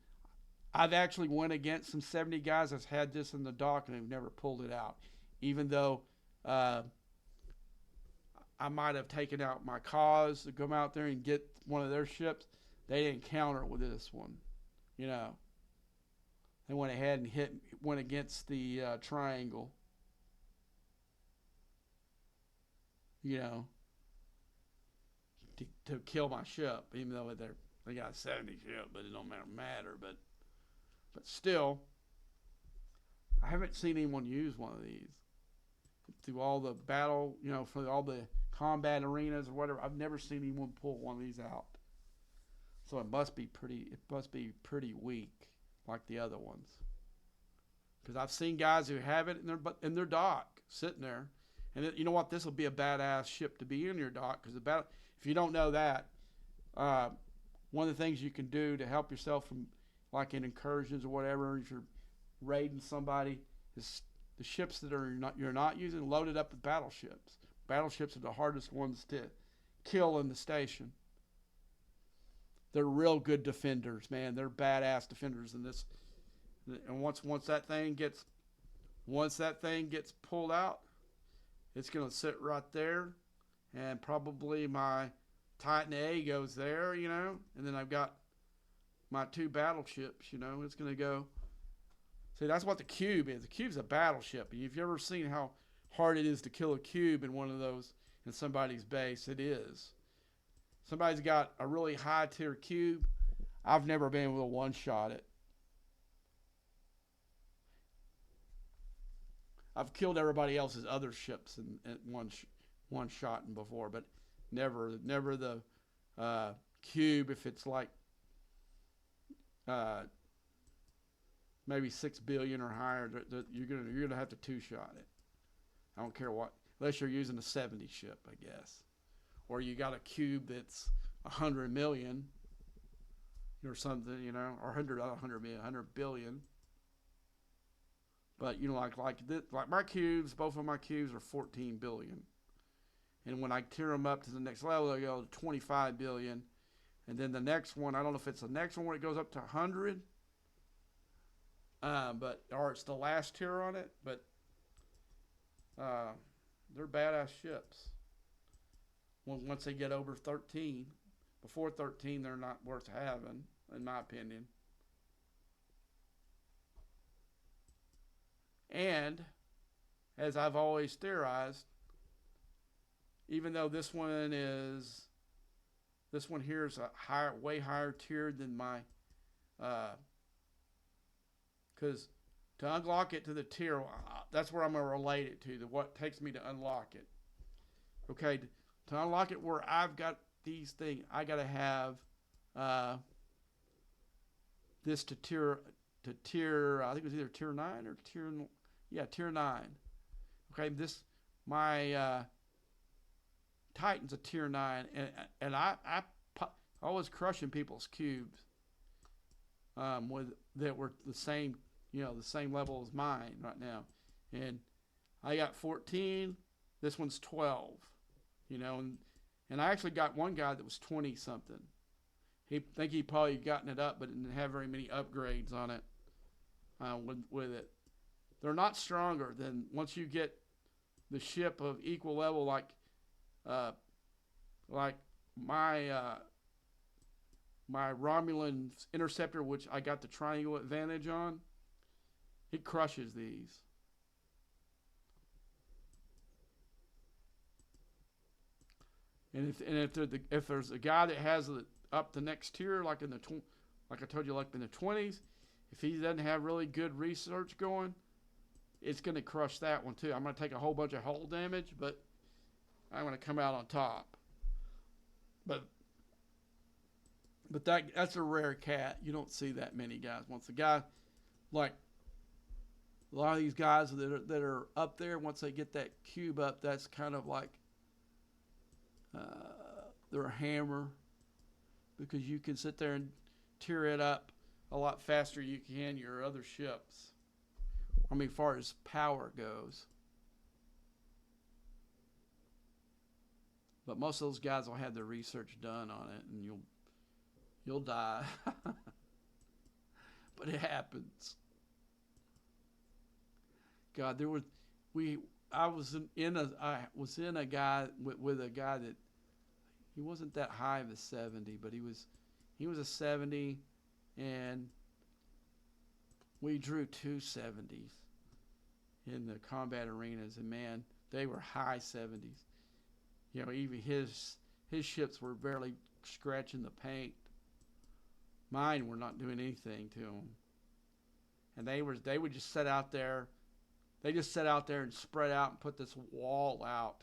I've actually went against some 70 guys that's had this in the dock and they've never pulled it out, even though I might have taken out my cause to come out there and get one of their ships. They didn't counter with this one, you know. They went ahead and went against the triangle, you know, to kill my ship, even though they got a 70 ship, but it don't matter. But still, I haven't seen anyone use one of these through all the battle, you know, for all the combat arenas or whatever. I've never seen anyone pull one of these out. So it must be pretty weak, like the other ones. Because I've seen guys who have it in their dock sitting there, and you know what? This will be a badass ship to be in your dock. Because if you don't know that, one of the things you can do to help yourself from, like in incursions or whatever, if you're raiding somebody, is the ships that you're not using, loaded up with battleships. Battleships are the hardest ones to kill in the station. They're real good defenders, man. They're badass defenders in this. And once that thing gets pulled out, it's gonna sit right there, and probably my Titan A goes there, you know, and then I've got my two battleships, you know. It's gonna go. See, that's what the cube is. The cube's a battleship. If you've ever seen how hard it is to kill a cube in one of those in somebody's base, it is. Somebody's got a really high tier cube. I've never been able to one-shot it. I've killed everybody else's other ships in one shot before, but never the cube. If it's like maybe 6 billion or higher, you're gonna have to two-shot it. I don't care what, unless you're using a 70 ship, I guess, or you got a cube that's 100 million or something, you know, or 100 billion. But you know, like my cubes, both of my cubes are 14 billion, and when I tear them up to the next level, they go to 25 billion, and then the next one, I don't know if it's the next one where it goes up to 100, or it's the last tier on it, but they're badass ships. Once they get over 13, before 13, they're not worth having, in my opinion. And as I've always theorized, even though this one here is a way higher tier than my Because to unlock it to the tier, that's where I'm going to relate it to, what takes me to unlock it. Okay, to unlock it where I've got these things, I got to have this to tier, I think it was either tier 9 or tier 9. Okay, my Titan's a tier 9, and I was crushing people's cubes that were the same, the same level as mine right now. And I got 14, this one's 12, and I actually got one guy that was 20 something. He probably gotten it up, but didn't have very many upgrades on it with it. They're not stronger than once you get the ship of equal level, like my Romulan interceptor, which I got the triangle advantage on. It crushes these. And if there's a guy that has up the next tier, like I told you, like in the 20s, if he doesn't have really good research going, it's going to crush that one too. I'm going to take a whole bunch of hull damage, but I'm going to come out on top. But that's a rare cat. You don't see that many guys. Once a guy, like a lot of these guys that are up there, once they get that cube up, that's kind of like they're a hammer, because you can sit there and tear it up a lot faster you can your other ships. I mean, as far as power goes. But most of those guys will have their research done on it, and you'll die. But it happens. God, I was in a guy with a guy that he wasn't that high of a 70, but he was a 70, and we drew 270s in the combat arenas, and man, they were high 70s. Even his ships were barely scratching the paint. Mine were not doing anything to them, and they would just sit out there. They just sat out there and spread out and put this wall out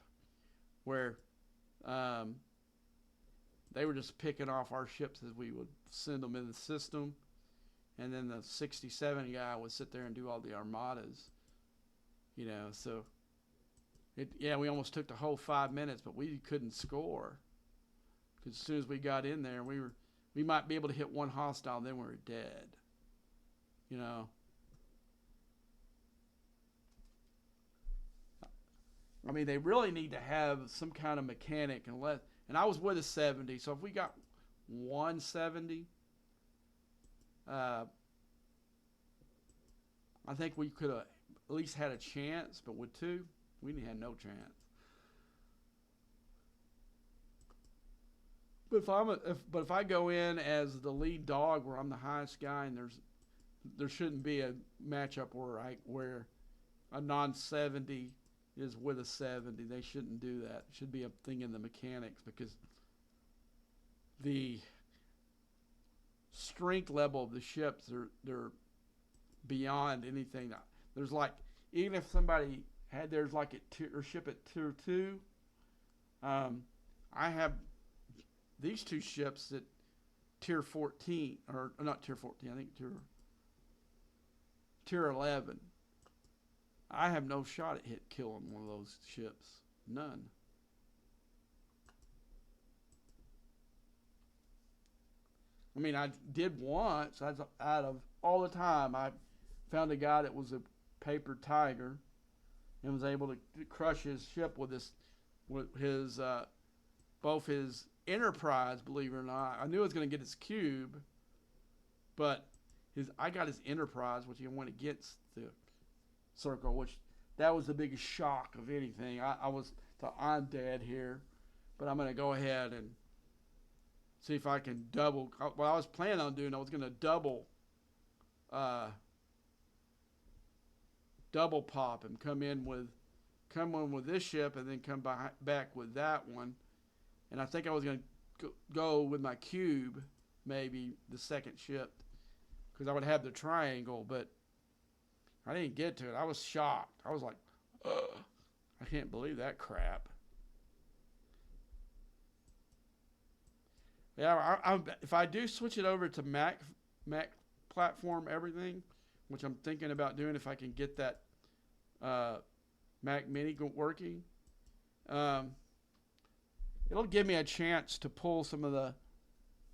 where they were just picking off our ships as we would send them in the system. And then the 67 guy would sit there and do all the armadas. So we almost took the whole 5 minutes, but we couldn't score. Because as soon as we got in there, we might be able to hit one hostile, then we were dead. I mean, they really need to have some kind of mechanic, and I was with a 70, so if we got 170, I think we could have at least had a chance, but with 2, we had no chance. But if I go in as the lead dog, where I'm the highest guy, and there shouldn't be a matchup where a non-70 is with a 70. They shouldn't do that. It should be a thing in the mechanics, because the strength level of the ships, they're beyond anything. There's even if somebody had theirs ship at tier 2, I have these 2 ships at tier 14, or not tier 14, I think tier 11. I have no shot at killing one of those ships. None. I mean, I did once. Out of all the time, I found a guy that was a paper tiger and was able to crush his ship with his both his Enterprise, believe it or not. I knew I was going to get his cube, but I got his Enterprise, which he went against the circle, which that was the biggest shock of anything. I'm dead here, but I'm going to go ahead and see if I can double. What I was planning on doing, I was going to double pop and come in with this ship and then come back with that one. And I think I was going to go with my cube, maybe the second ship, because I would have the triangle, but I didn't get to it. I was shocked. I was like, ugh, I can't believe that crap. Yeah, if I do switch it over to Mac platform, everything, which I'm thinking about doing if I can get that uh, Mac Mini working, um, it'll give me a chance to pull some of the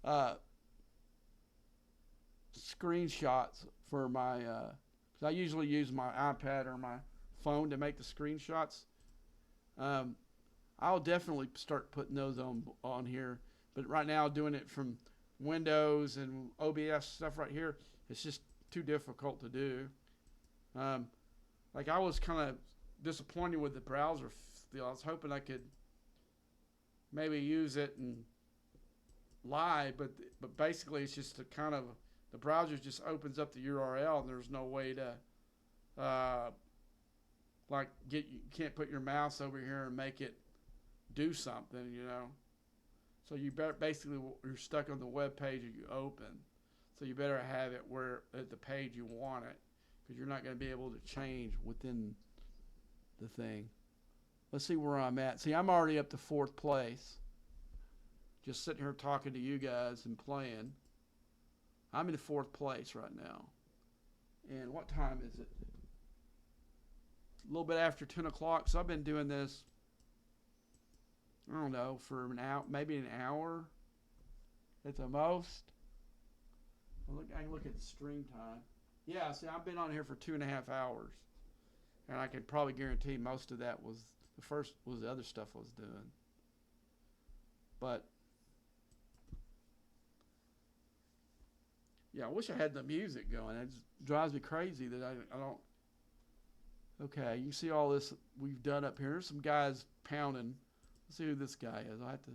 uh, screenshots for my. Because I usually use my iPad or my phone to make the screenshots. Um, I'll definitely start putting those on here. But right now, doing it from Windows and OBS stuff right here, it's just too difficult to do. Um, like I was kind of disappointed with the browser deal. I was hoping I could maybe use it and live, but basically it's just a kind of the browser just opens up the URL and there's no way to like you can't put your mouse over here and make it do something, you know. So you basically you're stuck on the web page that you open. So you better have it where at the page you want it, because you're not going to be able to change within the thing. Let's see where I'm at. See, I'm already up to 4th place. Just sitting here talking to you guys and playing. I'm in 4th place right now. And what time is it? A little bit after 10 o'clock. So I've been doing this, I don't know, for an hour, maybe an hour at the most. I can look at the stream time. Yeah, see, I've been on here for 2.5 hours. And I can probably guarantee most of that was the other stuff I was doing. But yeah, I wish I had the music going. It just drives me crazy that I don't. Okay, you see all this we've done up here. There's some guys pounding. Let's see who this guy is. I have to.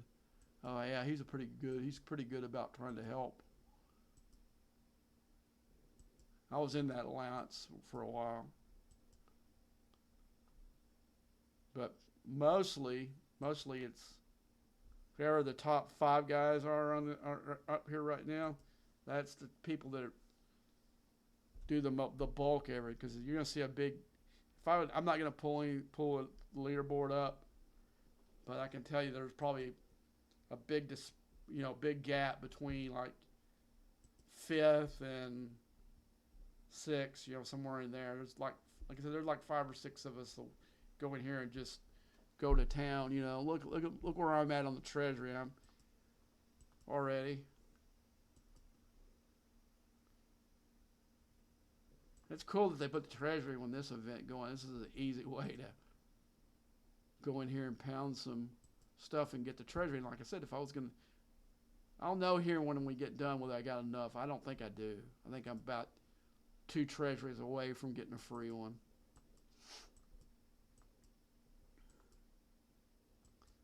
Oh yeah, he's pretty good about trying to help. I was in that alliance for a while, but mostly it's whoever the top 5 guys are are up here right now. That's the people that do the bulk of it, because you're gonna see a big. I'm not gonna pull a leaderboard up, but I can tell you there's probably a big big gap between like 5th and 6th, somewhere in there. There's like I said, there's like 5 or 6 of us that go in here and just go to town. Look where I'm at on the treasury. I'm already. It's cool that they put the treasury on this event going. This is an easy way to go in here and pound some stuff and get the treasury. And like I said, if I was going to, I'll know here when we get done whether I got enough. I don't think I do. I think I'm about 2 treasuries away from getting a free one.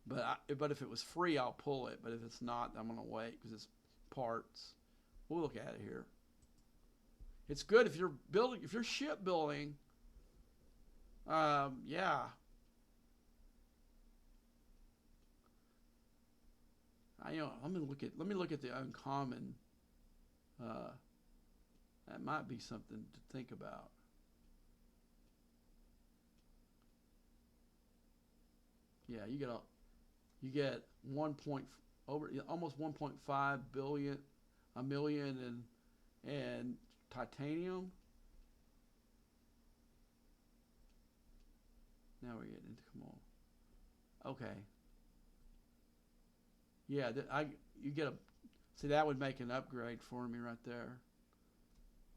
But if it was free, I'll pull it. But if it's not, I'm going to wait because it's parts. We'll look at it here. It's good if you're shipbuilding. Yeah. Let me look at the uncommon. That might be something to think about. Yeah, you get almost 1.5 billion, a million and titanium. Now we're getting into, come on. Okay. Yeah, see, that would make an upgrade for me right there.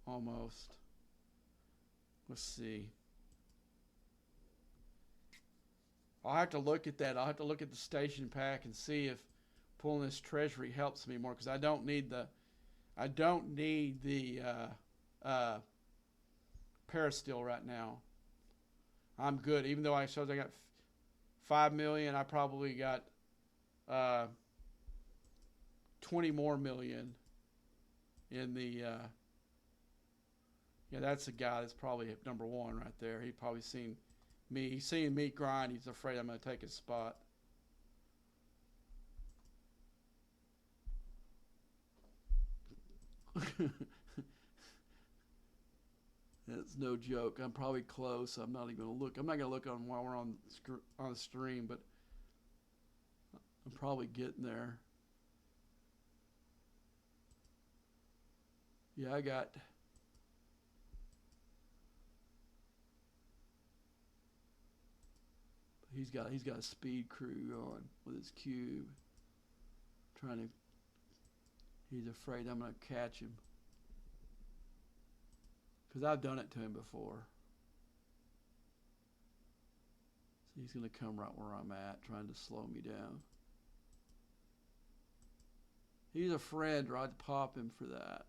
Almost. Let's see. I'll have to look at that. I'll have to look at the station pack and see if pulling this treasury helps me more, because I don't need the Peristyle right now. I'm good. Even though I got 5 million, I probably got 20 more million in the yeah, that's the guy that's probably number 1 right there. He probably seen me. He's seeing me grind. He's afraid I'm going to take his spot. It's no joke. I'm probably close. I'm not even gonna look. I'm not gonna look on while we're on the stream, but I'm probably getting there. Yeah, I got. He's got a speed crew going with his cube, trying to. He's afraid I'm gonna catch him because I've done it to him before. So he's gonna come right where I'm at, trying to slow me down. He's a friend, or I'd pop him for that.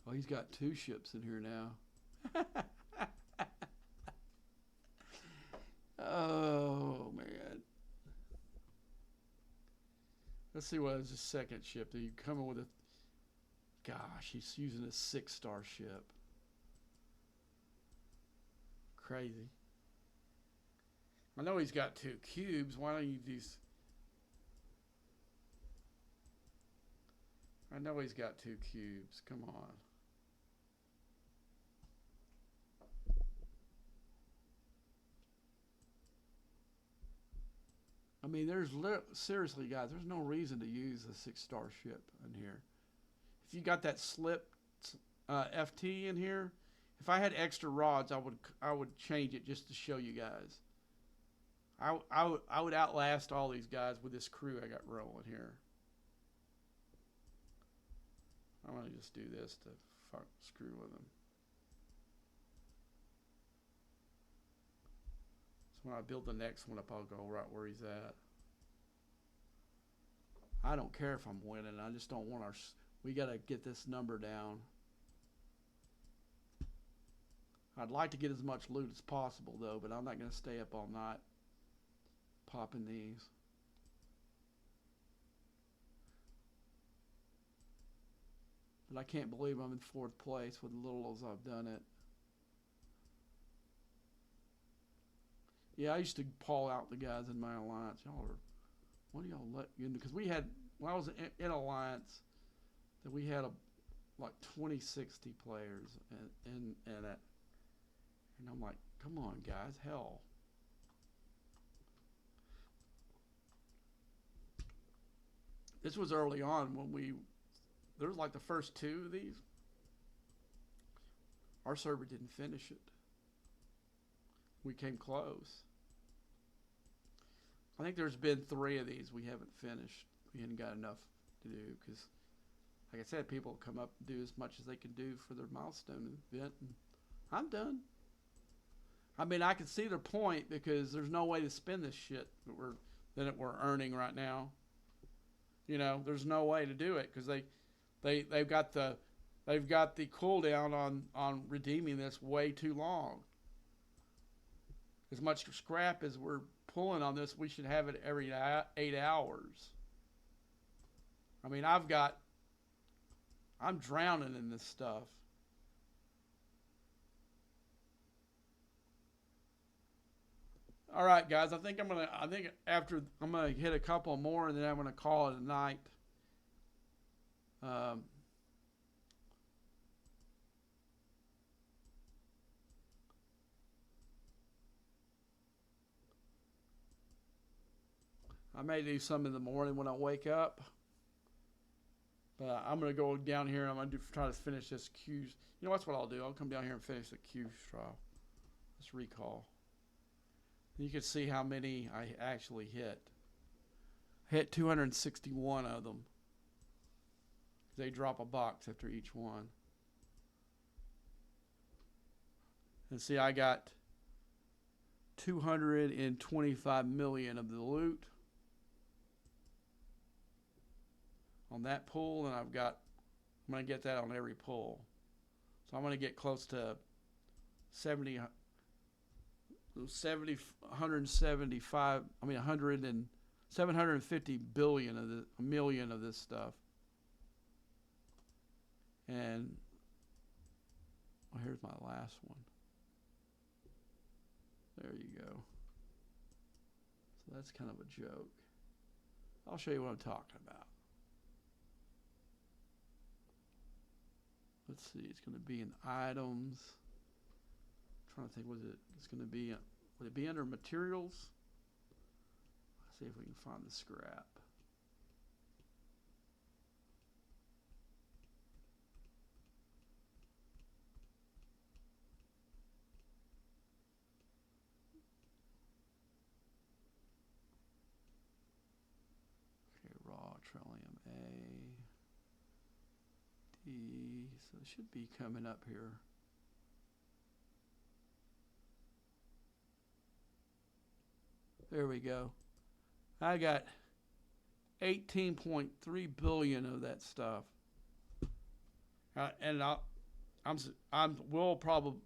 Oh, he's got 2 ships in here now. Oh, man. Let's see what is his second ship. Did he come in with a... Gosh, he's using a 6-star ship. Crazy. I know he's got 2 cubes. Why don't you do... I know he's got 2 cubes. Come on. I mean, seriously, guys, there's no reason to use a 6-star ship in here. If you got that slip FT in here, if I had extra rods, I would change it just to show you guys. I would outlast all these guys with this crew I got rolling here. I'm gonna just do this to screw with them. So when I build the next one up, I'll go right where he's at. I don't care if I'm winning. I just don't want our... We got to get this number down. I'd like to get as much loot as possible, though, but I'm not going to stay up all night popping these. But I can't believe I'm in 4th place with the little as I've done it. Yeah, I used to call out the guys in my alliance. Y'all are... What do y'all let you into? Because we had... When I was in alliance... that we had like 2060 players in it, and I'm like, come on guys, hell. This was early on when there was like the first 2 of these. Our server didn't finish it. We came close. I think there's been 3 of these we haven't finished. We hadn't got enough to do because, like I said, people come up and do as much as they can do for their milestone event, and I'm done. I mean, I can see their point because there's no way to spend this shit that we're earning right now. You know, there's no way to do it because they've got the cooldown on redeeming this way too long. As much scrap as we're pulling on this, we should have it every 8 hours. I mean, I'm drowning in this stuff. All right, guys. I think after I'm gonna hit a couple more, and then I'm gonna call it a night. I may do some in the morning when I wake up. But I'm going to go down here and I'm going to try to finish this Q. You know, that's what I'll do. I'll come down here and finish the Q trial. Let's recall. You can see how many I actually hit. I hit 261 of them. They drop a box after each one. And see, I got 225 million of the loot on that pull, and I'm going to get that on every pull. So I'm going to get close to 750 billion of a million of this stuff. And Oh, here's my last one. There you go. So that's kind of a joke. I'll show you what I'm talking about. Let's see, it's going to be in items. I'm trying to think, it's going to be, would it be under materials? Let's see if we can find the scrap. Okay, raw trillium A, D, so it should be coming up here. There we go. I got 18.3 billion of that stuff, and we'll probably.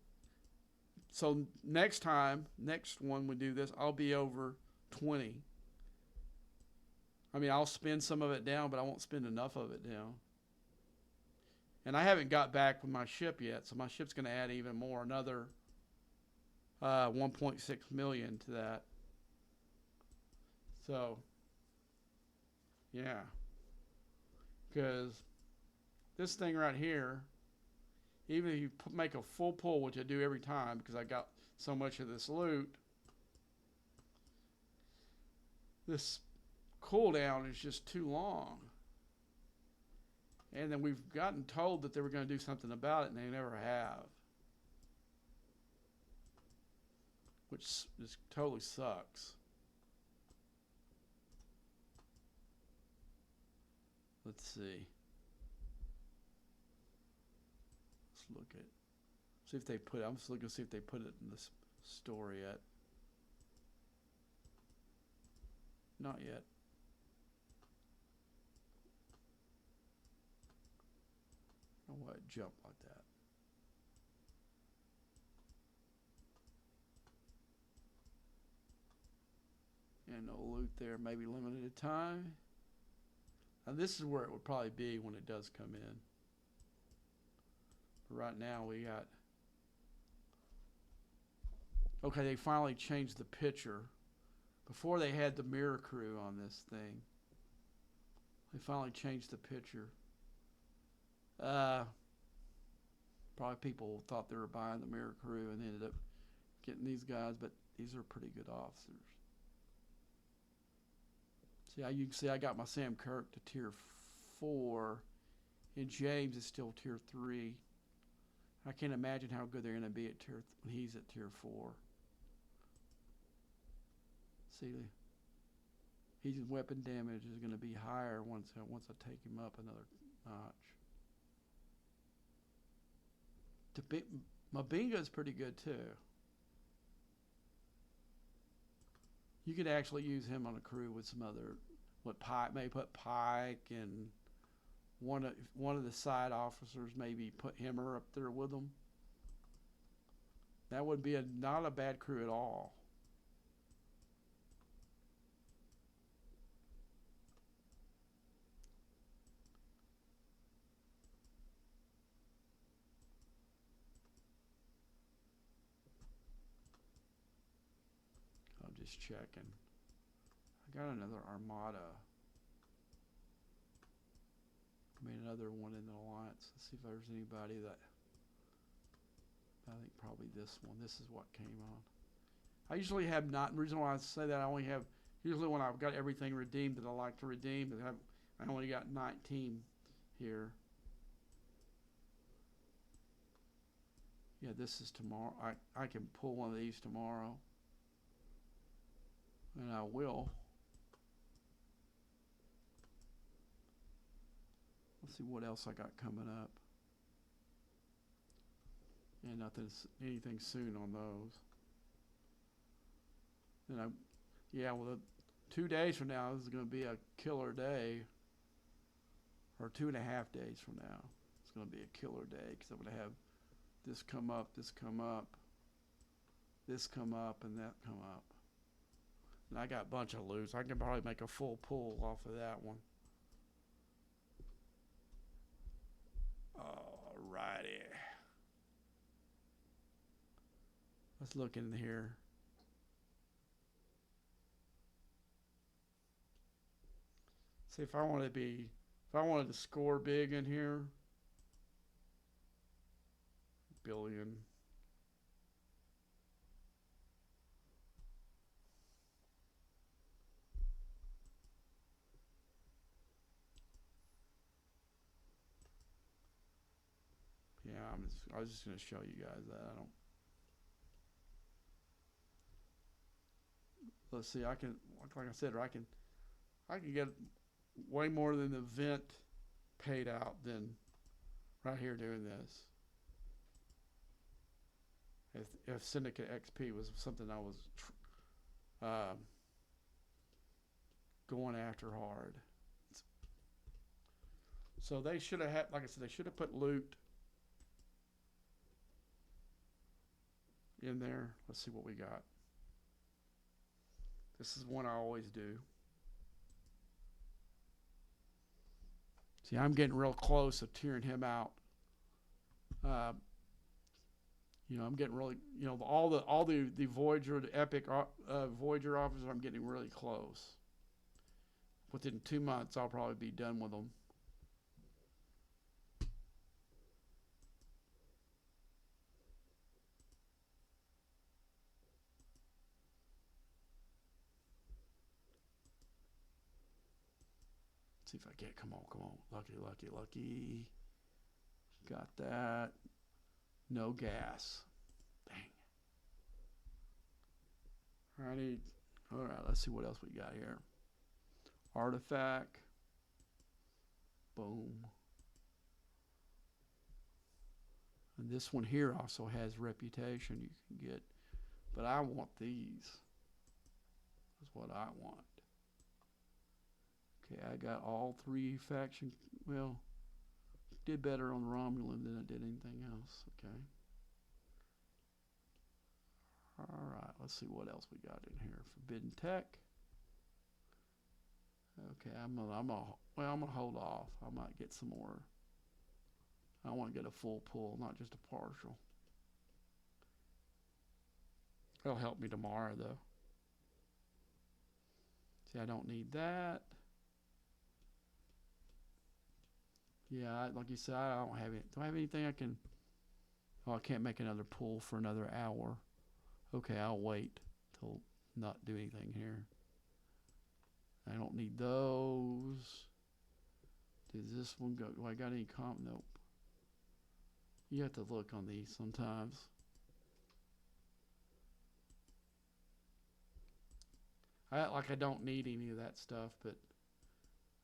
So next one we do this, I'll be over 20. I mean, I'll spend some of it down, but I won't spend enough of it down. And I haven't got back with my ship yet, so my ship's going to add even more, another 1.6 million to that. So, yeah. Because this thing right here, even if you make a full pull, which I do every time because I got so much of this loot, this cooldown is just too long. And then we've gotten told that they were going to do something about it, and they never have. Which just totally sucks. Let's see. Let's look at, see if they put it, I'm just looking to see if they put it in this store yet. Not yet. I don't know why it jumped like that. And no loot there, maybe limited time. Now this is where it would probably be when it does come in. But right now we got, okay, they finally changed the picture. Before they had the mirror crew on this thing. They finally changed the picture. Probably people thought they were buying the mirror crew and ended up getting these guys, but these are pretty good officers. See, you can see I got my Sam Kirk to tier 4, and James is still tier 3. I can't imagine how good they're going to be at when he's at tier 4. See, his weapon damage is going to be higher once I take him up another notch. Mabinga is pretty good too. You could actually use him on a crew with some other, maybe put Pike and one of the side officers, maybe put Himmer up there with them. That would be not a bad crew at all. I'm just checking. I got another Armada. I made another one in the Alliance. Let's see if there's anybody that, I think probably this one. This is what came on. I usually have not, the reason why I say that, I only have, usually when I've got everything redeemed that I like to redeem, but I only got 19 here. Yeah, this is tomorrow. I can pull one of these tomorrow. And I will. Let's see what else I got coming up. And anything soon on those. And well, 2 days from now, this is going to be a killer day. Or 2.5 days from now. It's going to be a killer day because I'm going to have this come up, this come up, this come up, and that come up. And I got a bunch of loot. I can probably make a full pull off of that one. Alrighty. Let's look in here. See if I want to be, if I wanted to score big in here, billion. Yeah, I was just going to show you guys that. I don't. Let's see. I can, like I said, I can get way more than the vent paid out than right here doing this. If Syndicate XP was something I was uh, going after hard. So they should have had, like I said, they should have put loot in there. Let's see what we got. This is one I always do. See, I'm getting real close to tearing him out. I'm getting really, all the Voyager, the Epic Voyager officers, I'm getting really close. Within 2 months, I'll probably be done with them. Let's see if I get, come on. Lucky. Got that. No gas. Dang. All right, let's see what else we got here. Artifact. Boom. And this one here also has reputation you can get. But I want these. That's what I want. Okay, I got all 3 faction. Well, did better on Romulan than I did anything else. Okay. All right, let's see what else we got in here. Forbidden Tech. Okay, I'm gonna hold off. I might get some more. I want to get a full pull, not just a partial. It'll help me tomorrow, though. See, I don't need that. Yeah, like you said, I don't have it. Do I have anything I can? Oh, I can't make another pull for another hour. Okay, I'll wait till not do anything here. I don't need those. Does this one go? Do I got any comp? Nope. You have to look on these sometimes. I don't need any of that stuff, but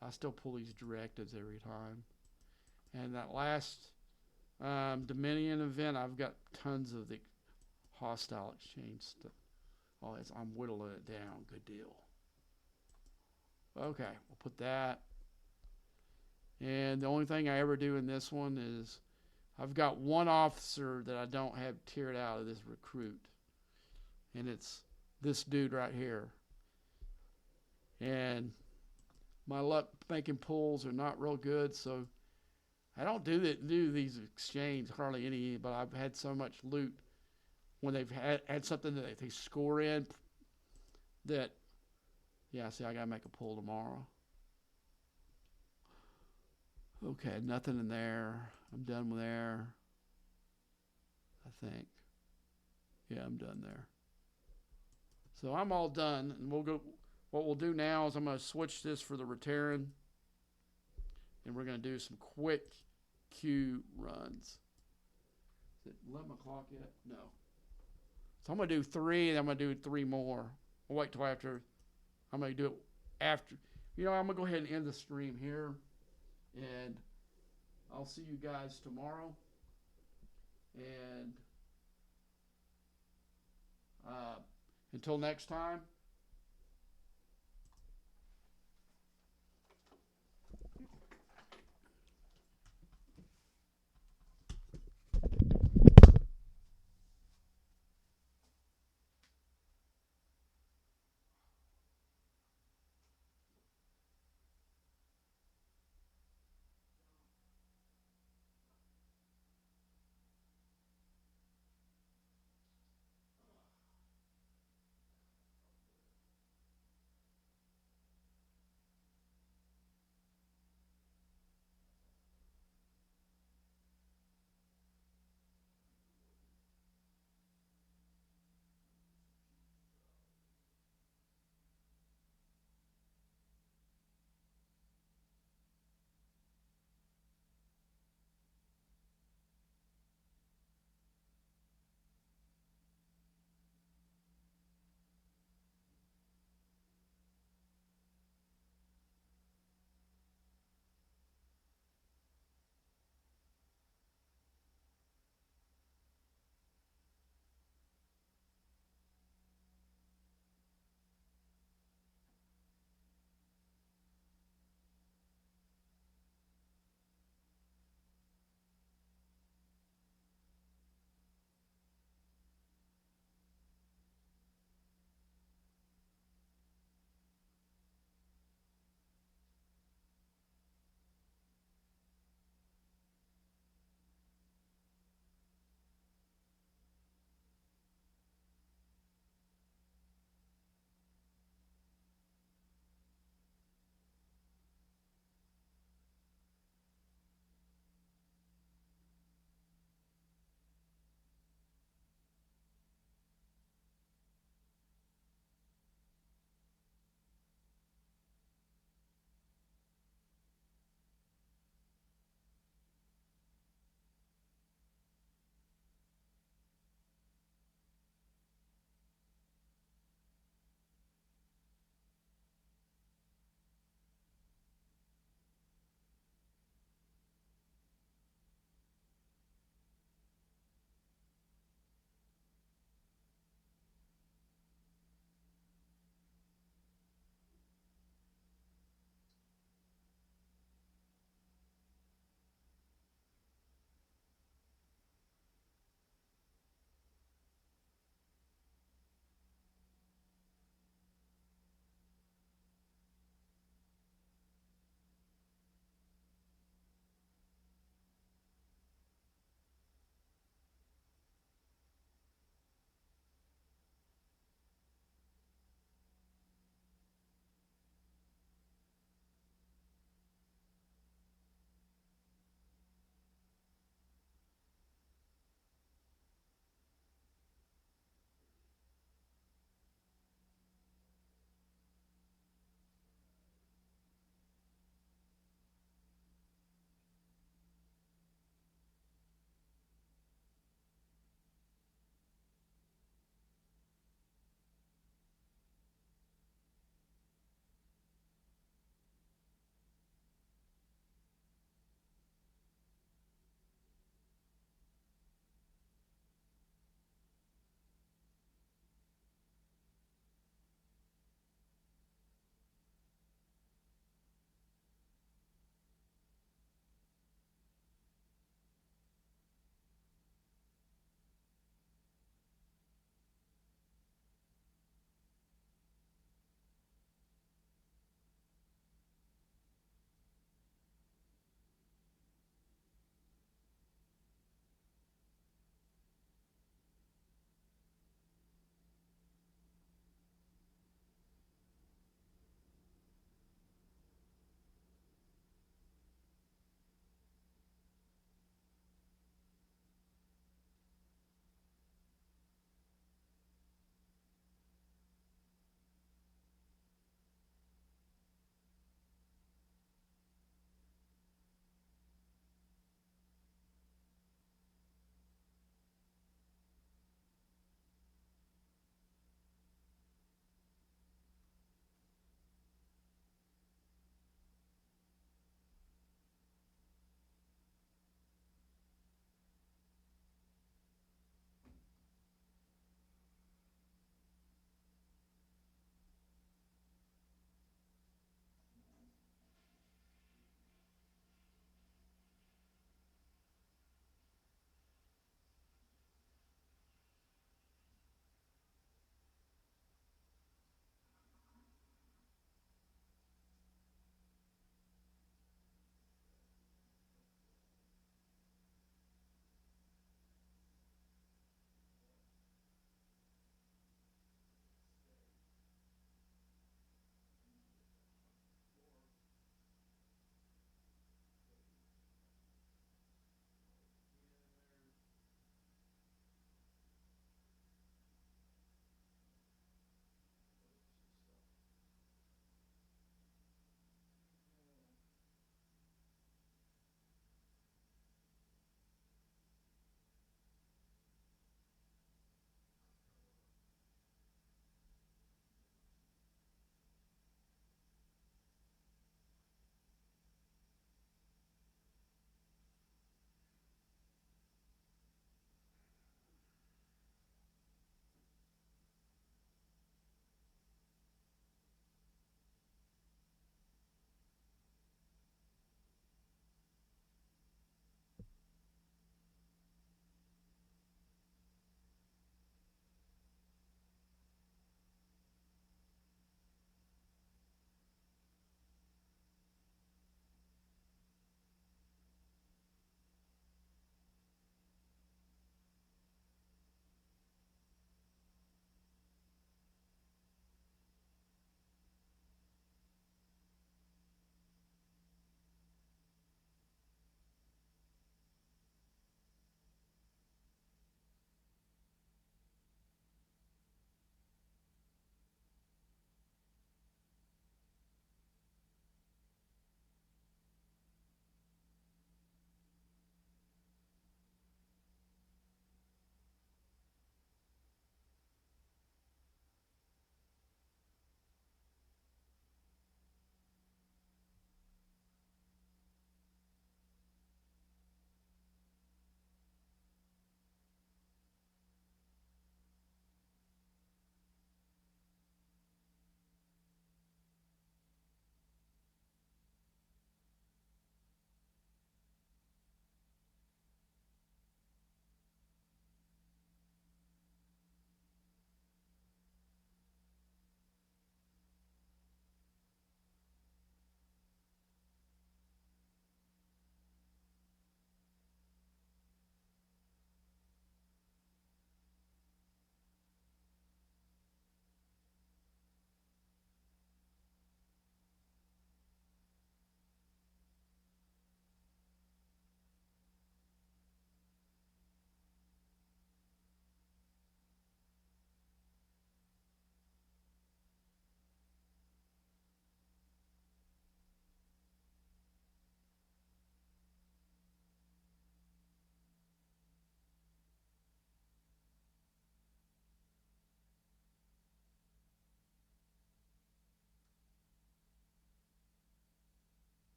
I still pull these directives every time. And that last Dominion event, I've got tons of the hostile exchange stuff. Oh, I'm whittling it down. Good deal. Okay, we'll put that. And the only thing I ever do in this one is I've got one officer that I don't have tiered out of this recruit. And it's this dude right here. And my luck making pulls are not real good, so I don't do these exchange hardly any, but I've had so much loot when they've had something that they score in that, yeah, see, I got to make a pull tomorrow. Okay, nothing in there. I'm done with there, I think. Yeah, I'm done there. So I'm all done, and we'll go. What we'll do now is I'm going to switch this for the Reteran, and we're going to do some quick queue runs. Is it 11 o'clock yet? No. So I'm going to do 3, and I'm going to do 3 more. I'll wait till after. I'm going to do it after. I'm going to go ahead and end the stream here, and I'll see you guys tomorrow. And until next time.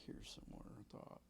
here somewhere, I thought.